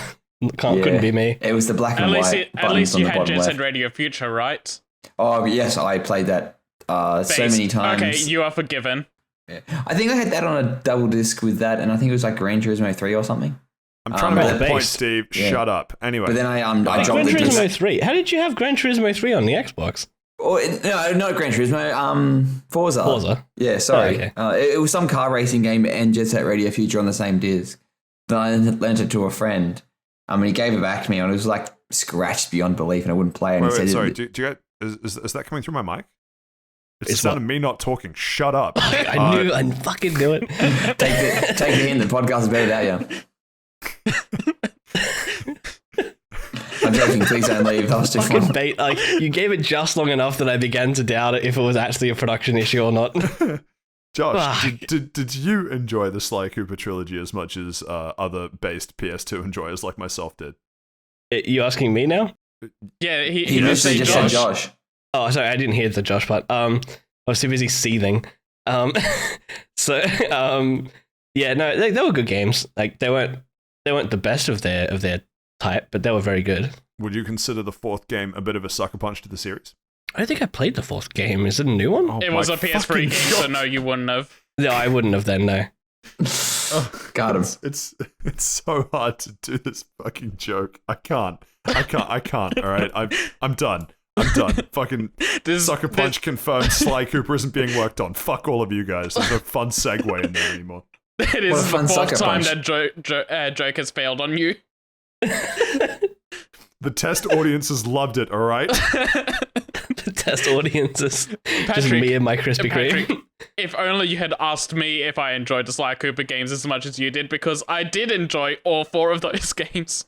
Couldn't be me. It was the black and white At least buttons on you the had bottom Jet Set left. Radio Future, right? Oh yes, I played that so many times. Okay, you are forgiven. Yeah. I think I had that on a double disc with that, and I think it was like Gran Turismo 3 or something. I'm trying to make a point, based. Steve. Yeah. Shut up. Anyway. But then I dropped Gran the Turismo disc. 3. How did you have Gran Turismo 3 on the Xbox? Oh, no, not Gran Turismo. Forza. Forza. Yeah, sorry. Oh, It was some car racing game and Jet Set Radio Future on the same disc. Then I lent it to a friend. And he gave it back to me, and it was like scratched beyond belief, and I wouldn't play it. And he Wait, said, sorry. Do you get? Is that coming through my mic? It's the It's sound what? of me not talking. Shut up. I fucking knew it. take the hint. The podcast is better without you. I'm joking. Please don't leave. That was too Fucking fun. bait. Like, you gave it just long enough that I began to doubt it if it was actually a production issue or not. Josh, Fuck. did you enjoy the Sly Cooper trilogy as much as other based PS2 enjoyers like myself did? You asking me now? Yeah, he He just literally said just Josh. said Josh. Oh, sorry, I didn't hear the Josh part. I was too busy seething. So, yeah, no, they were good games. Like, they weren't the best of their type, but they were very good. Would you consider the fourth game a bit of a sucker punch to the series? I don't think I played the fourth game. Is it a new one? Oh It my was a PS3 fucking game, so God. no, you wouldn't have. No, I wouldn't have then, no. Got him. It's so hard to do this fucking joke. I can't. All right, I'm done. Fucking sucker punch confirmed. Sly Cooper isn't being worked on. Fuck all of you guys. There's no fun segue in there anymore. It What a is the fun fourth sucker time punch. that joke has failed on you. The test audiences loved it. All right. The test audience is just Patrick, me and my Krispy Patrick, Kreme. if only you had asked me if I enjoyed the Sly Cooper games as much as you did, because I did enjoy all 4 of those games.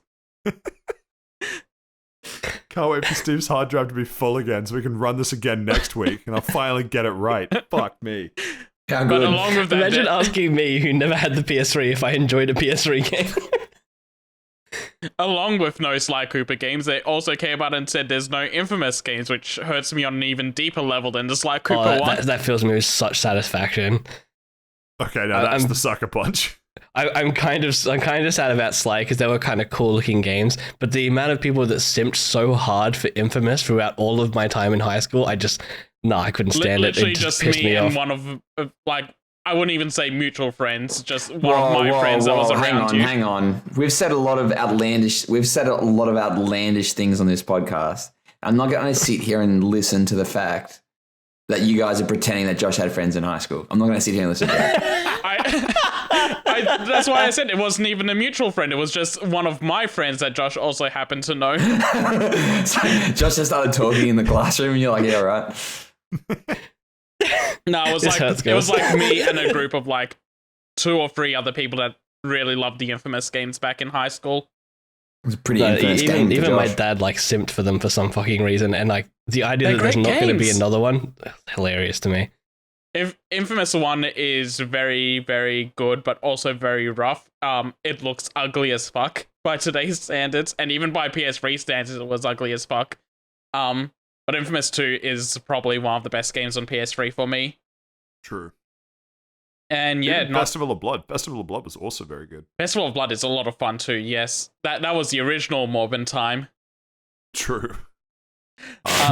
Can't wait for Steve's hard drive to be full again so we can run this again next week and I'll finally get it right. Fuck me. How But good. along with that, Imagine asking me, who never had the PS3, if I enjoyed a PS3 game. along with no Sly Cooper games, they also came out and said there's no Infamous games, which hurts me on an even deeper level than the Sly Cooper one. That fills me with such satisfaction. Okay, now that's I'm- the sucker punch. I'm kind of sad about Sly because they were kind of cool looking games, but the amount of people that simped so hard for Infamous throughout all of my time in high school, I couldn't stand it. Literally It just pissed me and off. one of like, I wouldn't even say mutual friends, just one of my friends that was around you. Hang on. We've said a lot of outlandish things on this podcast. I'm not going to sit here and listen to the fact that you guys are pretending that Josh had friends in high school. I'm not going to sit here and listen to that. That's why I said it wasn't even a mutual friend. It was just one of my friends that Josh also happened to know. So Josh just started talking in the classroom, and you're like, yeah, right. No, it was This hurts, it was guys. like me and a group of like 2 or 3 other people that really loved the Infamous games back in high school. It was a pretty No, infamous game for even my Josh. dad like simped for them for some fucking reason, and like the idea They're that there's great not going to be games. another one, hilarious to me. If Infamous 1 is very, very good, but also very rough. It looks ugly as fuck by today's standards, and even by PS3 standards, it was ugly as fuck. But Infamous 2 is probably one of the best games on PS3 for me. True. And yeah, Even Festival of Blood. Festival of Blood was also very good. Festival of Blood is a lot of fun too. Yes, that was the original Morbin time. True.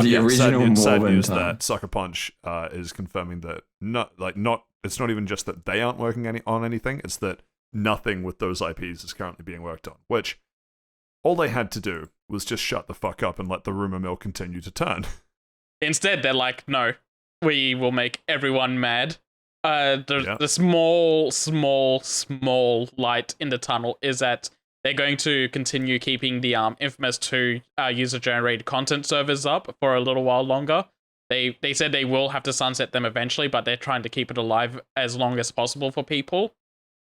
The original sad Morbin news time. that Sucker Punch is confirming that it's not even just that they aren't working on anything, it's that nothing with those IPs is currently being worked on, which all they had to do was just shut the fuck up and let the rumor mill continue to turn. Instead, they're like, no, we will make everyone mad. Yeah. The small light in the tunnel is that they're going to continue keeping the Infamous 2 user-generated content servers up for a little while longer. They said they will have to sunset them eventually, but they're trying to keep it alive as long as possible for people.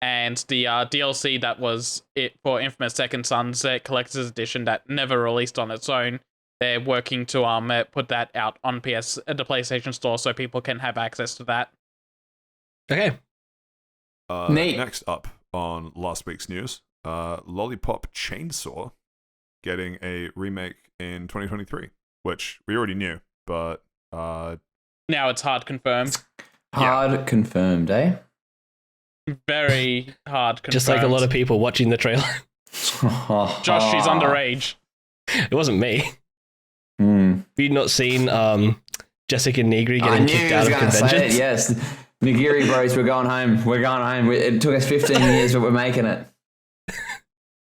And the DLC that was it for Infamous Second Sunset Collector's Edition that never released on its own, they're working to put that out on the PlayStation Store so people can have access to that. Okay, Neat. Next up on last week's news, Lollipop Chainsaw getting a remake in 2023, which we already knew, but No, Now it's hard confirmed. Hard confirmed, eh? Very hard confirmed. Just like a lot of people watching the trailer. Josh, she's underage. It wasn't me. Hmm. Have you not seen Jessica Negri I getting knew kicked he out was of going to say it, conventions? yes. Nigiri bros, we're going home. We're going home. It took us 15 years, but we're making it.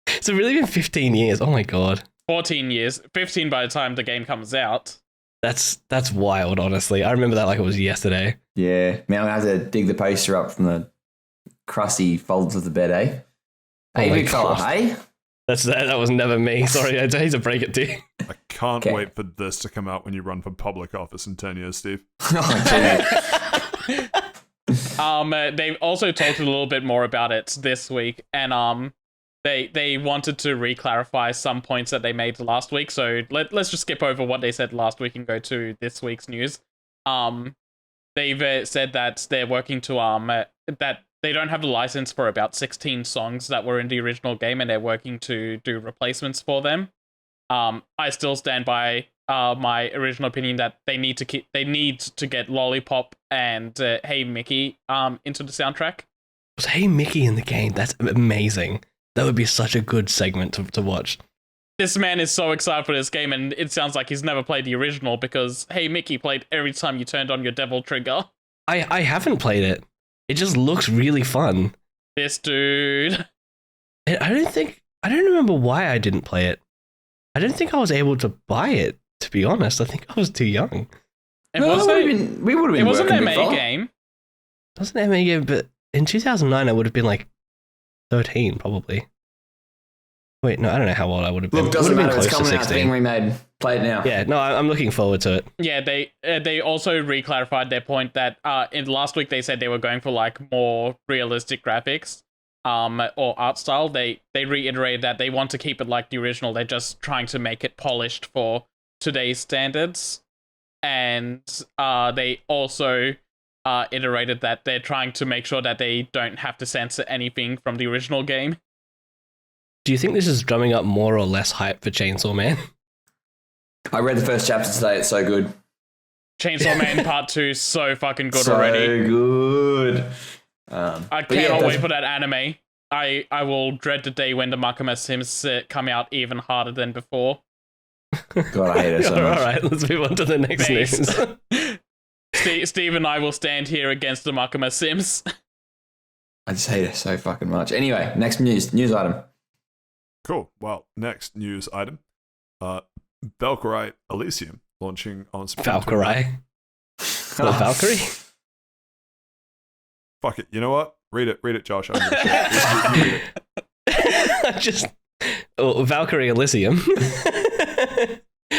It's really been 15 years. Oh my god. 14 years. 15 by the time the game comes out. That's wild, honestly. I remember that like it was yesterday. Yeah. Man, I'm going to have to dig the poster up from the crusty folds of the bed, eh? Hey, Oh my big fella, God. hey? That was never me. Sorry, I hate to break it to you. I can't Okay. wait for this to come out when you run for public office in 10 years, Steve. Oh, gee. They've also talked a little bit more about it this week, and they wanted to re-clarify some points that they made last week. So let's just skip over what they said last week and go to this week's news. They've said that they're working to that they don't have the license for about 16 songs that were in the original game, and they're working to do replacements for them. I still stand by my original opinion that they need to get Lollipop and Hey Mickey into the soundtrack. Was Hey Mickey in the game? That's amazing. That would be such a good segment to watch. This man is so excited for this game, and it sounds like he's never played the original because Hey Mickey played every time you turned on your devil trigger. I haven't played it. It just looks really fun. This dude. I don't remember why I didn't play it. I don't think I was able to buy it, to be honest. I think I was too young. It No, wasn't we would have been an working, big MA fella. game. It wasn't an MA game, but in 2009 I would have been like 13 probably. Wait, no, I don't know how old I would have been. Look, doesn't Would have matter. been It's close to coming out. It's 16. being remade. Play it now. Yeah, no, I'm looking forward to it. Yeah, they also re-clarified their point that in last week they said they were going for like more realistic graphics or art style. They reiterated that they want to keep it like the original. They're just trying to make it polished for today's standards. And they also iterated that they're trying to make sure that they don't have to censor anything from the original game. Do you think this is drumming up more or less hype for Chainsaw Man? I read the first chapter today. It's so good. Chainsaw Man Part 2 is so fucking good so already. good. I But yeah, cannot that's- wait for that anime. I will dread the day when the Makima Sims come out even harder than before. God, I hate it so much. Alright, let's move on to the next Based. news. Steve and I will stand here against the Makima Sims. I just hate it so fucking much. Anyway, next news item. Cool. Well, next news item. Valkyrie Elysium launching on September 29th. Valkyrie? What, Valkyrie? Fuck it. You know what? Read it, Josh. I'm gonna share it. You read it. Just Valkyrie Elysium.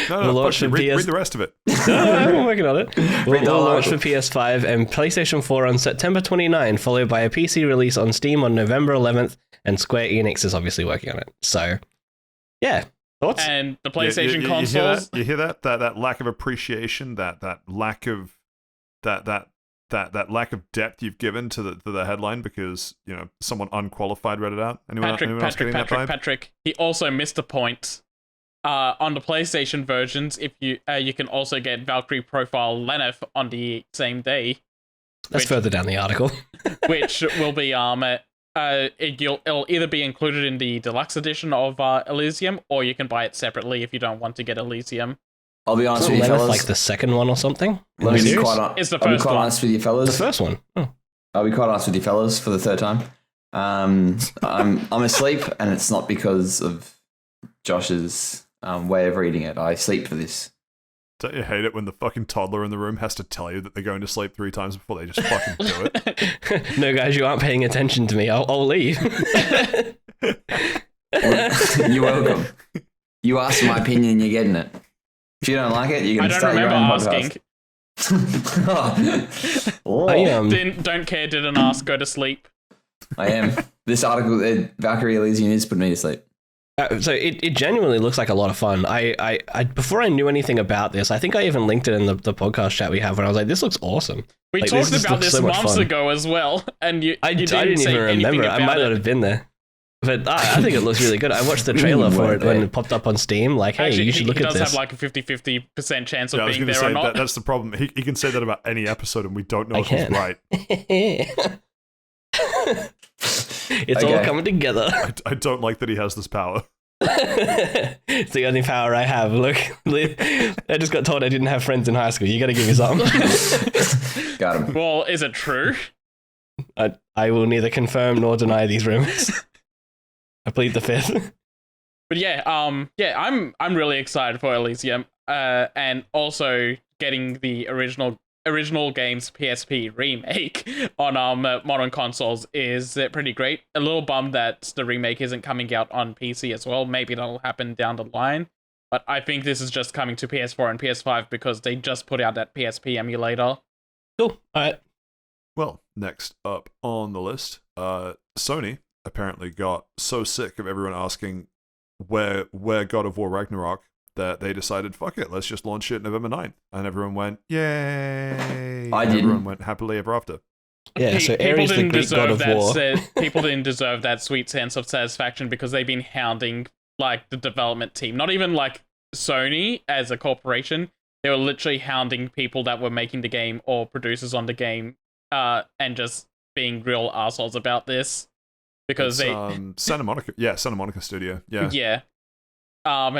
No, We'll launch fuck you. for Read PS the rest of it. No, I'm working on it. Read the We'll whole launch for article. PS5 and PlayStation 4 on September 29, followed by a PC release on Steam on November 11th, and Square Enix is obviously working on it. So, yeah. Thoughts? And the Yeah, PlayStation you consoles. You hear that? That lack of appreciation, that lack of that lack of depth you've given to the headline because someone unqualified read it out. Anyone else getting that vibe? Patrick. He also missed a point. On the PlayStation versions, if you can also get Valkyrie Profile Lenneth on the same day, That's which- further down the article. which will be it'll either be included in the deluxe edition of Elysium, or you can buy it separately if you don't want to get Elysium. I'll be honest with you, Lenneth, fellas. like the second one or something? In Let the me be series? quite It's the I'll be first quite one. honest with you, The fellas. first one. Oh. I'll be quite honest with you, fellas, for the third time. I'm asleep, and it's not because of Josh's way of reading it. I sleep for this. Don't you hate it when the fucking toddler in the room has to tell you that they're going to sleep 3 times before they just fucking do it? No, guys, you aren't paying attention to me. I'll leave. You're welcome. You asked my opinion, you're getting it. If you don't like it, you I can don't start your remember own asking. podcast. Oh, Don't care, didn't ask, go to sleep. I am. This article, Valkyrie Elysium, is putting me to sleep. So it genuinely looks like a lot of fun. I before I knew anything about this, I think I even linked it in the podcast chat we have, and I was like, "This looks awesome." We Like, talked this about looks this so much months fun. ago as well, and you I didn't didn't say even anything remember. about I might it. not have been there. But I think it looks really good. I watched the trailer for it when there. it popped up on Steam. Like, hey, Actually, you should look he at does this. have like a 50-50% chance of Yeah, I was being going to there or say not. that's the problem. He can say that about any episode, and we don't know I if he's can. right. It's all Okay. coming together. I don't like that he has this power. It's the only power I have. Look, I just got told I didn't have friends in high school. You got to give me something. Got him. Well, is it true? I will neither confirm nor deny these rumors. I plead the fifth. But yeah, I'm really excited for Elysium, and also getting the original game's PSP remake on modern consoles is pretty great. A little bummed that the remake isn't coming out on PC as well. Maybe that'll happen down the line. But I think this is just coming to PS4 and PS5 because they just put out that PSP emulator. Cool. All right. Well, next up on the list, Sony apparently got so sick of everyone asking where God of War Ragnarok that they decided, fuck it, let's just launch it November 9th. And everyone went, yay! I And didn't. Everyone went happily ever after. Yeah, so Ares, the Greek god of war. People didn't deserve that sweet sense of satisfaction because they've been hounding like the development team, not even like Sony as a corporation. They were literally hounding people that were making the game or producers on the game, and just being real assholes about this because It's, Santa Monica Studio. Yeah. yeah.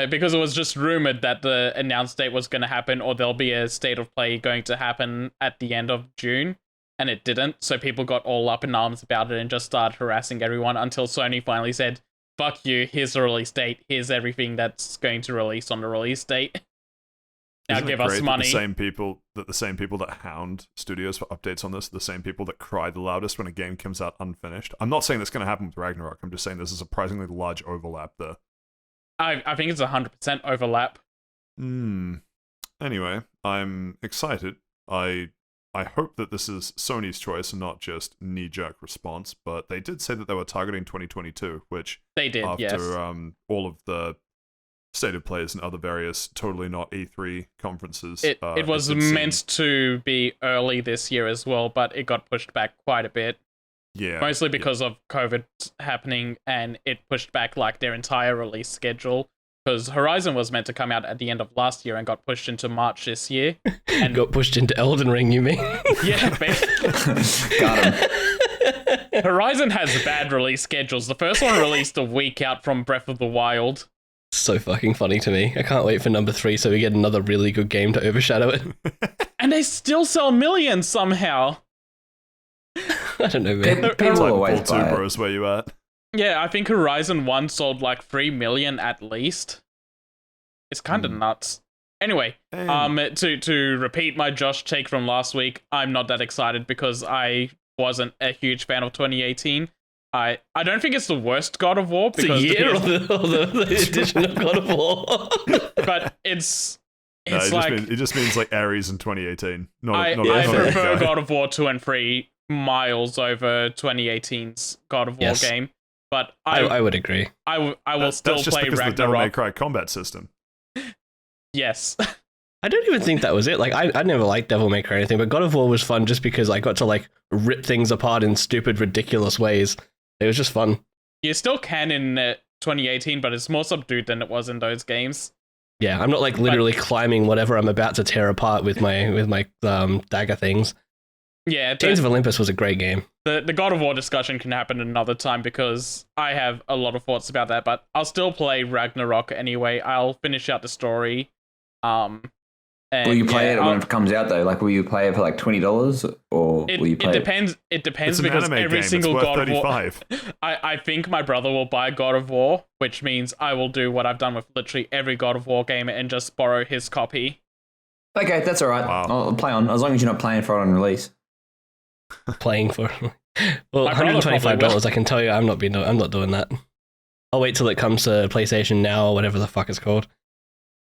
Because it was just rumored that the announced date was going to happen, or there'll be a state of play going to happen at the end of June, and it didn't. So people got all up in arms about it and just started harassing everyone until Sony finally said, "Fuck you! Here's the release date. Here's everything that's going to release on the release date. Now Isn't it give us great money." that the same people that hound studios for updates on this are the same people that cry the loudest when a game comes out unfinished. I'm not saying that's going to happen with Ragnarok. I'm just saying there's a surprisingly large overlap there. I think it's 100% overlap. Anyway, I'm excited. I hope that this is Sony's choice and not just knee-jerk response, but they did say that they were targeting 2022, which They did, after yes. all of the State of Plays and other various totally not E3 conferences. It was did seem- meant to be early this year as well, but it got pushed back quite a bit. Yeah. Mostly because of COVID happening, and it pushed back like their entire release schedule. Because Horizon was meant to come out at the end of last year and got pushed into March this year. And Got pushed into Elden Ring, you mean? yeah, Got him. Horizon has bad release schedules. The first one released a week out from Breath of the Wild. So fucking funny to me. I can't wait for number 3 so we get another really good game to overshadow it. And they still sell millions somehow. I don't know, man. People It's like always Ball 2 buy it. Bros, where you at? Yeah, I think Horizon 1 sold like 3 million at least. It's kind of nuts. Anyway, to repeat my Josh take from last week, I'm not that excited because I wasn't a huge fan of 2018. I don't think it's the worst God of War It's a because year or the edition of God of War. but it's No, like it just means like Ares in 2018. I not prefer guy. God of War 2 and 3 miles over 2018's God of War Yes. game. But I would agree. I will That's still just play because of the Devil May Ragnarok. Cry combat system. Yes. I don't even think that was it. Like, I never liked Devil May Cry or anything, but God of War was fun just because I got to, like, rip things apart in stupid, ridiculous ways. It was just fun. You still can in 2018, but it's more subdued than it was in those games. Yeah, I'm not, like, literally climbing whatever I'm about to tear apart with my dagger things. Yeah, Chains of Olympus was a great game. the God of War discussion can happen another time because I have a lot of thoughts about that, but I'll still play Ragnarok anyway. I'll finish out the story. And Will you play yeah, it when it comes out though? Like, will you play it for like $20, or will you play it depends. It depends It's an because anime every game. single It's worth God of War. 35. I think my brother will buy God of War, which means I will do what I've done with literally every God of War game and just borrow his copy. Okay, that's all right. Wow. I'll play on as long as you're not playing for it on release. Playing for well, My brother probably $125. I can tell you, I'm not doing that. I'll wait till it comes to PlayStation Now or whatever the fuck it's called.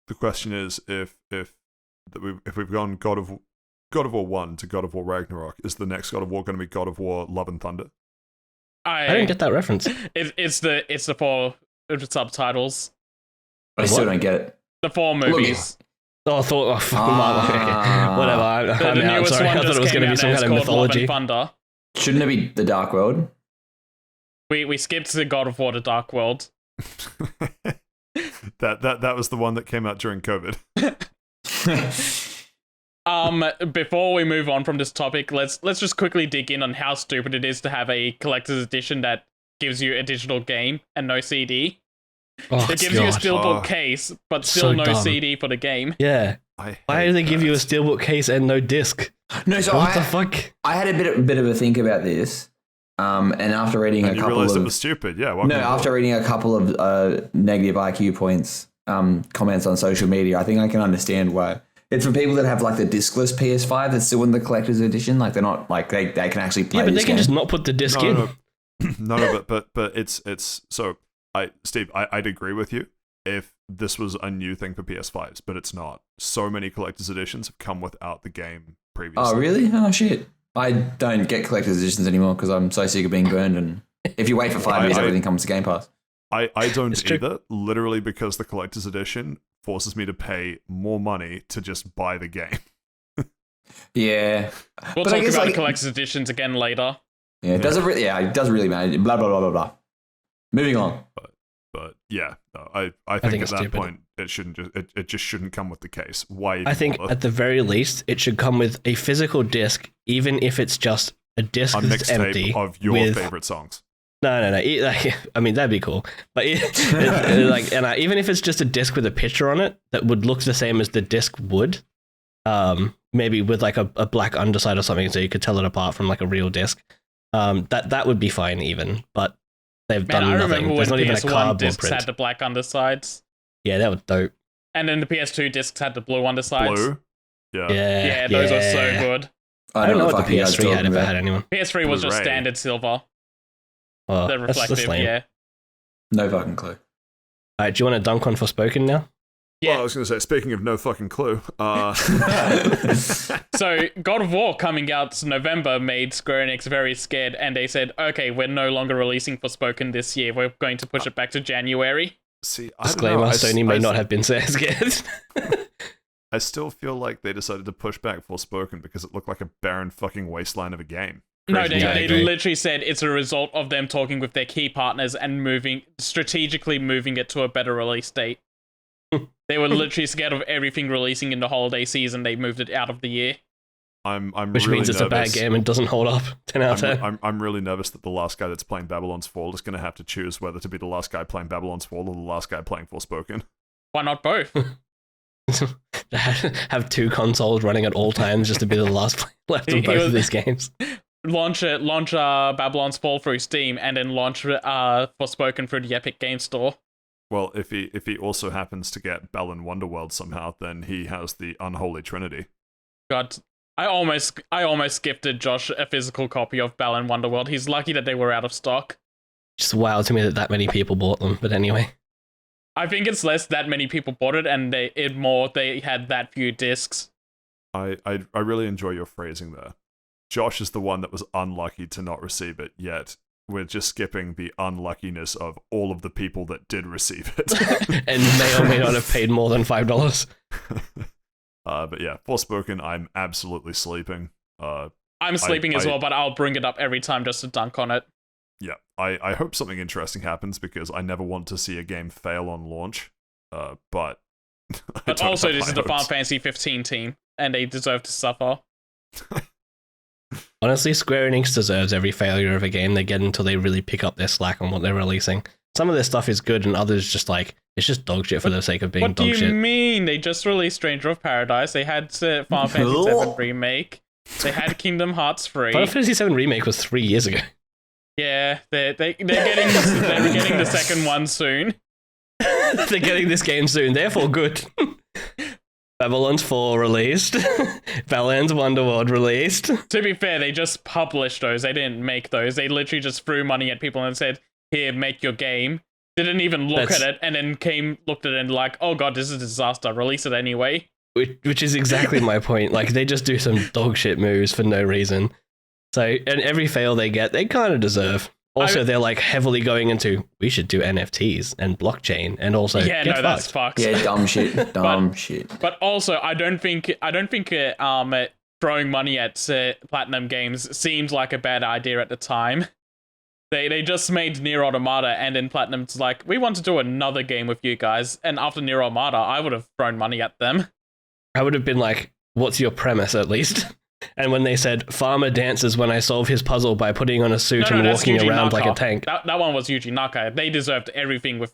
The question is if we've gone God of War 1 to God of War Ragnarok, is the next God of War going to be God of War Love and Thunder? I didn't get that reference. It's the 4 subtitles, I still don't get it. the 4 movies. Oh, I thought, okay. Whatever. I'm The out. newest Sorry, one I thought just it was came going to be out some and it's kind of called Love mythology. and Thunder. Shouldn't it be The Dark World? We skipped the God of War to Dark World. that was the one that came out during COVID. Before we move on from this topic, let's just quickly dig in on how stupid it is to have a collector's edition that gives you a digital game and no CD. Oh, It gives you a God. steelbook case, but still So no dumb. CD for the game. Yeah. I Why hate do they give you a that. steelbook case and no disc? No, so What the fuck? I had a bit of a think about this, and after reading And a you couple realized of it was stupid. Yeah. welcome no, aboard. after reading a couple of negative IQ points, comments on social media, I think I can understand why. It's for people that have like the discless PS5 that's still in the collector's edition. Like they're not like they can actually play. Yeah, but they this can game. just not put the disc in. No, but it's so Steve, I'd agree with you if this was a new thing for PS5s, but it's not. So many collector's editions have come without the game previously. Oh really? Oh shit! I don't get collector's editions anymore because I'm so sick of being burned. And if you wait for 5 years, everything comes to Game Pass. I don't It's true. either, literally because the collector's edition forces me to pay more money to just buy the game. Yeah, We'll But I talk guess, about like- the collector's editions again later. yeah. It doesn't really. Yeah, it doesn't really matter. Blah blah blah blah blah. Moving on. But yeah, no, I think think at it's that stupid. point it shouldn't just it just shouldn't come with the case. Why? Even I think bother? at the very least, it should come with a physical disc, even if it's just a disc a that's empty. mixtape of your with- favorite songs. No. Like, I mean, that'd be cool. But even if it's just a disc with a picture on it that would look the same as the disc would, maybe with like a black underside or something, so you could tell it apart from like a real disc. That would be fine even. But they've Man, done I nothing. remember when There's not even a PS1 cardboard discs print. had the black undersides, Yeah, that was dope. and then the PS2 discs had the blue undersides. Blue. Yeah. Yeah, those are so good. I don't know what fuck the you guys PS3 had talking if it about. had anyone. PS3 was just Blu-ray. standard silver, Oh, the that's reflective. lame. Yeah, No fucking clue. All right, do you want to dunk on Forspoken now? yeah. Well, I was going to say, speaking of no fucking clue, So God of War coming out November made Square Enix very scared, and they said, "Okay, we're no longer releasing Forspoken this year. We're going to push it back to January." see, I don't Disclaimer: know. Sony may not have been so scared. I still feel like they decided to push back Forspoken because it looked like a barren fucking wasteland of a game. No, Crazy. they, Yeah, I they agree. literally said it's a result of them talking with their key partners and strategically moving it to a better release date. They were literally scared of everything releasing in the holiday season. They moved it out of the year. I'm Which really means it's nervous. a bad game and doesn't hold up. 10 out of 10. I'm really nervous that the last guy that's playing Babylon's Fall is going to have to choose whether to be the last guy playing Babylon's Fall or the last guy playing Forspoken. Why not both? Have two consoles running at all times just to be the last player left He of both was- of these games. launch Babylon's Fall through Steam, and then launch Forspoken through the Epic Game Store. Well, if he also happens to get Balan Wonderworld somehow, then he has the unholy trinity. God, I almost gifted Josh a physical copy of Balan Wonderworld. He's lucky that they were out of stock. Just wild to me that many people bought them. But anyway, I think it's less that many people bought it, and they had that few discs. I really enjoy your phrasing there. Josh is the one that was unlucky to not receive it, yet we're just skipping the unluckiness of all of the people that did receive it. and may or may not have paid more than $5. But yeah, Forspoken, I'm absolutely sleeping. I'm sleeping as I- well, but I'll bring it up every time just to dunk on it. Yeah, I hope something interesting happens because I never want to see a game fail on launch. But I But don't also, have this is high the Final hopes. Fantasy 15 team, and they deserve to suffer. Honestly, Square Enix deserves every failure of a game they get until they really pick up their slack on what they're releasing. Some of their stuff is good, and others just like it's just dog shit for the sake of being What do dog you shit. mean? They just released Stranger of Paradise. They had Final Fantasy 7 Remake. They had Kingdom Hearts 3. Final Fantasy VII Remake was 3 years ago. Yeah, they're getting the second one soon. They're getting this game soon, therefore good. Babylon's 4 released. Balan's Wonderworld released. To be fair, they just published those. They didn't make those. They literally just threw money at people and said, "Here, make your game." Didn't even look That's- at it, and then looked at it and like, "Oh god, this is a disaster. Release it anyway." Which is exactly my point. Like, they just do some dog shit moves for no reason. So, and every fail they get, they kind of deserve. Also, they're like heavily going into, we should do NFTs and blockchain, and also Yeah, get no, that's fucked. fucked. Yeah, dumb shit. Dumb shit. But also, I don't think throwing money at Platinum Games seemed like a bad idea at the time. They just made Nier Automata, and then Platinum's like, we want to do another game with you guys. And after Nier Automata, I would have thrown money at them. I would have been like, what's your premise at least? And when they said, farmer dances when I solve his puzzle by putting on a suit and that's walking Yuji around Naka. like a tank. That one was Yuji Naka. They deserved everything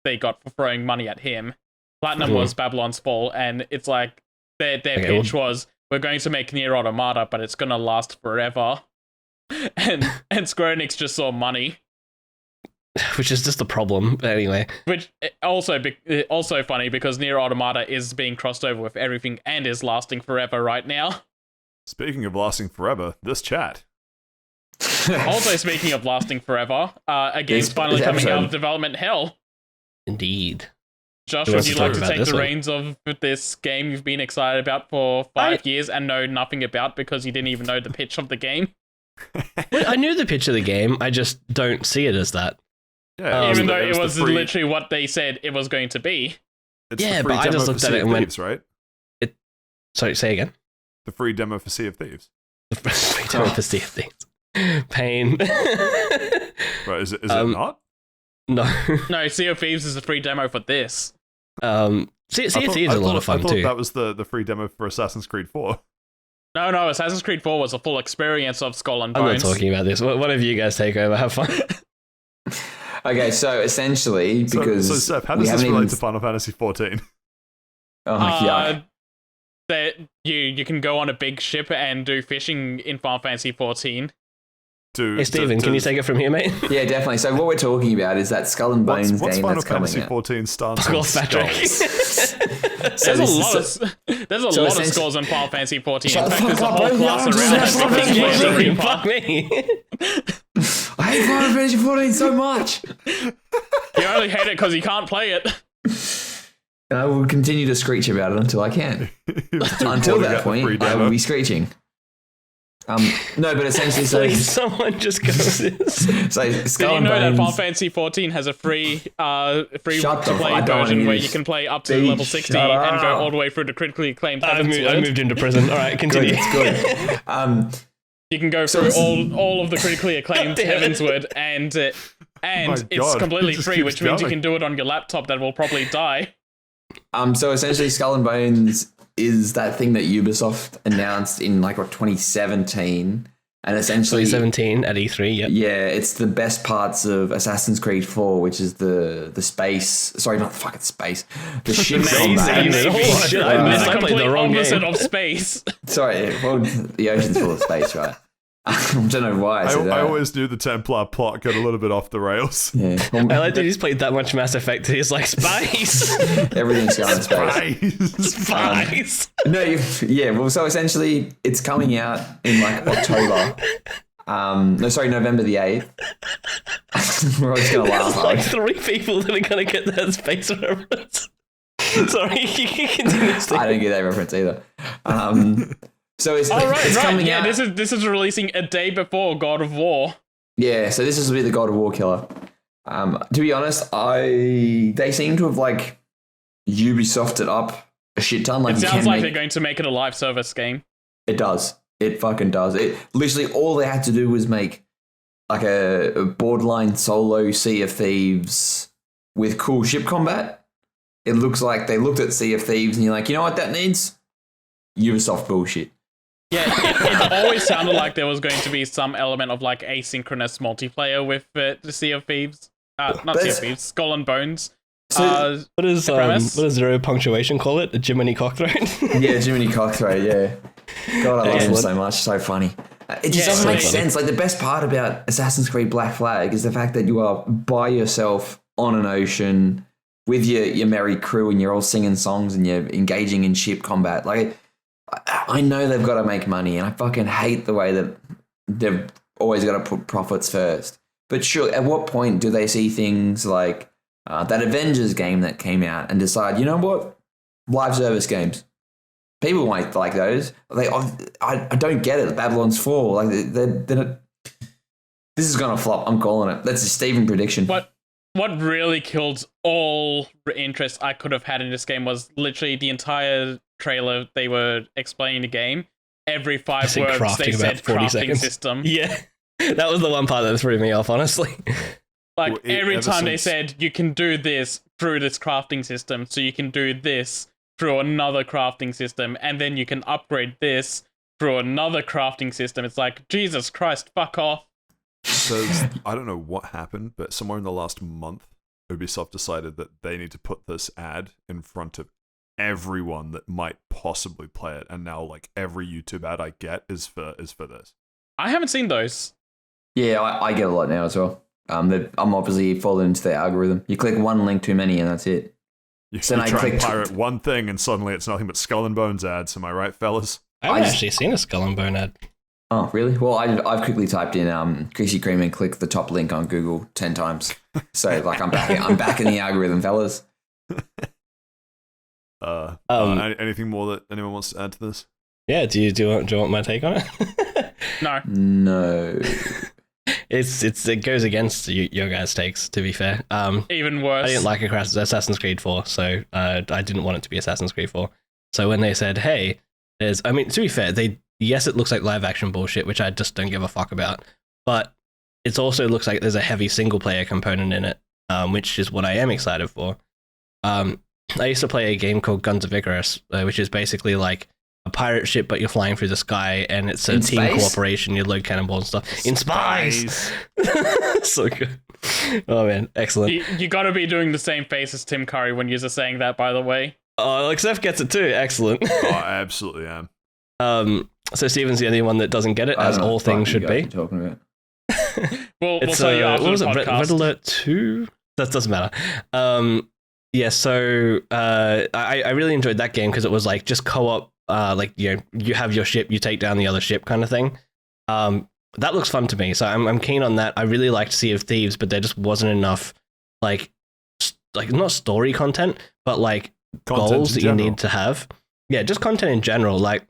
they got for throwing money at him. Platinum was Babylon's Fall, and it's like, their pitch was, we're going to make Nier Automata, but it's going to last forever. And Square Enix just saw money. Which is just a problem, but anyway. Which also funny because Nier Automata is being crossed over with everything and is lasting forever right now. Speaking of lasting forever, this chat. Also, speaking of lasting forever, a game's finally coming out of development hell. Indeed. Josh, would you like to take the reins of this game you've been excited about for 5 years and know nothing about because you didn't even know the pitch of the game? I knew the pitch of the game, I just don't see it as that. Yeah, even though it was literally what they said it was going to be. It's yeah, the free but I demo just for looked at Sea it of and Thieves, went... right? Sorry, say again? The free demo for Sea of Thieves. The free demo for Sea of Thieves. Pain. Right, is it not? No. No, Sea of Thieves is a free demo for this. Sea of Thieves is a lot of fun too. I too. thought that was the free demo for Assassin's Creed 4. No, Assassin's Creed 4 was a full experience of Skull and Bones. I'm not talking about this. One of you guys take over. Have fun. Okay, so essentially, because so Seth, how does this relate to Final Fantasy 14? Oh yeah. That you can go on a big ship and do fishing in Final Fantasy 14. Hey Steven, can you take it from here, mate? Yeah, definitely. So what we're talking about is that Skull and Bones what's game Final that's coming Fantasy out. 14 stance on Patrick. skulls? There's a lot of skulls in Final Fantasy 14. Shut In the fact, there's a fuck whole up, class bro. around it. Fuck me. I hate Final Fantasy 14 so much. You only hate it because you can't play it. And I will continue to screech about it until I can. Until that point, I will be screeching. No, but essentially, so Please, someone just go with this. so Did Skull you and know that Final Bones. Fantasy 14 has a free Shut the to fuck- play I don't version wanna where use- you can play up to Dude, level 60 shut and go up. all the way through the critically acclaimed I Heavensward? moved into prison. All right, continue. It's good. You can go So through this- all of the critically acclaimed Damn it. Heavensward, and it's God, completely it just free, keeps which means you going. can do it on your laptop that will probably die. So essentially, Skull and Bones is that thing that Ubisoft announced in 2017, and essentially 2017 at E3. Yep. yeah, it's the best parts of Assassin's Creed 4, which is the space. Sorry, not the fucking space. The ship combat. Oh, shit, I missed. It's the I played complete the wrong opposite game. of space. Sorry, well, the ocean's full of space, right? I don't know why I said that. I always knew the Templar plot got a little bit off the rails. Yeah. I like that he's played that much Mass Effect. He's like, spice! Everything's going to space. Spice! Well, so essentially, it's coming out in October. November the 8th. We're all just going to laugh. Like 3 people that are going to get that space reference. Sorry, you can continue. I don't get that reference either. So it's coming out. This is releasing a day before God of War. Yeah, so this is be the God of War killer. To be honest, they seem to have Ubisoft it up a shit ton. It sounds like they're going to make it a live service game. It does. It fucking does. It literally all they had to do was make a borderline solo Sea of Thieves with cool ship combat. It looks like they looked at Sea of Thieves and you're like, you know what that needs? Ubisoft bullshit. Yeah, it always sounded like there was going to be some element of asynchronous multiplayer with the Sea of Thieves. Not Sea of Thieves, Skull and Bones. So, what does zero punctuation call it? A Jiminy Cockthroat? yeah, Jiminy Cockthroat, yeah. God, I love him so much. So funny. It just doesn't make sense. The best part about Assassin's Creed Black Flag is the fact that you are by yourself on an ocean with your merry crew and you're all singing songs and you're engaging in ship combat. I know they've got to make money and I fucking hate the way that they've always got to put profits first. But sure, at what point do they see things like that Avengers game that came out and decide, you know what? Live service games. People won't like those. I don't get it. Babylon's Fall. This is going to flop. I'm calling it. That's a Steven prediction. What really killed all interest I could have had in this game was literally the entire trailer. They were explaining the game. Every 5 words they said crafting seconds. system. Yeah. That was the one part that threw me off, honestly. Like Well, every ever time they since- said you can do this through this crafting system, so you can do this through another crafting system, and then you can upgrade this through another crafting system. It's like, Jesus Christ, fuck off. Because I don't know what happened, but somewhere in the last month, Ubisoft decided that they need to put this ad in front of everyone that might possibly play it, and now like every YouTube ad I get is for this. I haven't seen those. Yeah, I get a lot now as well. I'm obviously falling into the algorithm. You click one link too many, and that's it. You, So you I try and clicked- pirate one thing, and suddenly it's nothing but Skull and Bones ads. Am I right, fellas? I haven't I just- actually seen a Skull and Bone ad. Oh, really? Well, I've quickly typed in Krispy Kreme and clicked the top link on Google 10 times. So like I'm back in the algorithm, fellas. Anything more that anyone wants to add to this? Yeah, do you want my take on it? No. No. It goes against your guys' takes, to be fair. Even worse. I didn't like Assassin's Creed 4, so I didn't want it to be Assassin's Creed 4. So when they said, hey, to be fair, yes, it looks like live action bullshit, which I just don't give a fuck about, but it also looks like there's a heavy single player component in it, which is what I am excited for. I used to play a game called Guns of Icarus, which is basically like a pirate ship, but you're flying through the sky, and it's a In team space? cooperation. You load cannonballs and stuff in space. So good. Oh man, excellent. You gotta be doing the same face as Tim Curry when you're saying that, by the way. Oh, like Seth gets it too. Excellent. Oh, I absolutely am. So Steven's the only one that doesn't get it, I as don't know all what the fuck things you should guys be. are talking about. We'll It's tell you after what was the it? Red podcast. Alert 2? That doesn't matter. Yeah, so I really enjoyed that game because it was like just co-op, like you have your ship, you take down the other ship kind of thing. That looks fun to me, so I'm keen on that. I really liked Sea of Thieves, but there just wasn't enough like not story content, but like Content goals in that general. you need to have. Yeah, just content in general. Like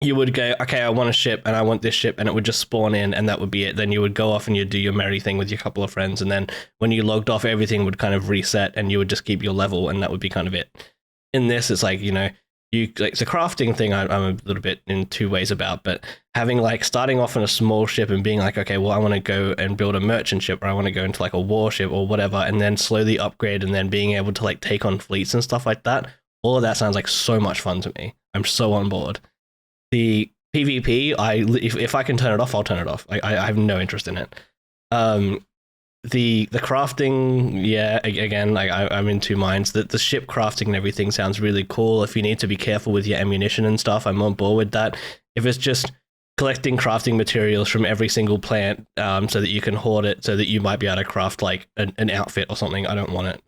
you would go, okay, I want a ship and I want this ship, and it would just spawn in and that would be it. Then you would go off and you'd do your merry thing with your couple of friends, and then when you logged off, everything would kind of reset and you would just keep your level, and that would be kind of it. In this, it's like, you like the crafting thing I'm a little bit in two ways about, but having like starting off on a small ship and being like, okay, well, I want to go and build a merchant ship, or I want to go into like a warship or whatever, and then slowly upgrade, and then being able to like take on fleets and stuff like that. All of that sounds like so much fun to me. I'm so on board. The PvP, if I can turn it off, I'll turn it off. I have no interest in it. The crafting, yeah, again, like I'm in two minds. The ship crafting and everything sounds really cool. If you need to be careful with your ammunition and stuff, I'm on board with that. If it's just collecting crafting materials from every single plant, so that you can hoard it, so that you might be able to craft like an outfit or something, I don't want it.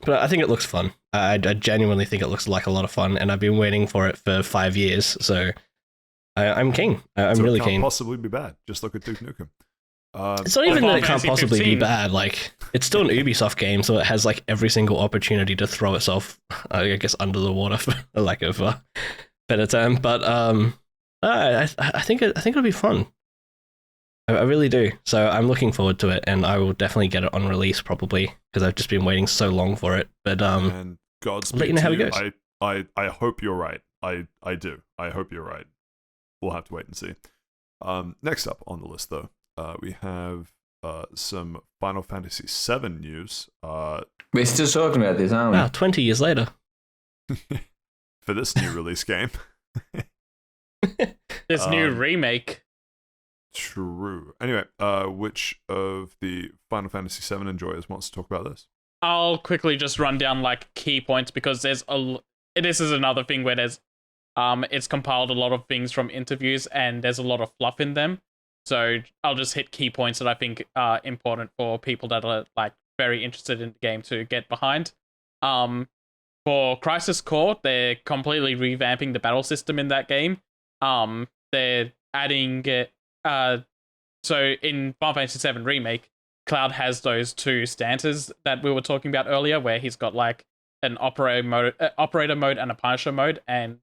But I think it looks fun. I genuinely think it looks like a lot of fun, and I've been waiting for it for 5 years, so I'm keen. I'm So really it can't keen. possibly be bad. Just look at Duke Nukem. It's not even Final that it can't Fantasy possibly 15. be bad. Like, it's still an Ubisoft game, so it has like every single opportunity to throw itself, I guess, under the water, for lack of a better term. But I think it'll be fun. I really do. So I'm looking forward to it, and I will definitely get it on release probably, because I've just been waiting so long for it. But And Godspeed let you know to how it goes. I hope you're right. I do. I hope you're right. We'll have to wait and see. Next up on the list, though, we have some Final Fantasy VII news. We're still talking about this, aren't we? wow, 20 years later. For this new release game. This new Um, remake. True. Anyway, which of the Final Fantasy VII enjoyers wants to talk about this? I'll quickly just run down like key points, because this is another thing where there's it's compiled a lot of things from interviews, and there's a lot of fluff in them. So I'll just hit key points that I think are important for people that are like very interested in the game to get behind. For Crisis Core, they're completely revamping the battle system in that game. They're adding so in Final Fantasy VII Remake, Cloud has those two stances that we were talking about earlier, where he's got like an operator mode and a Punisher mode, and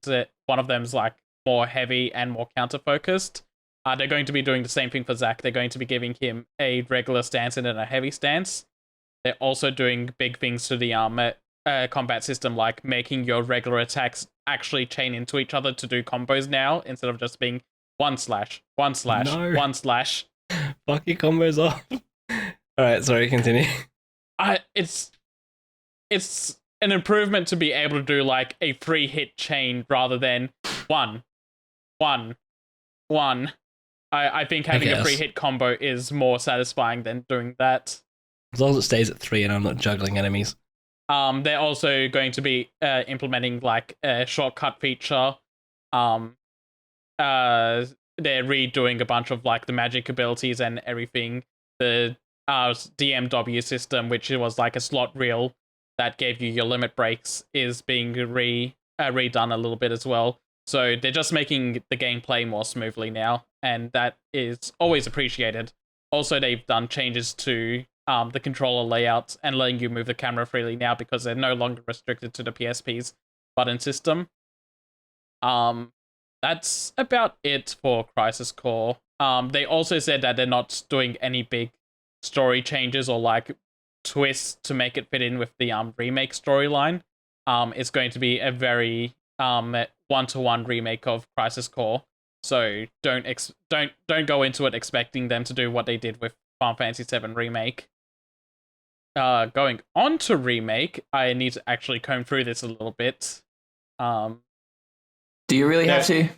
one of them's like more heavy and more counter focused. They're going to be doing the same thing for Zack. They're going to be giving him a regular stance and then a heavy stance. They're also doing big things to the combat system, like making your regular attacks actually chain into each other to do combos now, instead of just being 1 slash, 1 slash, No. 1 slash. Fuck your combos off. Alright, sorry, continue. It's an improvement to be able to do like a 3-hit chain rather than 1, 1, 1. I think having a guess. 3-hit combo is more satisfying than doing that. As long as it stays at 3 and I'm not juggling enemies. They're also going to be implementing like a shortcut feature. They're redoing a bunch of like the magic abilities and everything. The DMW system, which was like a slot reel that gave you your limit breaks, is being redone a little bit as well. So they're just making the gameplay more smoothly now, and that is always appreciated. Also, they've done changes to the controller layouts and letting you move the camera freely now because they're no longer restricted to the PSP's button system. That's about it for Crisis Core. They also said that they're not doing any big story changes or like twists to make it fit in with the remake storyline. It's going to be a very one-to-one remake of Crisis Core. So don't go into it expecting them to do what they did with Final Fantasy VII Remake. Going on to Remake, I need to actually comb through this a little bit. Do you really have to?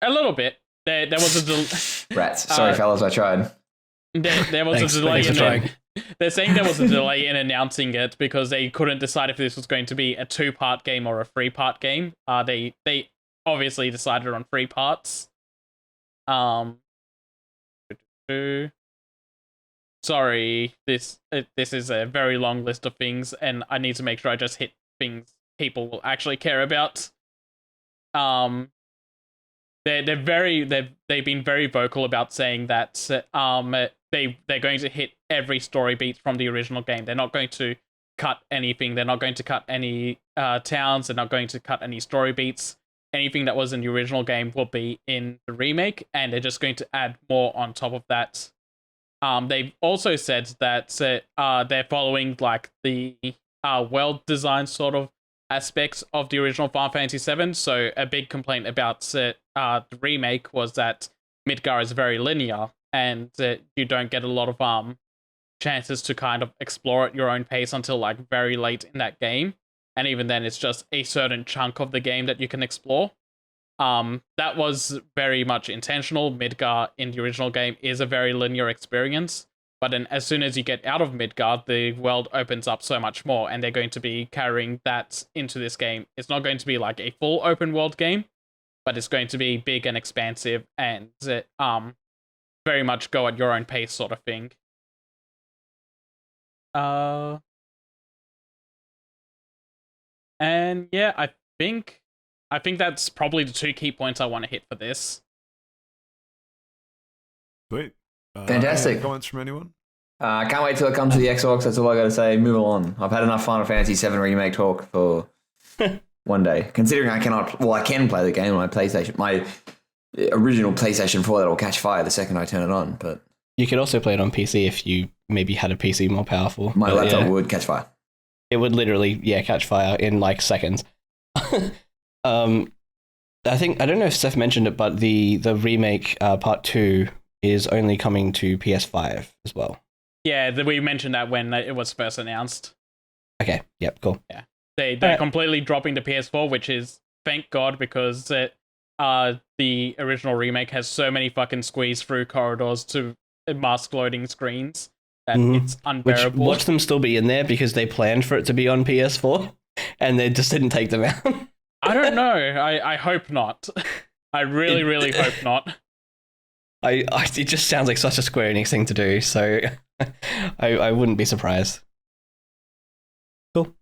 A little bit. There was a Rats. Sorry, fellas, I tried. There was Thanks- a delay thanks for in trying. They're saying there was a delay in announcing it because they couldn't decide if this was going to be a 2-part game or a 3-part game. They obviously decided on 3 parts. Sorry, this is a very long list of things, and I need to make sure I just hit things people will actually care about. They've been very vocal about saying that they're going to hit every story beat from the original game. They're not going to cut anything. They're not going to cut any towns. They're not going to cut any story beats. Anything that was in the original game will be in the remake, and they're just going to add more on top of that. They've also said that they're following like the world design sort of aspects of the original Final Fantasy VII. So a big complaint about the remake was that Midgar is very linear, and you don't get a lot of chances to kind of explore at your own pace until like very late in that game. And even then, it's just a certain chunk of the game that you can explore. That was very much intentional. Midgar in the original game is a very linear experience. But then as soon as you get out of Midgard, the world opens up so much more, and they're going to be carrying that into this game. It's not going to be like a full open world game, but it's going to be big and expansive and very much go at your own pace sort of thing. And yeah, I think that's probably the 2 key points I want to hit for this. Sweet. Fantastic. Any comments from anyone? I can't wait till it comes to the Xbox. That's all I got to say. Move on. I've had enough Final Fantasy VII Remake talk for one day. Considering I can play the game on my PlayStation. My original PlayStation 4 that'll catch fire the second I turn it on. But You could also play it on PC if you maybe had a PC more powerful. my But laptop yeah, would catch fire. it would literally, catch fire in like seconds. I don't know if Seth mentioned it, but the remake part 2 is only coming to PS5 as well. Yeah, we mentioned that when it was first announced. Okay, yep, cool. They're Alright. completely dropping the PS4, which is thank God, because the original remake has so many fucking squeeze through corridors to mask loading screens that it's Which, unbearable. watch them still be in there because they planned for it to be on PS4 and they just didn't take them out. I don't know. I hope not. I really, really hope not. It just sounds like such a Square Enix thing to do, so I wouldn't be surprised. Cool.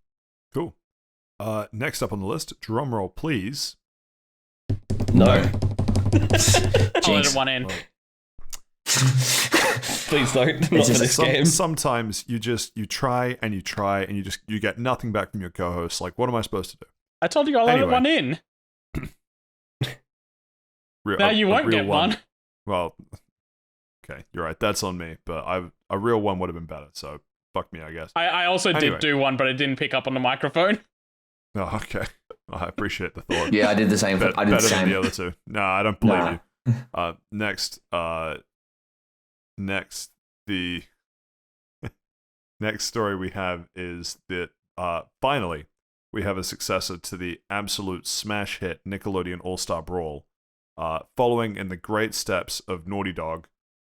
Next up on the list, drum roll, please. No. I'll let Jinx. one in. Well, Please don't. Not just for this game. Sometimes you try and you get nothing back from your co-host. Like, what am I supposed to do? I told you I'll let Anyway. one in. Now you won't real get one. Well, okay, you're right. That's on me. But a real one would have been better. So fuck me, I guess. I also Anyway. did do one, but I didn't pick up on the microphone. Oh, okay. I appreciate the thought. Yeah, I did the same. I did the better than same. the other two. No, I don't believe Nah. you. Next, the next story we have is that finally we have a successor to the absolute smash hit Nickelodeon All-Star Brawl. Following in the great steps of Naughty Dog,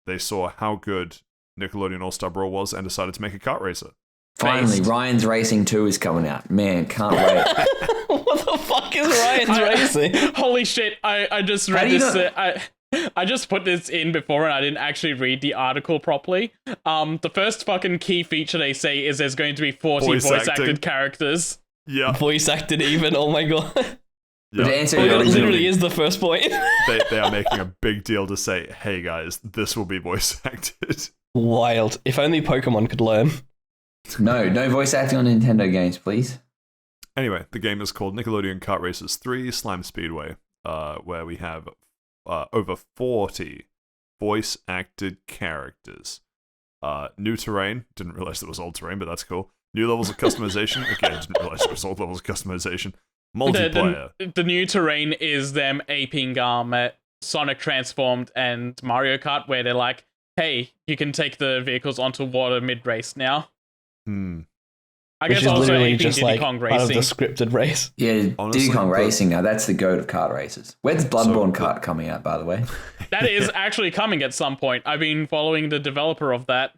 they saw how good Nickelodeon All-Star Brawl was and decided to make a kart racer. Finally, Ryan's Racing 2 is coming out. Man, can't wait. What the fuck is Ryan's Racing? Holy shit! I just read this. I just put this in before and I didn't actually read the article properly. The first fucking key feature they say is there's going to be 40 voice acted characters. Yeah. Voice acted even, oh my god. Yeah. The answer It literally is the first point. They are making a big deal to say, hey guys, this will be voice acted. Wild. If only Pokemon could learn. No voice acting on Nintendo games, please. Anyway, the game is called Nickelodeon Kart Racers 3 Slime Speedway, where we have over 40 voice acted characters. New terrain, didn't realize there was old terrain, but that's cool. New levels of customization, again, didn't realize there was old levels of customization. Multiplayer. The new terrain is them aping Sonic Transformed and Mario Kart, where they're like, hey, you can take the vehicles onto water mid-race now. I Which guess is also literally aping just Diddy like Kong part of the Racing. scripted race. Yeah, Honestly, Diddy Kong but- Racing now, that's the goat of kart races. When's Bloodborne Kart coming out, by the way? That is actually coming at some point. I've been following the developer of that.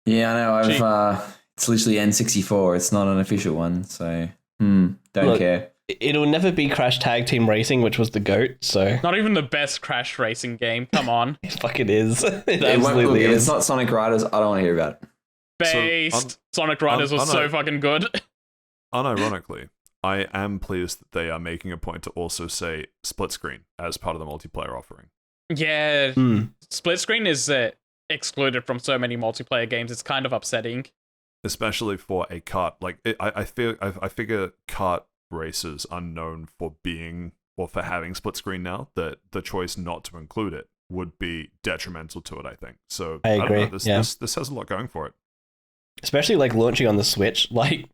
Yeah, I know, it's literally N64, it's not an official one, so, don't Look, care. It'll never be Crash Tag Team Racing, which was the GOAT, so... Not even the best Crash racing game. Come on. It fucking is. It Look, absolutely if is. it's not Sonic Riders, I don't want to hear about it. Based. Sonic Riders was so fucking good. Unironically, I am pleased that they are making a point to also say split screen as part of the multiplayer offering. Yeah. Mm. Split screen is excluded from so many multiplayer games. It's kind of upsetting. Especially for a kart. Like, I figure kart racers are known for being, or for having split screen now, that the choice not to include it would be detrimental to it, I think. So, I agree, don't know, this has a lot going for it. Especially like launching on the Switch. Like,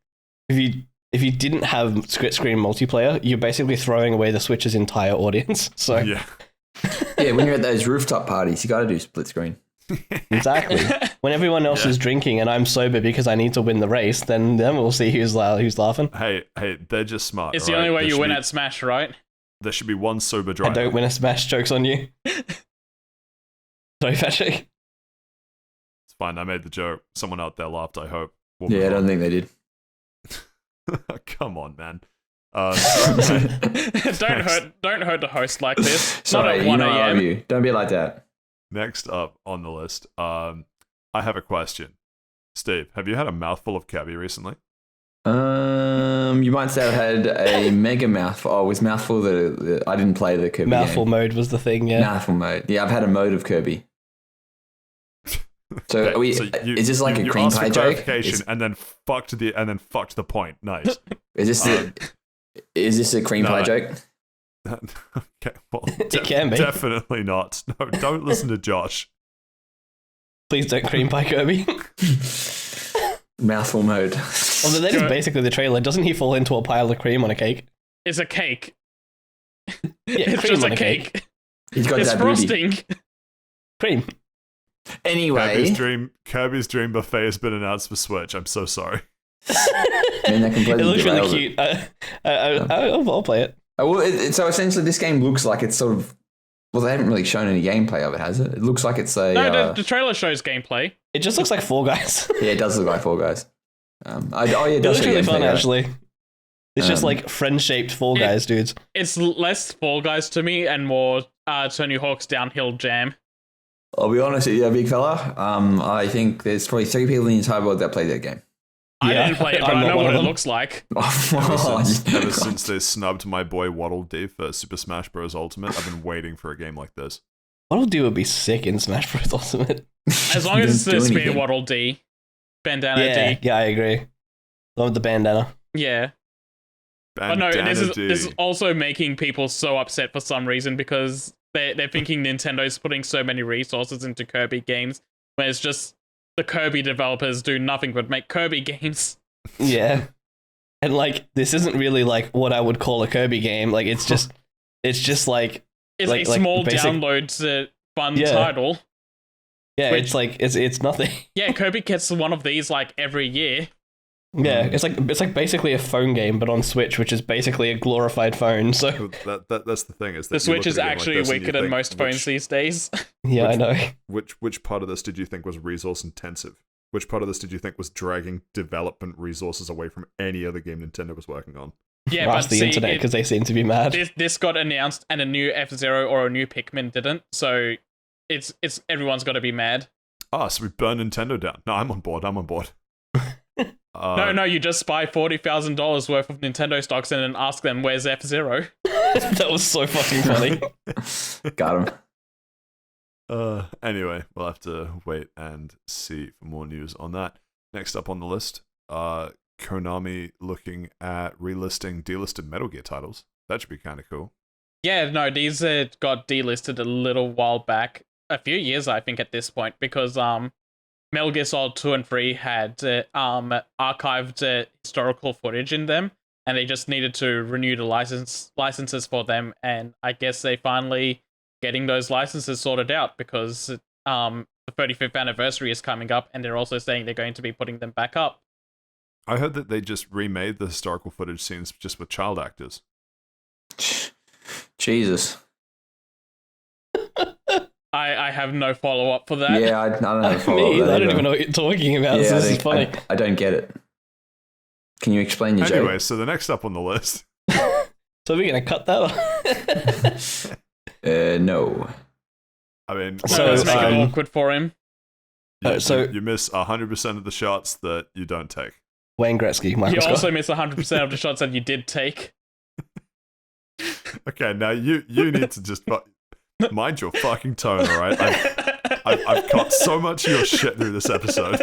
if you didn't have split screen multiplayer, you're basically throwing away the Switch's entire audience. So Yeah. Yeah, when you're at those rooftop parties, you got to do split screen. exactly. When everyone else is drinking and I'm sober because I need to win the race, then we'll see who's laughing. Hey, they're just smart. It's the right? only way There you should win be- at Smash, right? There should be one sober I driver. don't win a Smash. Joke's on you. Sorry, Patrick. It's fine. I made the joke. Someone out there laughed, I hope. We'll Yeah, I move don't on. think they did. Come on, man. Don't hurt the host like this. Sorry, Not at you 1 know I love a.m. you. Don't be like that. Next up on the list, I have a question. Steve, have you had a mouthful of Kirby recently? You might say I had a mega mouthful. Oh, it was mouthful that I didn't play the Kirby Mouthful game. mode was the thing, yeah. Mouthful mode. Yeah, I've had a mode of Kirby. So, Okay, are we, so is this like a you cream asked pie for joke? clarification and then fucked the point. Nice. Is this a cream No, pie no. joke? Okay, well, It can be. definitely not. No, don't listen to Josh. Please don't cream pie Kirby. Mouthful mode. Although that is basically the trailer. Doesn't he fall into a pile of cream on a cake? It's a cake. Yeah, It's cream just on a cake. He's got It's that booty. frosting. Cream. Anyway, Kirby's Dream Buffet has been announced for Switch. I'm so sorry. man, that It completely looks really derailed cute. it. I'll play it. Oh, well, so essentially, this game looks like it's sort of. Well, they haven't really shown any gameplay of it, has it? It looks like it's a. No, the trailer shows gameplay. It just looks like Fall Guys. Yeah, it does look like Fall Guys. Yeah, it It does looks show really gameplay, fun, right? actually. It's just Um, like friend-shaped Fall it- Guys, dudes. It's less Fall Guys to me and more Tony Hawk's Downhill Jam. I'll be honest with you, big fella. I think there's probably 3 people in the entire world that play that game. I Yeah, didn't play it, but I'm I not know one what of it them. looks like. Ever since they snubbed my boy Waddle Dee for Super Smash Bros. Ultimate, I've been waiting for a game like this. Waddle Dee would be sick in Smash Bros. Ultimate. As long as it's the Doesn't do Spear anything. Waddle D. Bandana Yeah, D. yeah, I agree. The one with the bandana. Yeah. But no, Bandana this D. is also making people so upset for some reason because they're thinking Nintendo's putting so many resources into Kirby games, where it's just the Kirby developers do nothing but make Kirby games. Yeah. And like this isn't really like what I would call a Kirby game. Like it's just like It's Like- a like small basic- download fun Yeah. title. Yeah, Which- it's like it's nothing. Yeah, Kirby gets one of these like every year. Yeah, it's like basically a phone game, but on Switch, which is basically a glorified phone. So That's the thing is that The Switch is actually weaker than most phones these days. yeah, I know. Which part of this did you think was resource intensive? Which part of this did you think was dragging development resources away from any other game Nintendo was working on? Yeah, Ask but the see, internet because they seem to be mad. this got announced and a new F-Zero or a new Pikmin didn't, so it's everyone's got to be mad. So we burn Nintendo down. No, I'm on board. No, you just buy $40,000 worth of Nintendo stocks and then ask them where's F-Zero. That was so fucking funny. Got him. Anyway, we'll have to wait and see for more news on that. Next up on the list, Konami looking at relisting delisted Metal Gear titles. That should be kind of cool. Yeah, no, these got delisted a little while back, a few years I think at this point, because Metal Gear Solid 2 and 3 had archived historical footage in them, and they just needed to renew the licenses for them, and I guess they finally getting those licenses sorted out because the 35th anniversary is coming up, and they're also saying they're going to be putting them back up. I heard that they just remade the historical footage scenes just with child actors. Jesus. I have no follow-up for that. Yeah, I don't have a follow Me, up. I don't even know what you're talking about. Yeah, So this is funny. I don't get it. Can you explain your Anyway, joke? so the next up on the list. So we're gonna cut that. No. I mean, So let's make it um, awkward for him. you miss 100% of the shots that you don't take. Wayne Gretzky, You Michael also Scott. miss 100% of the shots that you did take. Okay, now you need to just mind your fucking tone, all right? I've cut so much of your shit through this episode.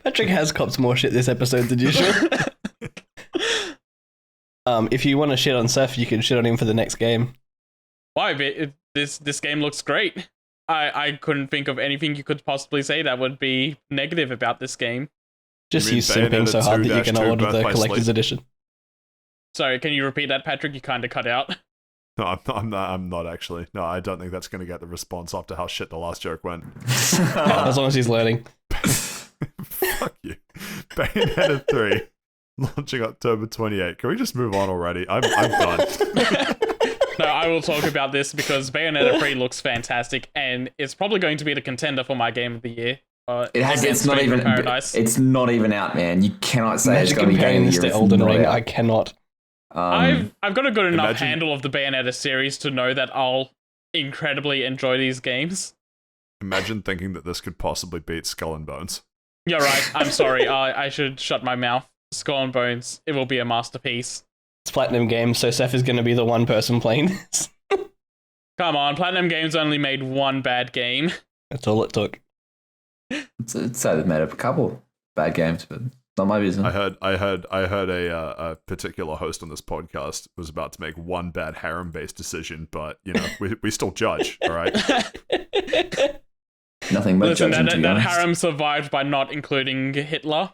Patrick has copped more shit this episode than usual. If you want to shit on Saif, you can shit on him for the next game. Why? This game looks great. I couldn't think of anything you could possibly say that would be negative about this game. Just mean you simping Bayonetta so hard that you're 2-2 gonna order Birth the by collector's Sleep? edition. Sorry, can you repeat that, Patrick? You kind of cut out. No, I'm not actually. No, I don't think that's going to get the response after how shit the last joke went. As long as he's learning. Fuck you. Bayonetta 3, launching October 28. Can we just move on already? I'm done. No, I will talk about this because Bayonetta 3 looks fantastic, and it's probably going to be the contender for my game of the year. It's not even. Paradise. It's not even out, man. You cannot say it's Imagine going to be comparing game of this the to year. Elden It's not Ring. out. I cannot. I've got a good enough Imagine- handle of the Bayonetta series to know that I'll incredibly enjoy these games. Imagine thinking that this could possibly beat Skull and Bones. You're right. I'm sorry. I should shut my mouth. Skull and Bones. It will be a masterpiece. It's Platinum Games, so Saif is going to be the one person playing this. Come on, Platinum Games only made one bad game. That's all it took. It's so they've made up a couple bad games, but not my business. I heard a particular host on this podcast was about to make one bad harem-based decision, but you know we still judge, all right? Nothing but Listen, judgment, to be that honest. harem survived by not including Hitler.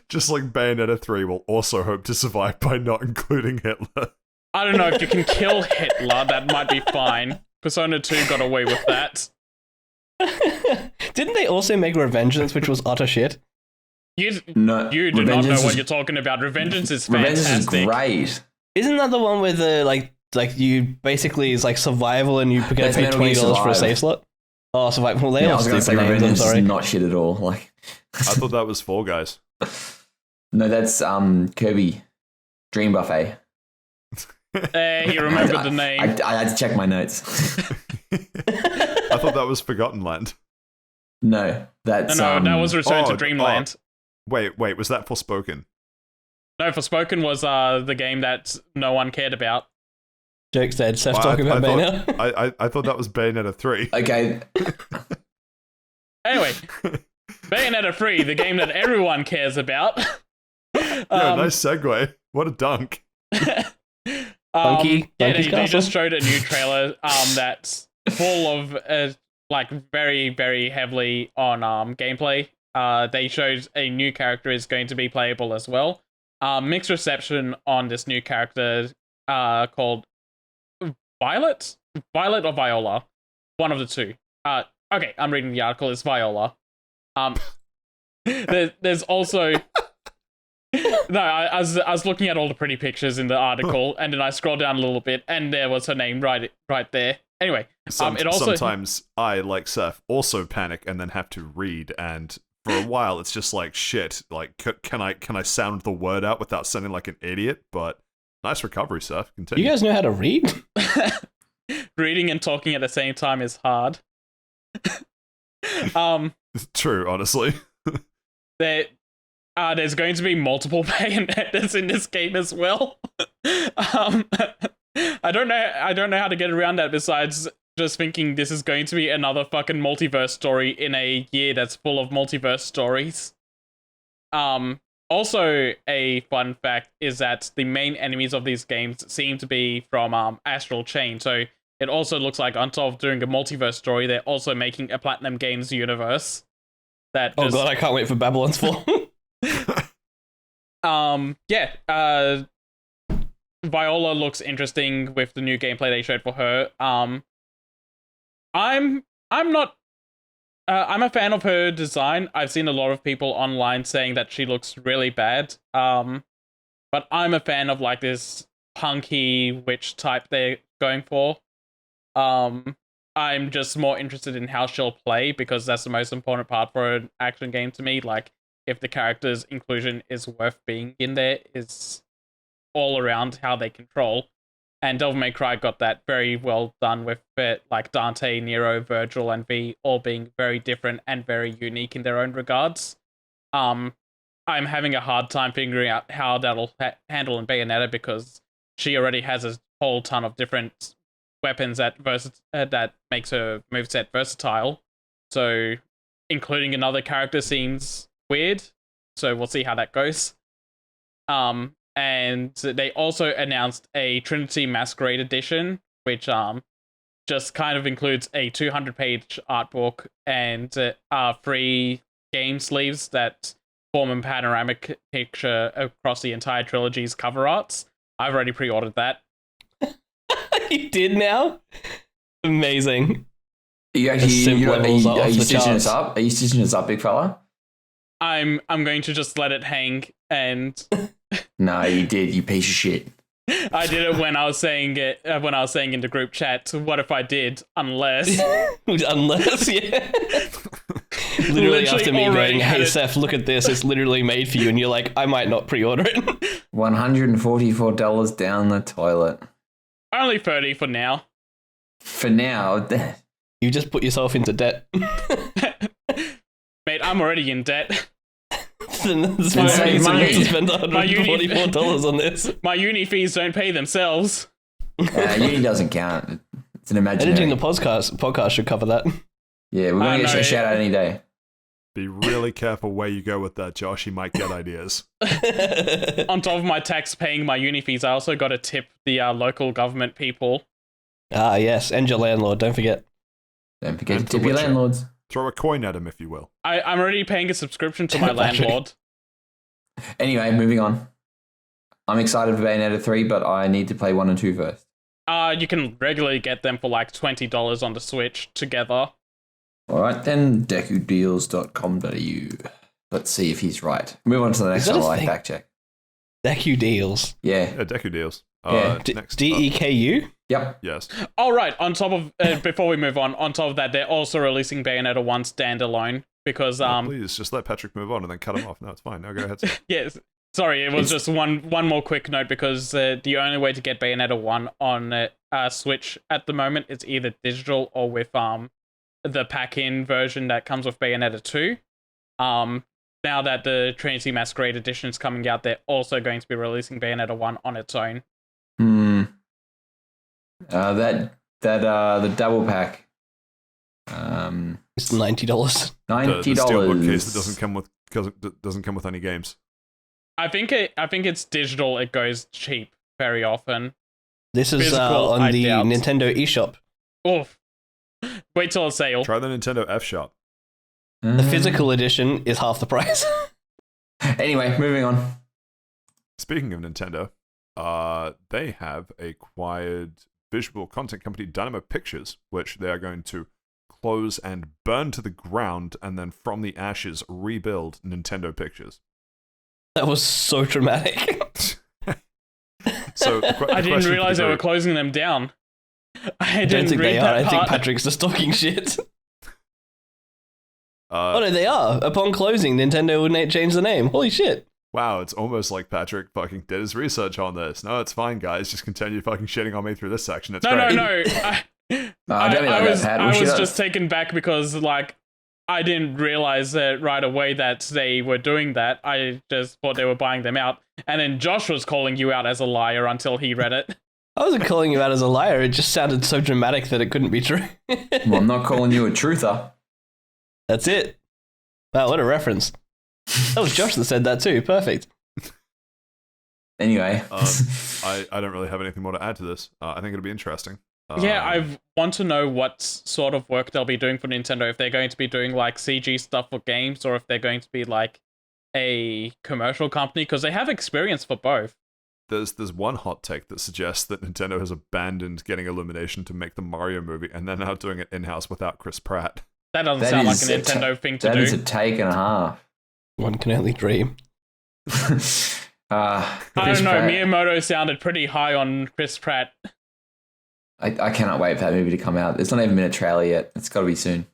Just like Bayonetta 3 will also hope to survive by not including Hitler. I don't know if you can kill Hitler. That might be fine. Persona 2 got away with that. Didn't they also make Revengeance, which was utter shit? You No, do not know Revengeance what is- you're talking about. Revengeance is Revengeance fantastic. is great. Isn't that the one with the like you basically is like survival and you get That's paid Metal Gear $20 for a Survive. safe slot? Oh, survival. Well, they Yeah, I all was going to say stupid names. I'm Revengeance sorry. is not shit at all. Like, I thought that was Fall Guys. no, that's Kirby Dream Buffet. He remembered the name. I had to check my notes. I thought that was Forgotten Land. No, that's no, that was Return to oh, Dreamland. Wait, was that Forspoken? No, Forspoken was the game that no one cared about. Jokes dead. Seth Well, talking about thought, Bayonetta. I thought that was Bayonetta 3. okay. Anyway, Bayonetta 3, the game that everyone cares about. Yeah, nice segue. What a dunk. Funky they Castle? just showed a new trailer that's full of like very, very heavily on gameplay. They showed a new character is going to be playable as well. Mixed reception on this new character. called Violet or Viola, one of the two. Okay, I'm reading the article. It's Viola. There's also no. I was looking at all the pretty pictures in the article, and then I scrolled down a little bit, and there was her name right there. Anyway, it also sometimes I, like Saif, also panic and then have to read, and for a while it's just like shit. Like, can I sound the word out without sounding like an idiot? But nice recovery, Saif. Continue. You guys know how to read? reading and talking at the same time is hard. True, honestly. There's going to be multiple Bayonetas in this game as well. I don't know how to get around that besides just thinking this is going to be another fucking multiverse story in a year that's full of multiverse stories. Also, a fun fact is that the main enemies of these games seem to be from Astral Chain, so it also looks like on top of doing a multiverse story, they're also making a Platinum Games universe. God, I can't wait for Babylon's Fall. Viola looks interesting with the new gameplay they showed for her. I'm a fan of her design. I've seen a lot of people online saying that she looks really bad. But I'm a fan of like this punky witch type they're going for. I'm just more interested in how she'll play because that's the most important part for an action game to me. Like, if the character's inclusion is worth being in there, is all around how they control. And Devil May Cry got that very well done with it, like Dante, Nero, Virgil, and V all being very different and very unique in their own regards. I'm having a hard time figuring out how that'll handle in Bayonetta because she already has a whole ton of different weapons that makes her moveset versatile. So including another character seems weird. So we'll see how that goes. And they also announced a Trinity Masquerade edition, which just kind of includes a 200-page art book and free game sleeves that form a panoramic picture across the entire trilogy's cover arts. I've already pre-ordered that. You did now? Amazing. Are you stitching this up? Are you stitching this up, big fella? I'm going to just let it hang and. No, you did, you piece of shit. I did it when I was saying in the group chat. What if I did? Unless, yeah. Literally after me going, hey Saif, look at this. It's literally made for you, and you're like, I might not pre-order it. $144 down the toilet. Only $30 for now. For now, you just put yourself into debt. Mate, I'm already in debt. It's insane to spend $144 on this. My uni fees don't pay themselves. Uni doesn't count. It's an imaginary. Editing the podcast should cover that. Yeah, we're going to get a shout out any day. Be really careful where you go with that, Josh. You might get ideas. On top of my tax paying my uni fees, I also got to tip the local government people. Ah, yes, and your landlord. Don't forget. Don't forget to tip your landlords. Throw a coin at him, if you will. I'm already paying a subscription to my landlord. Anyway, moving on. I'm excited for Bayonetta 3, but I need to play 1 and 2 first. You can regularly get them for like $20 on the Switch together. Alright then, decudeals.com.au. Let's see if he's right. Move on to the next one while I fact check. Deku Deals. Yeah. Deku Deals. Next. DEKU? Yep. Yes. All right. On top of before we move on top of that, they're also releasing Bayonetta 1 standalone because please just let Patrick move on and then cut him off. No, it's fine. No, go ahead. Yes. Sorry, it was just one more quick note because the only way to get Bayonetta 1 on Switch at the moment is either digital or with the pack-in version that comes with Bayonetta 2. Now that the Trinity Masquerade edition is coming out, they're also going to be releasing Bayonetta 1 on its own. The double pack. It's $90. $90. The steelbook case that doesn't come with any games. I think it's digital. It goes cheap very often. This is on the Nintendo eShop. Oof. Wait till it's sale. Try the Nintendo F Shop. The physical edition is half the price. Anyway, moving on. Speaking of Nintendo, they have acquired visual content company Dynamo Pictures, which they are going to close and burn to the ground, and then from the ashes rebuild Nintendo Pictures. That was so dramatic. So I didn't realize they were closing them down. I don't didn't think read they are. that I think part. Patrick's just talking shit. Oh no, they are. Upon closing, Nintendo would change the name. Holy shit. Wow, it's almost like Patrick fucking did his research on this. No, it's fine, guys. Just continue fucking shitting on me through this section. It's great. No. I was just taken back because, like, I didn't realize that right away that they were doing that. I just thought they were buying them out. And then Josh was calling you out as a liar until he read it. I wasn't calling you out as a liar. It just sounded so dramatic that it couldn't be true. Well, I'm not calling you a truther. That's it. Wow, what a reference. That was Josh that said that too. Perfect. Anyway. I don't really have anything more to add to this. I think it'll be interesting. Yeah, I want to know what sort of work they'll be doing for Nintendo. If they're going to be doing like CG stuff for games, or if they're going to be like a commercial company, because they have experience for both. There's one hot take that suggests that Nintendo has abandoned getting Illumination to make the Mario movie, and they're now doing it in-house without Chris Pratt. That doesn't sound like a Nintendo thing to do. That is a take and a half. One can only dream. I don't know. Miyamoto sounded pretty high on Chris Pratt. I cannot wait for that movie to come out. It's not even been a trailer yet. It's got to be soon.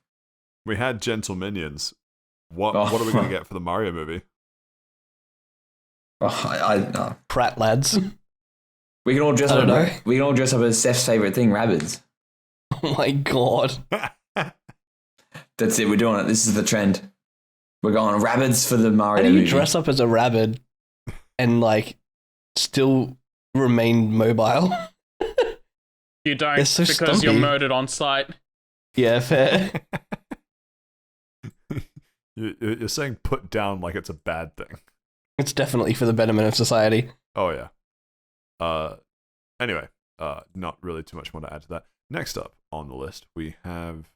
We had Gentle Minions. What are we going to get for the Mario movie? Pratt lads. We can all dress up. We can all dress up as Steph's favorite thing, rabbits. Oh my god. That's it. We're doing it. This is the trend. We're going rabbits for the Mario How do you movie. dress up as a rabbit and like still remain mobile? You don't, so because stumpy. you're murdered on site. Yeah, fair. You're saying put down like it's a bad thing. It's definitely for the betterment of society. Oh yeah. Anyway, not really too much more to add to that. Next up on the list, we have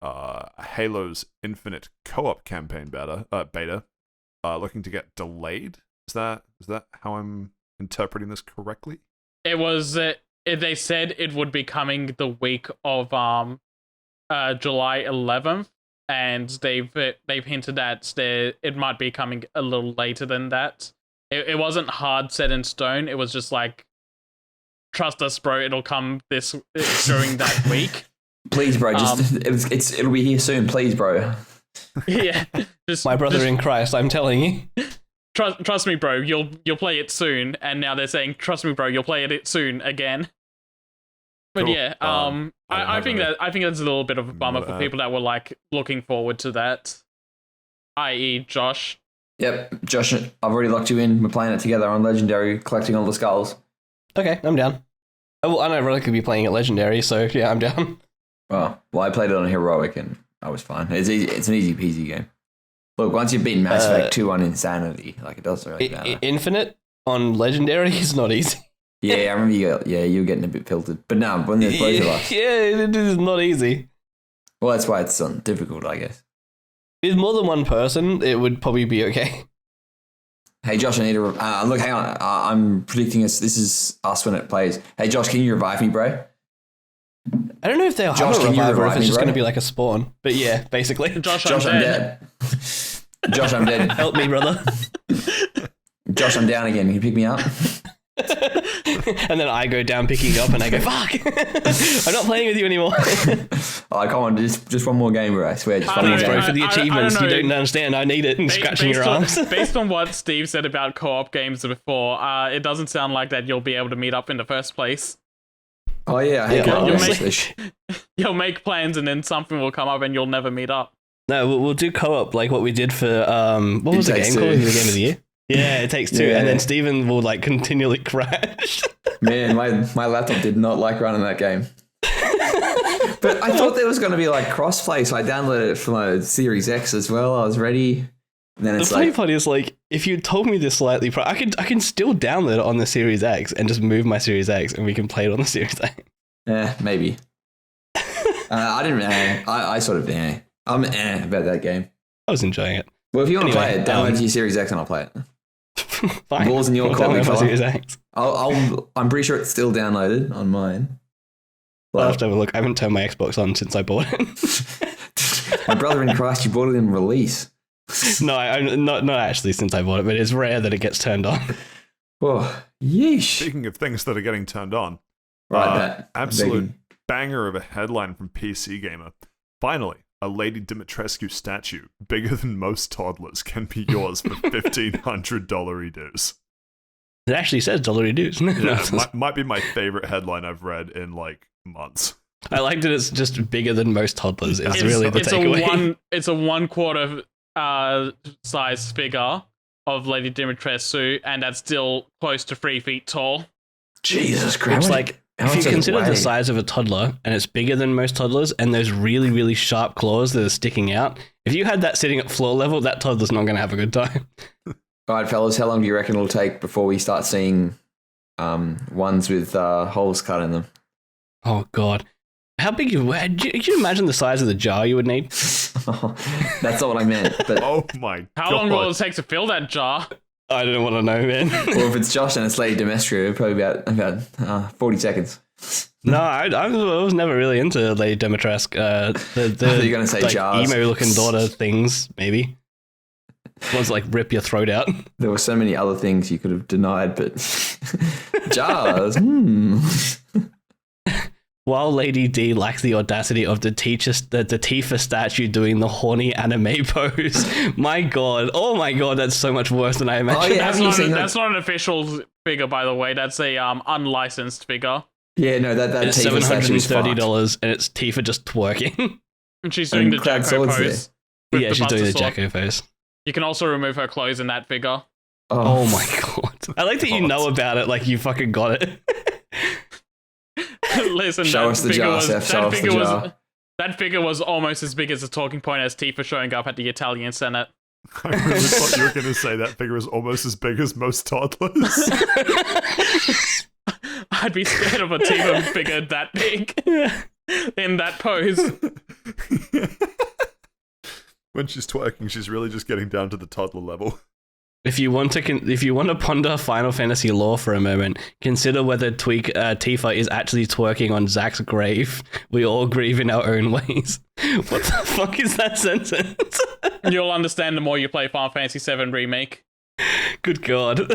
Halo's Infinite co-op campaign beta looking to get delayed. Is that how I'm interpreting this correctly? It was. They said it would be coming the week of July 11th, and they've hinted that it might be coming a little later than that. It wasn't hard set in stone. It was just like, trust us, bro. It'll come during that week. Please, bro. It'll be here soon. Please, bro. Yeah, my brother in Christ. I'm telling you. Trust me, bro. You'll play it soon. And now they're saying, trust me, bro. You'll play it soon again. But cool. Yeah, I think that's a little bit of a bummer for people that were like looking forward to that. I.e., Josh. Yep, Josh. I've already locked you in. We're playing it together on Legendary, collecting all the skulls. Okay, I'm down. I know Relic could be playing at Legendary, so yeah, I'm down. Oh, well, I played it on Heroic and I was fine. It's easy. It's an easy peasy game. Look, once you've beaten Mass Effect 2 on Insanity, like it doesn't really matter. Infinite on Legendary is not easy. Yeah, I remember you were getting a bit filtered. But no, when there's both of us. Yeah, it is not easy. Well, that's why it's difficult, I guess. If there's more than one person, it would probably be okay. Hey, Josh, I need to... look, hang on. I'm predicting this is us when it plays. Hey, Josh, can you revive me, bro? I don't know if they'll have a revive or if it's just going to be like a spawn. But yeah, basically. Josh, I'm dead. Josh, I'm dead. Help me, brother. Josh, I'm down again. Can you pick me up? And then I go down picking you up and I go, fuck! I'm not playing with you anymore. Oh, come on, just one more game, bro. I swear, just one more Please, bro, game. for the achievements. I don't You know. don't understand. I need it. And scratching your arms. Based on what Steve said about co-op games before, it doesn't sound like that you'll be able to meet up in the first place. Oh, yeah. I hate co-op. You'll make plans and then something will come up and you'll never meet up. No, we'll do co-op like what we did for, what was the game called? The Game of the Year? Yeah, It Takes Two. Yeah. And then Steven will like continually crash. Man, my laptop did not like running that game. But I thought there was going to be like crossplay, so I downloaded it for my Series X as well. I was ready. And then The it's funny like, part is like, if you told me this slightly, I can still download it on the Series X and just move my Series X and we can play it on the Series X. maybe. I didn't. I sort of. I'm about that game. I was enjoying it. Well, if you want to Anyway, play it, download to your Series X and I'll play it. Fine. Balls in your Well, court, tell me big if I fella. see his axe. I'm pretty sure it's still downloaded on mine. I'll have But to have a look. I haven't turned my Xbox on since I bought it. my brother in Christ, you bought it in release. No, not actually since I bought it, but it's rare that it gets turned on. Oh, yeesh. Speaking of things that are getting turned on, Right, that absolute banger of a headline from PC Gamer. Finally, a Lady Dimitrescu statue bigger than most toddlers can be yours for $1,500 dues. It actually says $1 dues. Yeah, might be my favorite headline I've read in like months. I like that it's just bigger than most toddlers. It's It's- really the takeaway. It's a 1/4 size figure of Lady Dimitrescu, and that's still close to 3 feet tall. Jesus Christ. It's like, if you consider the size of a toddler and it's bigger than most toddlers and those really, really sharp claws that are sticking out, if you had that sitting at floor level, that toddler's not going to have a good time. All right, fellas, how long do you reckon it'll take before we start seeing ones with holes cut in them? Oh, God. How big can you imagine the size of the jar you would need? That's not what I meant. But Oh my How god. long will it take to fill that jar? I don't want to know, man. well, if it's Josh and it's Lady Dimitrescu, probably about 40 seconds. No, I was never really into Lady Dimitrescu. You're gonna say like, jars. emo-looking daughter things, maybe. Ones like rip your throat out. There were so many other things you could have denied, but jars. While Lady D lacks the audacity of the Tifa statue doing the horny anime pose. My god. Oh my god, that's so much worse than I imagined. yeah. Haven't you seen that? That's not an official figure, by the way. That's a unlicensed figure. Yeah, no, that It's Tifa statue is fucked. $730 and it's Tifa just twerking. And she's doing And the Cloud Jacko Sword's pose. with Yeah, she's doing the Buster Sword. Jacko pose. You can also remove her clothes in that figure. Oh my god. I like that you know about it like you fucking got it. Listen, Show that us the figure jar, was Seth, show that us the figure was jar. that figure was almost as big as a talking point as Tifa showing up at the Italian Senate. I really thought you were going to say that figure is almost as big as most toddlers. I'd be scared of a Tifa figure that big in that pose. When she's twerking, she's really just getting down to the toddler level. If you want to ponder Final Fantasy lore for a moment, consider whether Tifa is actually twerking on Zack's grave. We all grieve in our own ways. What the fuck is that sentence? You'll understand the more you play Final Fantasy VII Remake. Good god.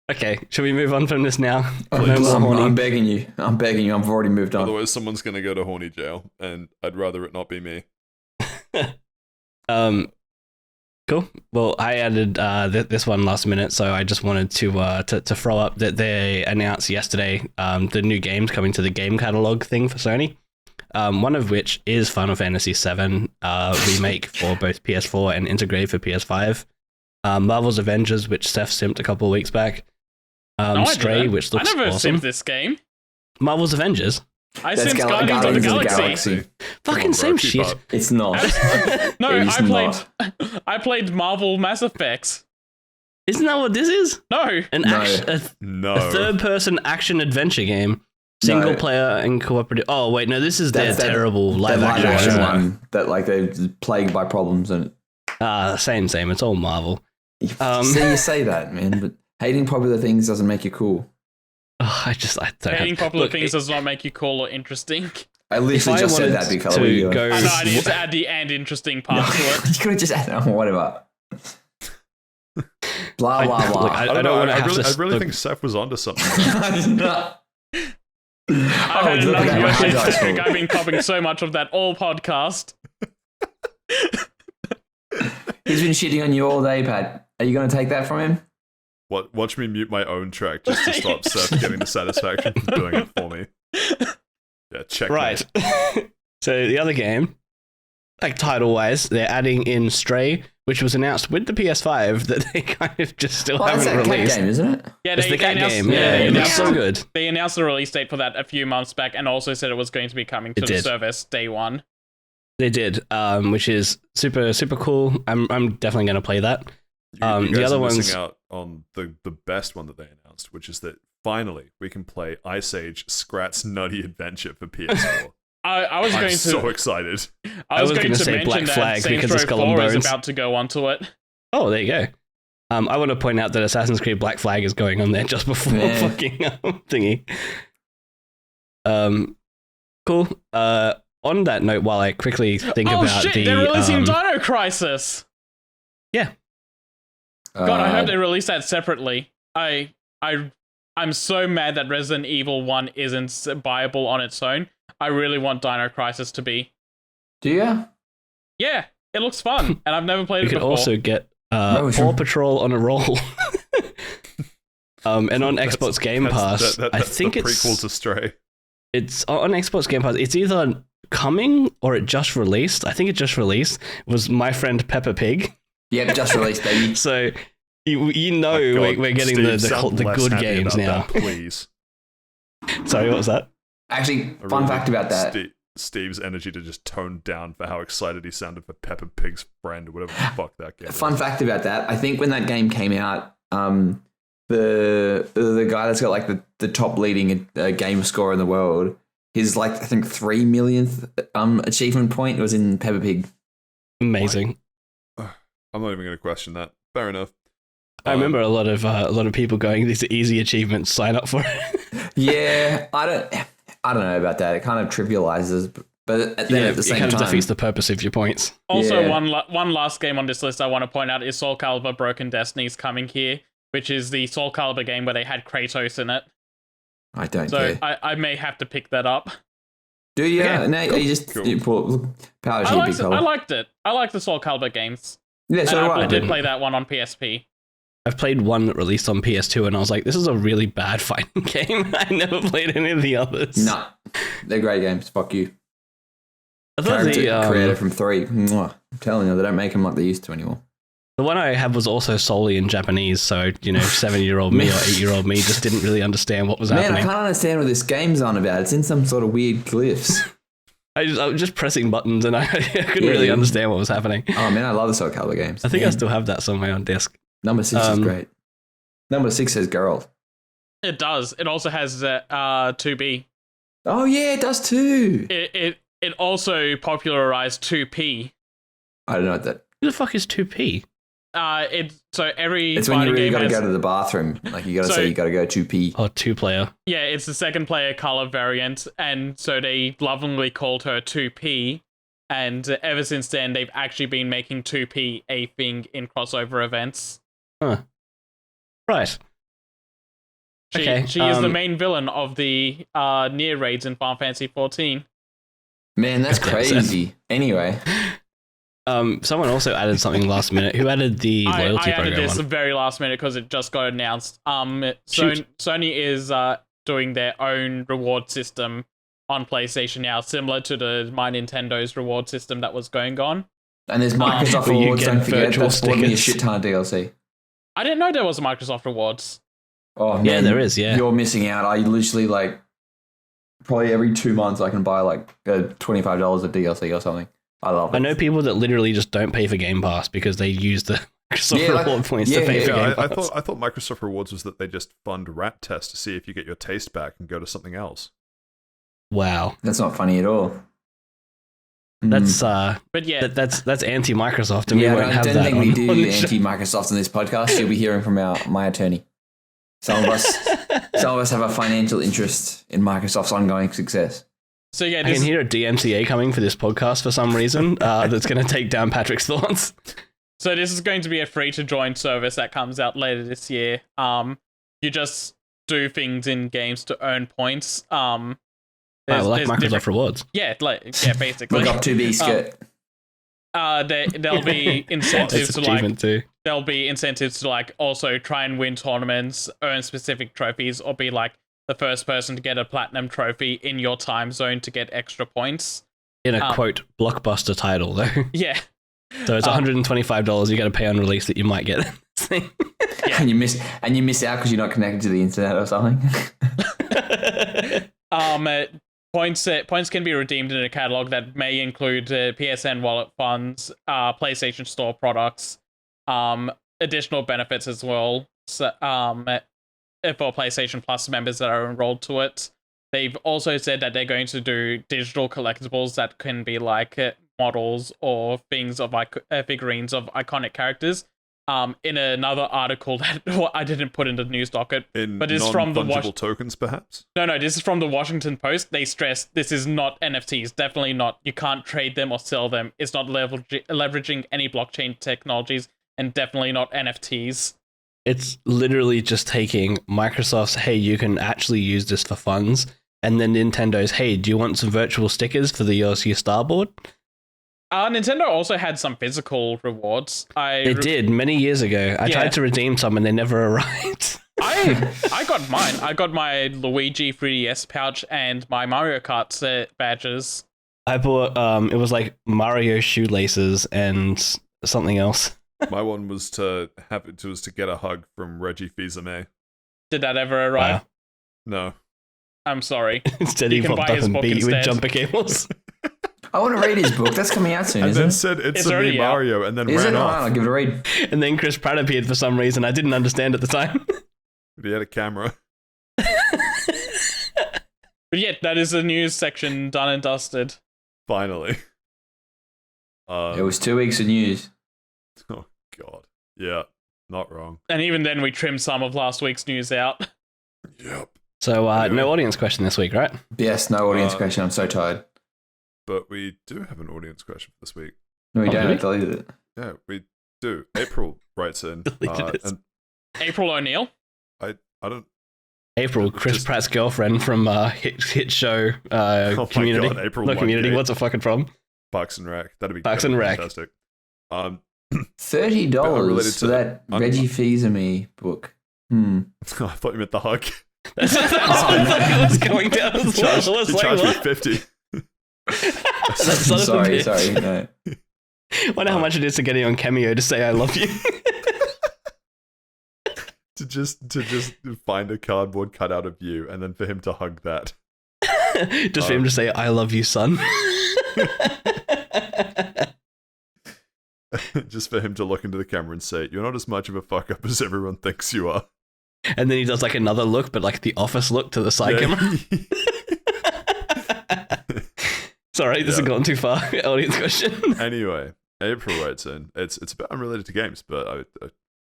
Okay, should we move on from this now? Oh, No more horny. I'm begging you. I've already moved on. Otherwise, someone's going to go to horny jail, and I'd rather it not be me. Cool. Well, I added this one last minute, so I just wanted to throw up that they announced yesterday the new games coming to the game catalog thing for Sony. One of which is Final Fantasy VII Remake for both PS4 and integrated for PS5. Marvel's Avengers, which Seth simped a couple of weeks back. No, I Stray, didn't. which looks I never awesome. simped this game. Marvel's Avengers. I That's simped Guardians of the Galaxy. Fucking same keep shit. up. It's not. No, It is I played Marvel Mass Effects. Isn't that what this is? No. No. No. A third-person action-adventure game. Single player and cooperative. Oh, wait, no, this is their terrible live-action one, isn't it? one that like they're plagued by problems and Same. It's all Marvel. see, you say that, man, but hating popular things doesn't make you cool. Oh, I don't Hating have- popular look, things does not make you cool or interesting. I literally I just said wanted that, big fella. to What are you doing? go- I know, I need to add the and interesting part to it. you could have just added whatever. Blah blah blah. Look, I don't know. want to I have really, to. I really look, think Seth was onto something. I've had look enough at of your that. shit, That's Eric. cool. I've been copying so much of that all podcast. He's been shitting on you all day, Pat. Are you going to take that from him? Watch me mute my own track just to stop Seth getting the satisfaction from doing it for me. Yeah, check. right. So the other game, like title-wise, they're adding in Stray, which was announced with the PS5 that they kind of just still Well, that's haven't that cat released. game, isn't it? Yeah, It's the cat announced, game. Yeah, they it looks so announced- good. They announced the release date for that a few months back and also said it was going to be coming to It the did. service day one. They did, which is super cool. I'm definitely going to play that. You the guys other are missing ones- out on the best one that they announced, which is that finally we can play Ice Age Scrat's Nutty Adventure for PS4. I was I'm going to so excited. I was going gonna to say mention Black that Flag Saints because Row of Skull and 4 is Bones. about to go onto it. Oh, there you go. I want to point out that Assassin's Creed Black Flag is going on there just before fucking thingy. Cool. On that note, while I quickly think about shit, the... they're releasing Dino Crisis! Yeah. God, I hope they release that separately. I'm so mad that Resident Evil 1 isn't buyable on its own. I really want Dino Crisis to be. Do you? Yeah, it looks fun, and I've never played You it could before. also get Paw Patrol on a roll. And on Xbox Game Pass, I think the it's... prequel to Stray. It's on Xbox Game Pass. It's either coming or it just released. I think it just released. It was My Friend Peppa Pig. Yep, just released, baby. So you know we're getting Steve, the sound less good happy games about now. that, please. Sorry, what was that? Actually, I fun really fact about that. Steve's energy to just tone down for how excited he sounded for Peppa Pig's friend or whatever the fuck that game Fun was. fact about that. I think when that game came out, the guy that's got like the top leading game score in the world, his like I think 3 millionth achievement point was in Peppa Pig. Amazing. I'm not even going to question that. Fair enough. I remember a lot of people going, these are easy achievements, sign up for it. Yeah, I don't know about that. It kind of trivializes, but then at the same it kind time, of defeats the purpose of your points. Also, Yeah. one last game on this list I want to point out is Soul Calibur Broken Destiny's coming here, which is the Soul Calibur game where they had Kratos in it. I don't So care. I may have to pick that up. Do you? Okay, No, cool. you just Cool. you pull power I sheet liked, big it. color. I liked it. I like the Soul Calibur games. Yeah, so And do I I. did play that one on PSP. I've played one that released on PS2 and I was like, this is a really bad fighting game. I never played any of the others. Nah, they're great games. Fuck you. I thought Creator from 3. Mwah. I'm telling you, they don't make them like they used to anymore. the one I had was also solely in Japanese, so, 7-year-old me or 8-year-old me just didn't really understand what was Man, happening. I can't understand what this game's on about. It's in some sort of weird glyphs. I was just pressing buttons and I couldn't Yeah, really yeah. understand what was happening. Oh man, I love the Soul Calibur games. I think I Man. still have that somewhere on disc. Number 6 is Um, great. Number 6 says Geralt. It does. It also has 2B. Oh yeah, it does too. It also popularized 2P. I don't know what that. Who the fuck is 2P? So every It's when you fighting really game got to has, go to the bathroom. Like you got to So- say you got to go 2p. Oh, 2-player. yeah, it's the second player color variant, and so they lovingly called her 2P. And ever since then, they've actually been making 2P a thing in crossover events. Right. She Okay, is the main villain of the near raids in Final Fantasy 14. Man, that's Okay, crazy. Anyway, Someone also added something last minute. Who added the I loyalty added program this one? very last minute because it just got announced. Shoot. Sony is doing their own reward system on PlayStation now, similar to My Nintendo's reward system that was going on. and there's Microsoft Where you Rewards. get Don't forget, virtual that's bought me a stickers. shit ton of DLC. I didn't know there was a Microsoft Rewards. Oh man, Yeah, there is, yeah. You're missing out. I literally like probably every 2 months I can buy like $25 of DLC or something. I love it. I know people that literally just don't pay for Game Pass because they use the Microsoft Yeah, like- reward points to yeah, pay for Yeah, Game I Pass. thought Microsoft Rewards was that they just fund rat tests to see if you get your taste back and go to something else. Wow. That's not funny at all. That's But yeah, that's anti-Microsoft, and yeah, we won't I have don't that think on, we do on the show. anti-Microsoft on this podcast. You'll be hearing from my attorney. Some of us have a financial interest in Microsoft's ongoing success. so yeah, I this, can hear a DMCA coming for this podcast for some reason. That's going to take down Patrick's thoughts. so this is going to be a free to join service that comes out later this year. You just do things in games to earn points. Like there's Microsoft different- Rewards. yeah, basically. Look up 2B skirt. There'll be incentives It's to like achievement too. there'll be incentives to like also try and win tournaments, earn specific trophies, or be like the first person to get a platinum trophy in your time zone to get extra points. In a quote blockbuster title though, Yeah. so it's $125 you got to pay on release that you might get. And you miss out because you're not connected to the internet or something. Points can be redeemed in a catalog that may include PSN wallet funds, PlayStation Store products, additional benefits as well. So, for PlayStation Plus members that are enrolled to it. They've also said that they're going to do digital collectibles that can be like models or things of figurines of iconic characters. in another article that I didn't put in the news docket. In it's from the non-fungible tokens, perhaps? No, this is from the Washington Post. They stress this is not NFTs. Definitely not. You can't trade them or sell them. It's not leveraging any blockchain technologies, and definitely not NFTs. It's literally just taking Microsoft's, hey, you can actually use this for funds, and then Nintendo's, hey, do you want some virtual stickers for your starboard? Nintendo also had some physical rewards. It did many years ago. I tried to redeem some and they never arrived. I got mine. I got my Luigi 3DS pouch and my Mario Kart set badges. I bought it was like Mario shoelaces and something else. My one was to get a hug from Reggie Fils-Aimé. Did that ever arrive? No. I'm sorry. Instead he popped up and beat you with jumper cables. I want to read his book. That's coming out soon, and isn't then it? said it's a me Mario and then Is ran it? off. I'll give it a read. And then Chris Pratt appeared for some reason I didn't understand at the time. But he had a camera. But yeah, that is the news section done and dusted. Finally. It was 2 weeks of news. Oh, God. Yeah, not wrong. And even then, we trimmed some of last week's news out. Yep. So, Anyway. no audience question this week, right? Yes, no audience question. I'm so tired. But we do have an audience question for this week. No, we Oh, don't. do we? I deleted it. Yeah, we do. April writes in. Deleted it. And April O'Neil? I don't... April, Chris Just- Pratt's girlfriend from hit show Oh Community. my God, April. Not Community, Whitegate. what's it fucking from? Parks and Rec. That'd be Parks and Rec. fantastic. $30 Unrelated for to that Reggie Fils-Aimé book. I thought you meant the hug. That's what I thought it was going down as He well. charged, I was he like, charged me what? 50. That son of a sorry, bitch. no. Wonder how much it is to get you on Cameo to say I love you. to just find a cardboard cutout of you and then for him to hug that. Just for him to say I love you, son. Just for him to look into the camera and say, "You're not as much of a fuck up as everyone thinks you are." And then he does like another look, but like the office look to the side camera. Sorry, this has gone too far. Audience question. Anyway, April writes in. It's a bit unrelated to games, but I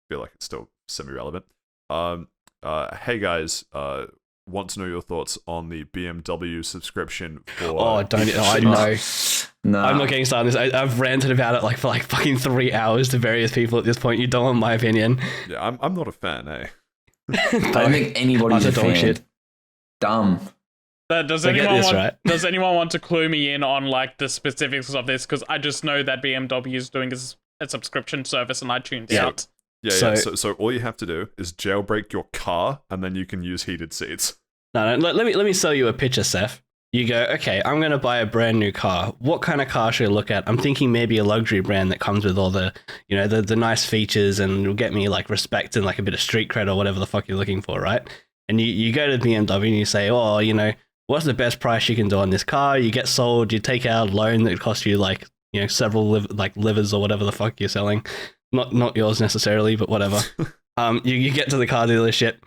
feel like it's still semi-relevant. Hey guys, want to know your thoughts on the BMW subscription for... Oh, don't. I know. No. I'm not getting started on this. I've ranted about it like for like fucking 3 hours to various people at this point. You don't want my opinion. Yeah, I'm not a fan, eh? I don't think anybody's a Utter dog fan. shit. Dumb. Does I get anyone this, want? right? Does anyone want to clue me in on like the specifics of this? Because I just know that BMW is doing a subscription service, and I tuned Yeah. out. Yeah. So all you have to do is jailbreak your car, and then you can use heated seats. No, let me sell you a picture, Seth. You go, okay, I'm going to buy a brand new car. What kind of car should I look at? I'm thinking maybe a luxury brand that comes with all the, you know, the nice features and will get me like respect and like a bit of street cred or whatever the fuck you're looking for, right? And you go to BMW and you say, oh, you know, what's the best price you can do on this car? You get sold, you take out a loan that costs you like, you know, several livers or whatever the fuck you're selling. Not yours necessarily, but whatever. You get to the car dealership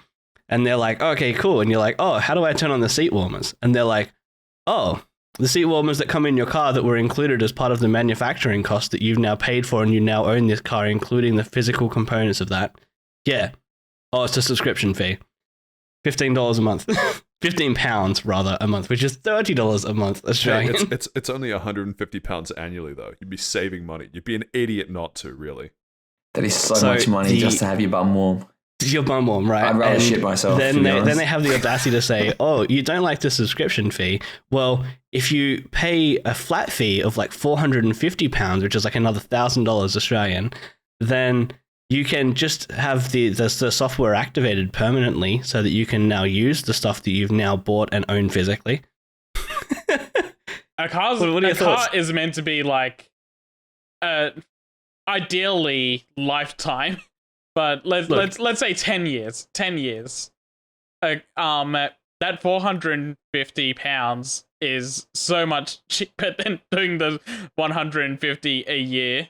and they're like, okay, cool. And you're like, oh, how do I turn on the seat warmers? And they're like, oh, the seat warmers that come in your car that were included as part of the manufacturing cost that you've now paid for and you now own this car, including the physical components of that. Yeah. Oh, it's a subscription fee. $15 a month. £15 rather a month, which is $30 a month Australian. Hey, it's only £150 annually though. You'd be saving money. You'd be an idiot not to, really. That is so much money just to have your bum warm. Your bum warm, right? I'd rather shit myself. Then they have the audacity to say, oh, you don't like the subscription fee? Well, if you pay a flat fee of like £450, which is like another $1,000 Australian, then you can just have the software activated permanently so that you can now use the stuff that you've now bought and own physically. A car is meant to be like, ideally lifetime, but let's say 10 years. 10 years. That £450 is so much cheaper than doing the $150 a year.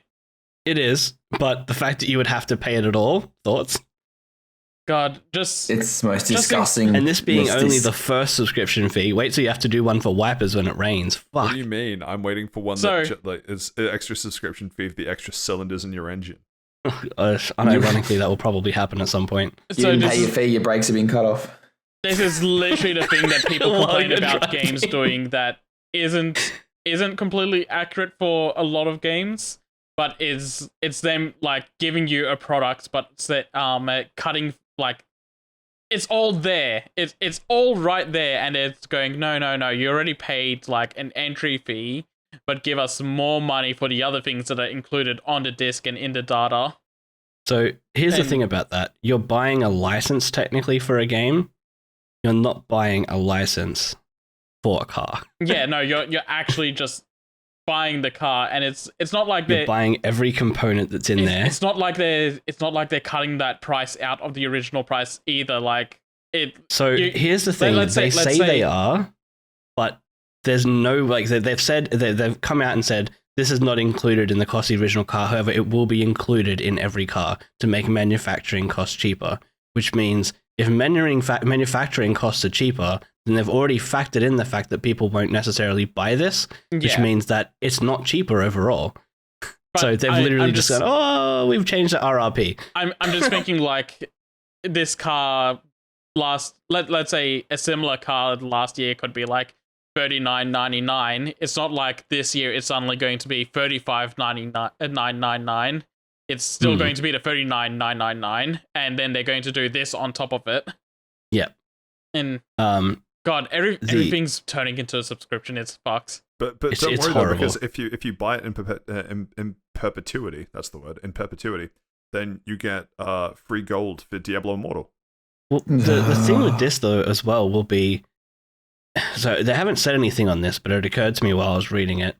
It is, but the fact that you would have to pay it at all, thoughts? God, it's the most disgusting. And this being only the first subscription fee, wait till you have to do one for wipers when it rains. Fuck. What do you mean? I'm waiting for one that is extra subscription fee for the extra cylinders in your engine. Unironically, that will probably happen at some point. You didn't pay your fee, your brakes have been cut off. This is literally the thing that people While complain you're about driving. games doing that isn't completely accurate for a lot of games, but it's them like giving you a product, but cutting like it's all there. It's all right there, and it's going no. You already paid like an entry fee, but give us more money for the other things that are included on the disc and in the data. So here's the And- thing about that. You're buying a license technically for a game. You're not buying a license for a car. Yeah, no, you're actually just buying the car, and it's not like You're they're buying every component that's in there. It's not like they're cutting that price out of the original price either. Like it. So here's the thing. let's They say- say they are, but there's no like they've come out and said this is not included in the cost of the original car. However, it will be included in every car to make manufacturing costs cheaper. Which means if manufacturing costs are cheaper, then they've already factored in the fact that people won't necessarily buy this, which Yeah. means that it's not cheaper overall. But So they've I'm literally just just gone, oh, we've changed the RRP. I'm just thinking like this car let's say a similar car last year could be like $39.99. It's not like this year it's suddenly going to be $35.999. It's still going to be the $39.999, and then they're going to do this on top of it. Yep. And Um, God, everything's turning into a subscription. It's fucked. But It's- don't it's worry though, horrible. because if you buy it in perpetuity, that's the word, in perpetuity, then you get free gold for Diablo Immortal. well, the thing with this though as well will be, so they haven't said anything on this, but it occurred to me while I was reading it.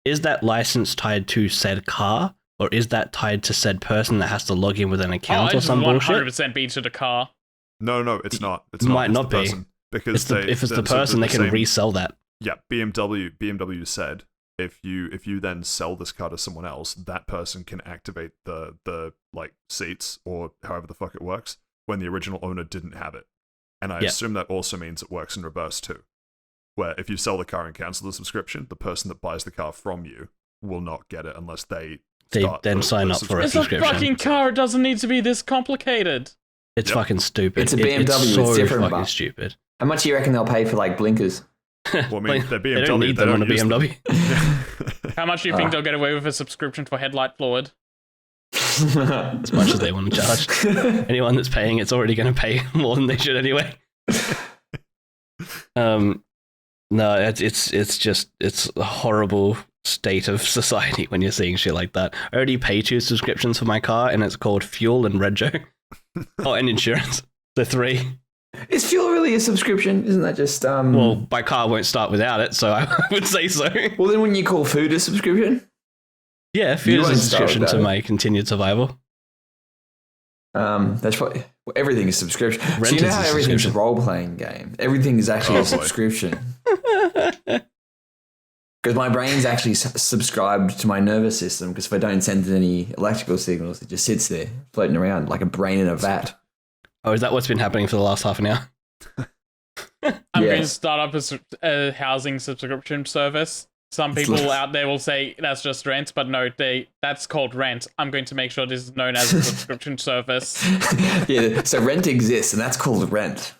Is that license tied to said car, or is that tied to said person that has to log in with an account or it's some bullshit? 100% be to the car. No, it's not. It's Might not. not It's be. the person. Because If it's the person, they can resell that. Yeah, BMW said if you then sell this car to someone else, that person can activate the like seats or however the fuck it works when the original owner didn't have it. And I Yeah. assume that also means it works in reverse too. Where if you sell the car and cancel the subscription, the person that buys the car from you will not get it unless they start then the sign up for a It's a subscription. fucking car. It doesn't need to be this complicated. It's Yep. fucking stupid. It's a BMW, It's so it's different, fucking but- stupid. How much do you reckon they'll pay for like blinkers? Well, I mean, they're They BMW. don't need them on a use them. BMW. How much do you think they'll get away with a subscription for headlight fluid? As much as they want to charge. Anyone that's paying it's already going to pay more than they should anyway. No, it's a horrible state of society when you're seeing shit like that. I already pay 2 subscriptions for my car, and it's called fuel and rego. Oh, and insurance. The 3. Is fuel really a subscription? Isn't that just Well, my car won't start without it, so I would say so. Well, then wouldn't you call food a subscription? Yeah, You fuel is a won't start subscription without to it. my continued survival. That's what everything is subscription. So Rent you know is how a everything's a subscription. role playing game. Everything is actually Oh, a boy. subscription because my brain's actually subscribed to my nervous system. Because if I don't send it any electrical signals, it just sits there floating around like a brain in a vat. Oh, is that what's been happening for the last half an hour? I'm going to Yes. start up a housing subscription service. Some It's people like- out there will say that's just rent, but no, that's called rent. I'm going to make sure this is known as a subscription service. Yeah, so rent exists, and that's called rent.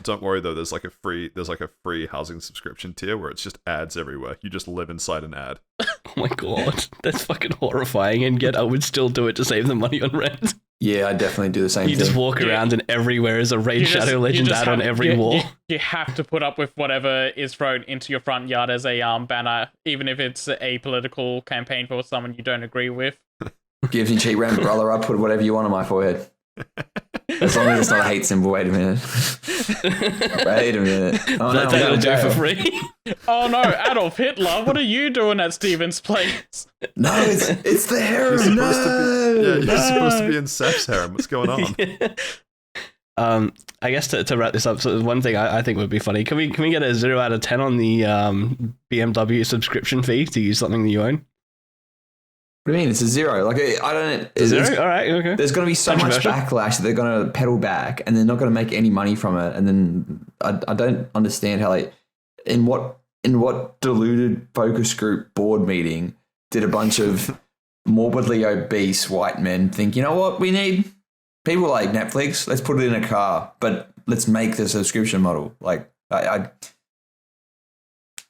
Don't worry though. There's like a free housing subscription tier where it's just ads everywhere. You just live inside an ad. Oh my god, that's fucking horrifying. And yet I would still do it to save the money on rent. Yeah, I definitely do the same You thing. just walk Yeah. around and everywhere is a Raid You just- Shadow you Legend just ad on have- every you- wall. You have to put up with whatever is thrown into your front yard as a banner, even if it's a political campaign for someone you don't agree with. Gives me cheap rent, brother. I'll put whatever you want on my forehead. As long as it's not a hate symbol. Wait a minute. Wait a minute. Oh, no, That's I'm how going to to do for jail. free. Oh no, Adolf Hitler! What are you doing at Stephen's place? No, it's the harem. You're No. supposed to be in Seth's harem. What's going on? I guess to wrap this up, so one thing I think would be funny. Can we get a 0 out of 10 on the BMW subscription fee to use something that you own? What do you mean? It's a 0. Like I don't. A 0? All right, okay. There's going to be so much Controversial. backlash that they're going to pedal back, and they're not going to make any money from it. And then I don't understand how they, in what deluded focus group board meeting did a bunch of morbidly obese white men think, you know what, we need people like Netflix. Let's put it in a car, but let's make the subscription model. Like, They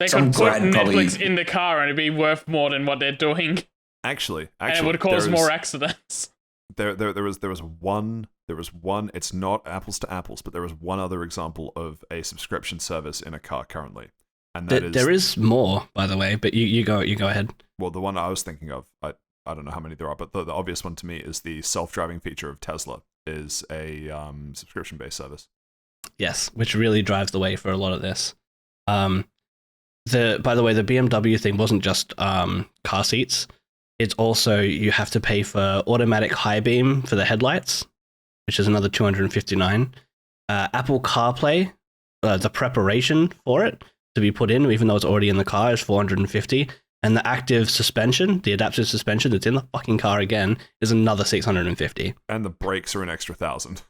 some could put grad Netflix probably- in the car and it'd be worth more than what they're doing. Actually, And it would cause more accidents. There was one. It's not apples to apples, but there was one other example of a subscription service in a car currently, and that is There is more, by the way, but you go ahead. well, the one I was thinking of. I don't know how many there are, but the obvious one to me is the self-driving feature of Tesla is a subscription-based service. Yes, which really drives the way for a lot of this. By the way, the BMW thing wasn't just car seats. It's also you have to pay for automatic high beam for the headlights, which is another $259. Apple CarPlay, the preparation for it to be put in, even though it's already in the car, is $450. And the active suspension, the adaptive suspension that's in the fucking car again, is another $650. And the brakes are an extra $1,000.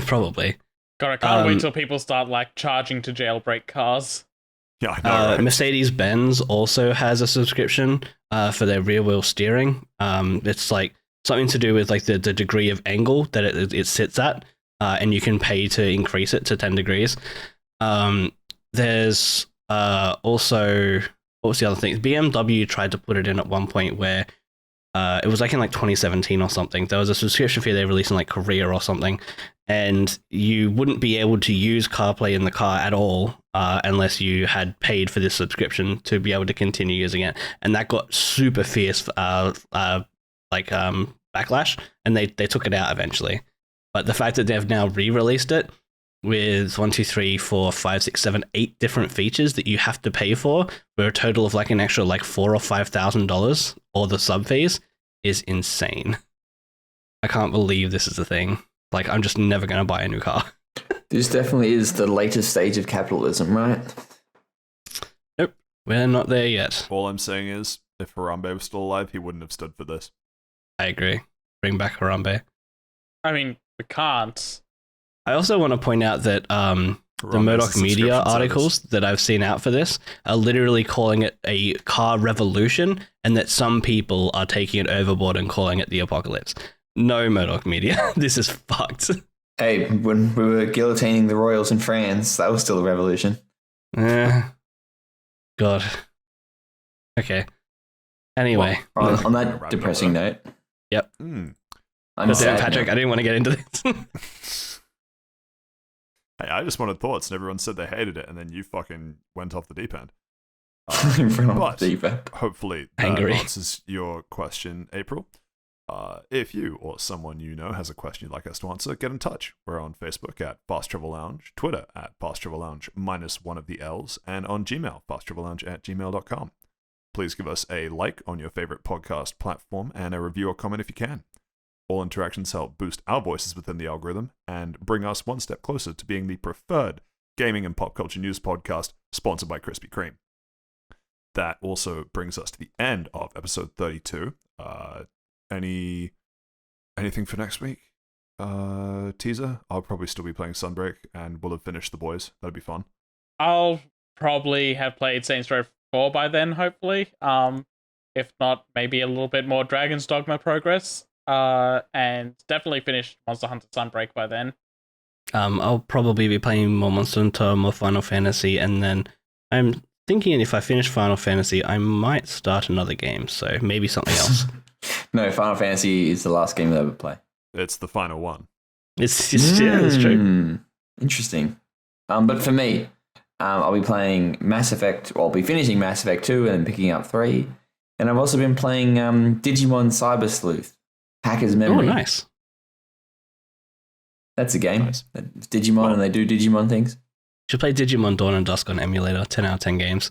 Probably. God, I can't wait till people start like charging to jailbreak cars. Yeah, I know. Right? Mercedes-Benz also has a subscription for their rear-wheel steering. It's like something to do with like the degree of angle that it sits at, and you can pay to increase it to 10 degrees. There's also, what was the other thing? BMW tried to put it in at one point where it was like in like 2017 or something. There was a subscription fee they released in like Korea or something, and you wouldn't be able to use CarPlay in the car at all unless you had paid for this subscription to be able to continue using it. And that got super fierce backlash, and they took it out eventually. But the fact that they've now re-released it with 8 different features that you have to pay for a total of like an extra like $4,000 or $5,000, or the sub fees, is insane. I can't believe this is a thing. Like, I'm just never going to buy a new car. This definitely is the latest stage of capitalism, right? Nope, we're not there yet. All I'm saying is, if Harambe was still alive, he wouldn't have stood for this. I agree. Bring back Harambe. I mean, we can't. I also want to point out that the Harambe's Murdoch a Media subscription articles service. that I've seen out for this are literally calling it a car revolution, and that some people are taking it overboard and calling it the apocalypse. No, Murdoch Media, this is fucked. Hey, when we were guillotining the royals in France, that was still a revolution. God. Okay. Anyway. On Wrap that it depressing note, Mm. I'm But sad. Patrick, I didn't want to get into this. Hey, I just wanted thoughts, and everyone said they hated it, and then you fucking went off the deep end. In front of but the deep end. hopefully that Angry. answers your question, April. If you or someone you know has a question you'd like us to answer, get in touch. We're on Facebook at Fast Travel Lounge, Twitter at Fast Travel Lounge -1 of the L's, and on Gmail, fasttravellounge@gmail.com. Please give us a like on your favorite podcast platform and a review or comment if you can. All interactions help boost our voices within the algorithm and bring us one step closer to being the preferred gaming and pop culture news podcast sponsored by Krispy Kreme. That also brings us to the end of episode 32. Anything for next week? Teaser? I'll probably still be playing Sunbreak, and we'll have finished The Boys. That'd be fun. I'll probably have played Saints Row 4 by then, hopefully. If not, maybe a little bit more Dragon's Dogma progress. And definitely finished Monster Hunter Sunbreak by then. I'll probably be playing more Monster Hunter, more Final Fantasy, and then I'm thinking if I finish Final Fantasy, I might start another game, so maybe something else. No, Final Fantasy is the last game I'll ever play. It's the final one. It's yeah, that's true. Interesting. But for me, I'll be playing Mass Effect. Well, I'll be finishing Mass Effect 2 and picking up 3. And I've also been playing Digimon Cyber Sleuth, Hacker's Memory. Oh, nice. That's a game. Nice. It's Digimon, and they do Digimon things. Should play Digimon Dawn and Dusk on emulator. 10 out of 10 games.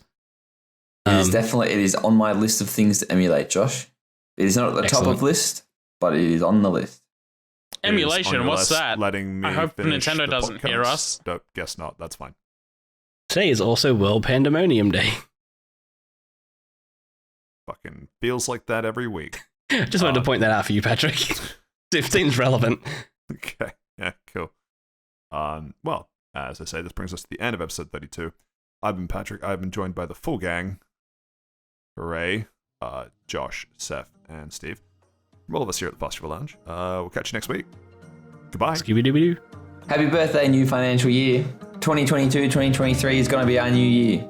It is on my list of things to emulate, Josh. It is not at the top Excellent. of list, but it is on the list. It is on Emulation, your what's list, that? Letting me I hope finish Nintendo the doesn't hear podcast. us. Don't, guess not. That's fine. Today is also World Pandemonium Day. Fucking feels like that every week. Just wanted to point that out for you, Patrick. It seems relevant. Okay. Yeah, cool. Well, as I say, this brings us to the end of episode 32. I've been Patrick. I've been joined by the full gang. Hooray. Josh, Seth, and Steve. From all of us here at the Posture Lounge. We'll catch you next week. Goodbye. Scooby-Dooby-Doo. Happy birthday, new financial year. 2022, 2023 is going to be our new year.